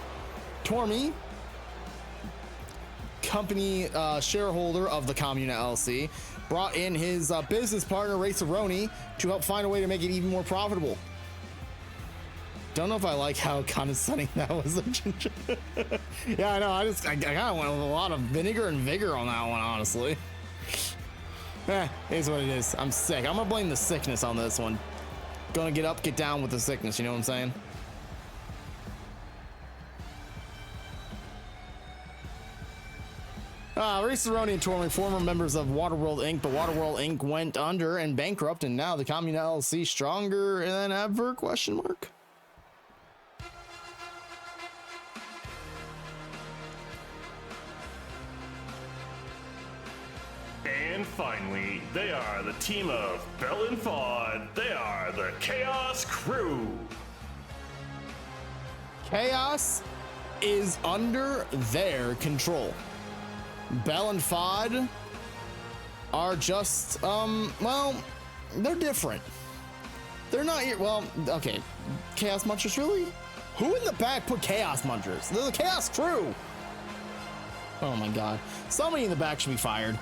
Tormy, company shareholder of the Commune LLC, brought in his business partner Raceroni to help find a way to make it even more profitable. Don't know if I like how condescending that was. Yeah, I know. I kind of went with a lot of vinegar and vigor on that one, honestly. It is what it is. I'm sick. I'm gonna blame the sickness on this one. Gonna get up, get down with the sickness. You know what I'm saying? Raceroni and Tormy, former members of Waterworld Inc., but Waterworld Inc. went under and bankrupt, and now the Commune LLC stronger than ever? Question mark. And finally, they are the team of Bell and Fod. They are the Chaos Crew. Chaos is under their control. Bell and Fod are just, well, they're different. They're not here. Well, okay. Chaos Munchers, really? Who in the back put Chaos Munchers? They're the Chaos Crew. Oh my God. Somebody in the back should be fired.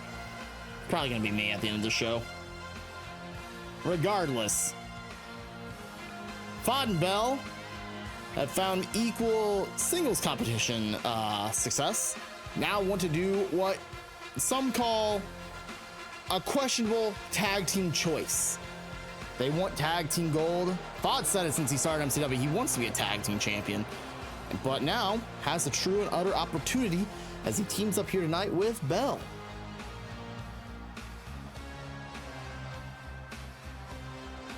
Probably gonna be me at the end of the show. Regardless, Fod and Bell have found equal singles competition success. Now want to do what some call a questionable tag team choice. They want tag team gold. Fod said it since he started MCW. He wants to be a tag team champion, but now has a true and utter opportunity as he teams up here tonight with Bell.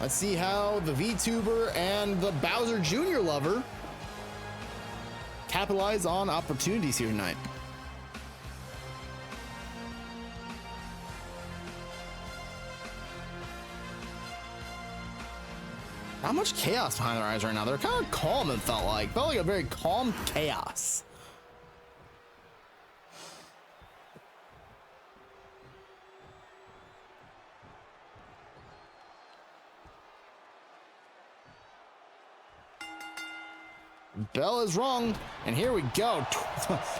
Let's see how the VTuber and the Bowser Jr. lover capitalize on opportunities here tonight. Not much chaos behind their eyes right now. They're kind of calm, it felt like. Felt like a very calm chaos. Bell is wrong, and here we go.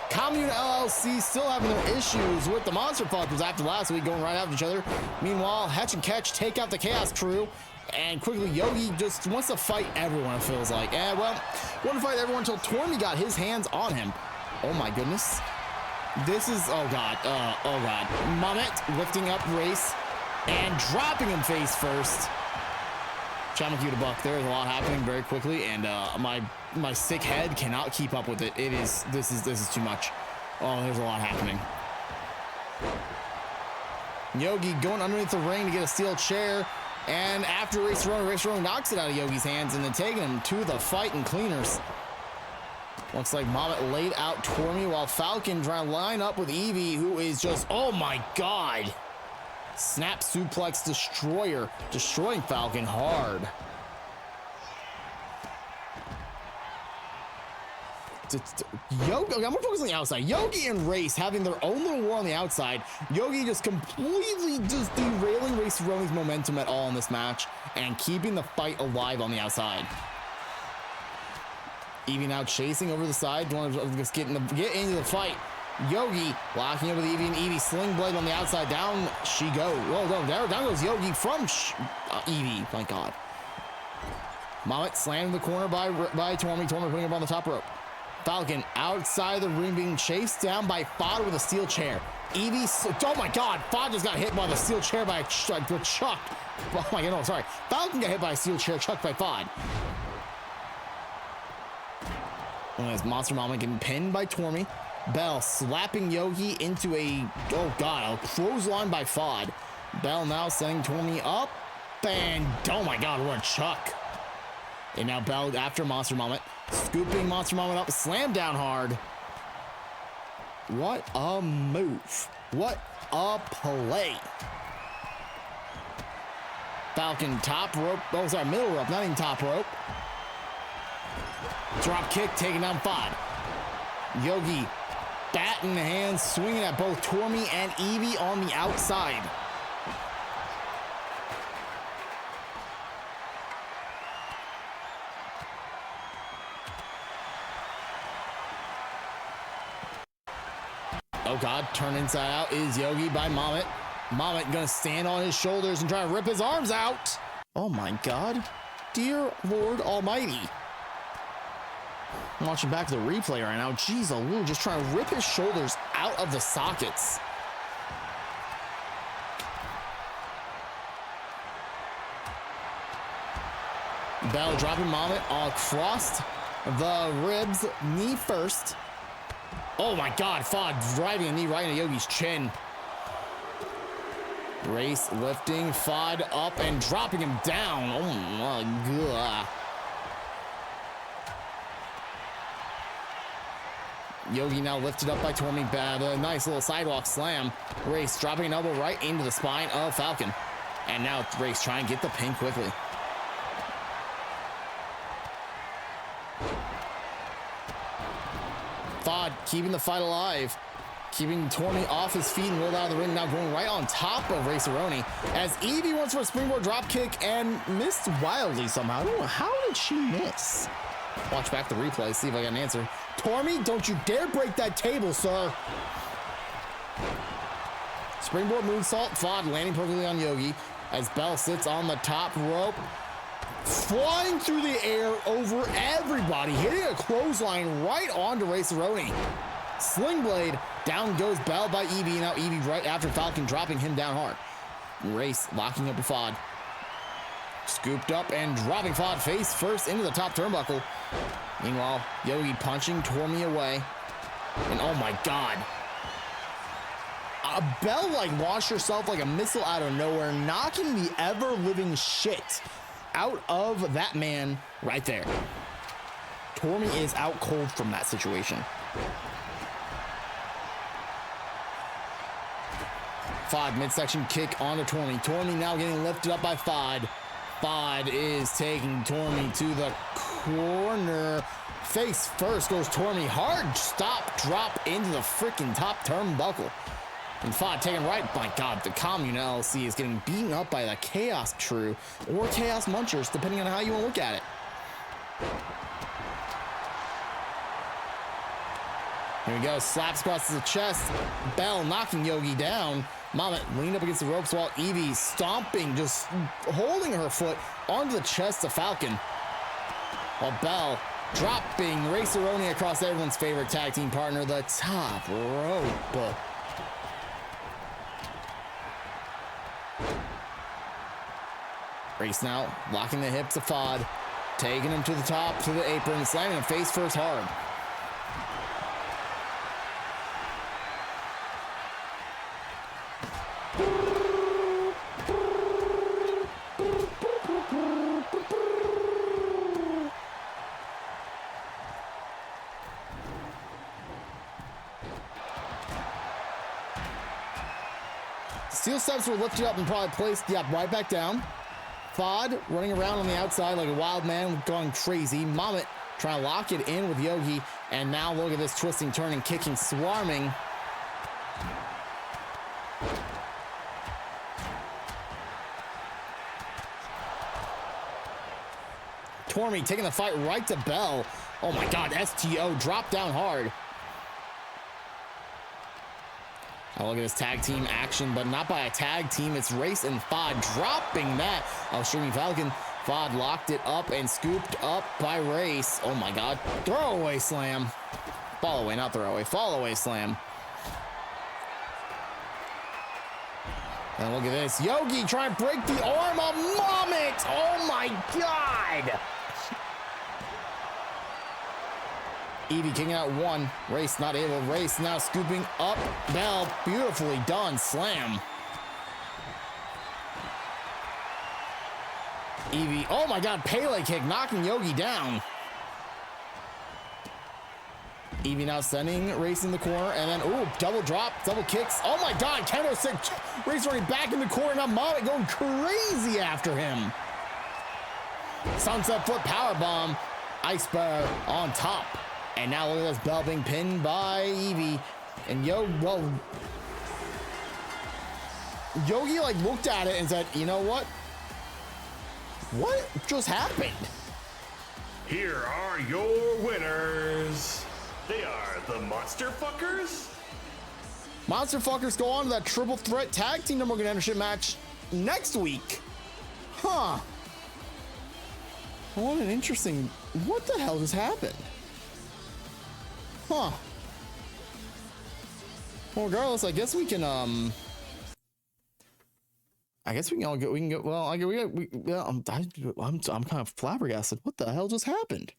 Commune LLC still having their issues with the Monster Fuckers after last week, going right after each other. Meanwhile, Hetch and Ketch take out the Chaos Crew, and quickly Yogi just wants to fight everyone, it feels like. And well, wanted to fight everyone until Tormy got his hands on him. Oh my goodness. This is, oh god. Mamet lifting up Race and dropping him face first. Chamaku to Buck. There is a lot happening very quickly, and my sick head cannot keep up with it. This is too much. Oh, there's a lot happening. Yogi going underneath the ring to get a steel chair, and after Race Roni knocks it out of Yogi's hands and then taking him to the fight and cleaners. Looks like Mamet laid out Tormy while Falcon trying to line up with Evie, who is just, oh my god. Snap suplex destroyer, destroying Falcon hard. Yogi, I'm gonna focus on the outside. Yogi and Race having their own little war on the outside. Yogi just completely just derailing Race Roni's momentum at all in this match and keeping the fight alive on the outside. Evie now chasing over the side, want to just get into the fight. Yogi locking up with Evie, and Evie sling blade on the outside. Down she goes. Oh no, down goes Yogi from Evie. My god. Mamet slammed in the corner by Tormy. Tormy putting him on the top rope. Falcon outside the ring being chased down by Fod with a steel chair. Evie, oh my god, Fod just got hit by the steel chair by Chuck. Oh my god, no, sorry. Falcon got hit by a steel chair chucked by Fod. And as Monster Mama getting pinned by Tormy. Bell slapping Yogi into a, oh god, a clothesline by Fod. Bell now sending Tormy up, and oh my god, what a chuck. And now Bell after Monster Moment, scooping Monster Moment up, slam down hard. What a move. What a play. Falcon top rope, oh sorry, middle rope, not even top rope. Drop kick, taking down Fod. Yogi, bat in the hands, swinging at both Tormy and Evie on the outside. Oh god, turn inside out is Yogi by Mamet. Mamet gonna stand on his shoulders and try to rip his arms out. Oh my god. Dear Lord Almighty. I'm watching back the replay right now. Jeez, Lou just trying to rip his shoulders out of the sockets. Bell dropping Mamet across the ribs, knee first. Oh my god, Fod driving a knee right into Yogi's chin. Race lifting Fod up and dropping him down. Oh my god. Yogi now lifted up by Tormy. A nice little sidewalk slam. Race dropping an elbow right into the spine of Falcon. And now Race trying to get the pin quickly. Fod keeping the fight alive. Keeping Tormy off his feet and rolled out of the ring. Now going right on top of Raceroni. As Evie wants for a springboard drop kick and missed wildly somehow. I don't know, how did she miss? Watch back the replay, see if I got an answer. Tormy, don't you dare break that table, sir. Springboard moonsault, Fod landing perfectly on Yogi as Bell sits on the top rope, flying through the air over everybody, hitting a clothesline right onto Raceroni. Sling blade, down goes Bell by Evie. Now Evie right after Falcon dropping him down hard. Race locking up with Fod. Scooped up and dropping Fod face first into the top turnbuckle. Meanwhile, Yogi punching Tormy away. And oh my god. Belle like launched herself like a missile out of nowhere, knocking the ever-living shit out of that man right there. Tormy is out cold from that situation. Fod midsection kick onto Tormy. Tormy now getting lifted up by Fod. Fod is taking Tormy to the corner. Face first goes Tormy. Hard stop drop into the freaking top turnbuckle. And Fod taken right. My god, the Commune LLC is getting beaten up by the Chaos Crew or Chaos Munchers, depending on how you want to look at it. Here we go. Slaps across the chest. Bell knocking Yogi down. Mama leaned up against the ropes while Evie stomping, just holding her foot onto the chest of Falcon. While Bell dropping Racer-Oni across everyone's favorite tag team partner, the top rope. Race now locking the hips of Fod, taking him to the top, to the apron, slamming him face first hard. Steel steps were lifted up and probably placed, right back down. Fod running around on the outside like a wild man, going crazy. Mamet trying to lock it in with Yogi. And now look at this twisting, turning, kicking, swarming. Tormy taking the fight right to Bell. Oh my god, STO dropped down hard. Now look at this tag team action, but not by a tag team. It's Race and Fod dropping that. Oh, Streaming Falcon. Fod locked it up and scooped up by Race. Oh my god. Throwaway slam. Fall away, not throwaway. Fall away slam. And look at this. Yogi trying to break the arm of Mamet. Oh my god. Evie kicking out one. Race not able. Race now scooping up. Bell, beautifully done. Slam. Evie, oh my god, Pele kick, knocking Yogi down. Evie now sending Race in the corner, and then, ooh, double drop, double kicks. Oh my god, Kendo stick. Race already back in the corner. Now Mamet going crazy after him. Sunset foot powerbomb. Ice bar on top. And now look at this, Bell being pinned by Evie. And Yogi like looked at it and said, you know what? What just happened? Here are your winners. They are the Monster Fuckers. Monster Fuckers go on to that triple threat tag team number one contendership match next week. Huh. What an interesting, what the hell just happened? Huh. Well, regardless, I guess we can all go. We can go. Well, I'm kind of flabbergasted. What the hell just happened?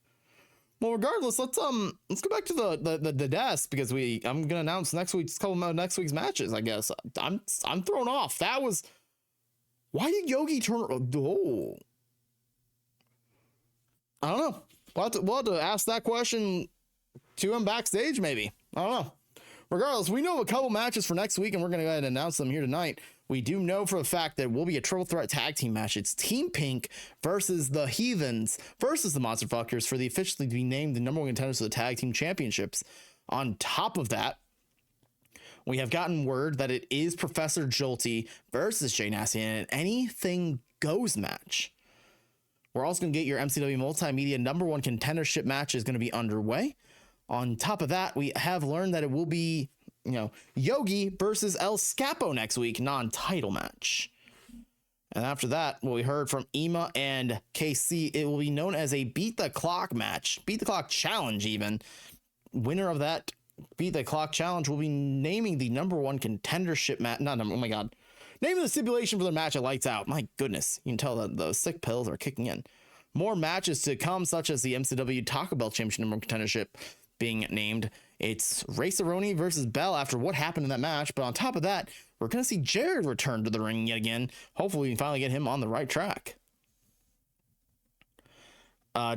Well, regardless, let's go back to the desk because I'm gonna announce next week's matches. I guess I'm thrown off. That was, why did Yogi turn? Oh, I don't know. We'll have to ask that question to him backstage, maybe. I don't know. Regardless, we know a couple matches for next week, and we're going to go ahead and announce them here tonight. We do know for the fact that it will be a triple threat tag team match. It's Team Pink versus the Heathens versus the Monster Fuckers for the officially to be named the number one contenders for the tag team championships. On top of that, we have gotten word that it is Professor Jolty versus Jay Nasty in an anything goes match. We're also going to get your MCW Multimedia number one contendership match is going to be underway. On top of that, we have learned that it will be, Yogi versus El Scapo next week, non-title match. And after that, what we heard from Ema and KC, it will be known as a Beat the Clock match, Beat the Clock challenge even. Winner of that Beat the Clock challenge will be naming the number one contendership match, Name of the stipulation for the match at Lights Out. My goodness, you can tell that those sick pills are kicking in. More matches to come, such as the MCW Taco Bell Championship number contendership being named. It's Ray Cerrone versus Bell after what happened in that match. But on top of that, we're going to see Jared return to the ring yet again. Hopefully, we can finally get him on the right track.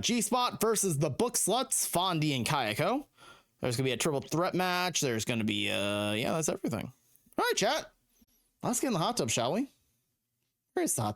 G-Spot versus the Book Sluts, Fondy and Kayako. There's going to be a triple threat match. There's going to be, yeah, that's everything. All right, chat. Let's get in the hot tub, shall we? Where's the hot tub?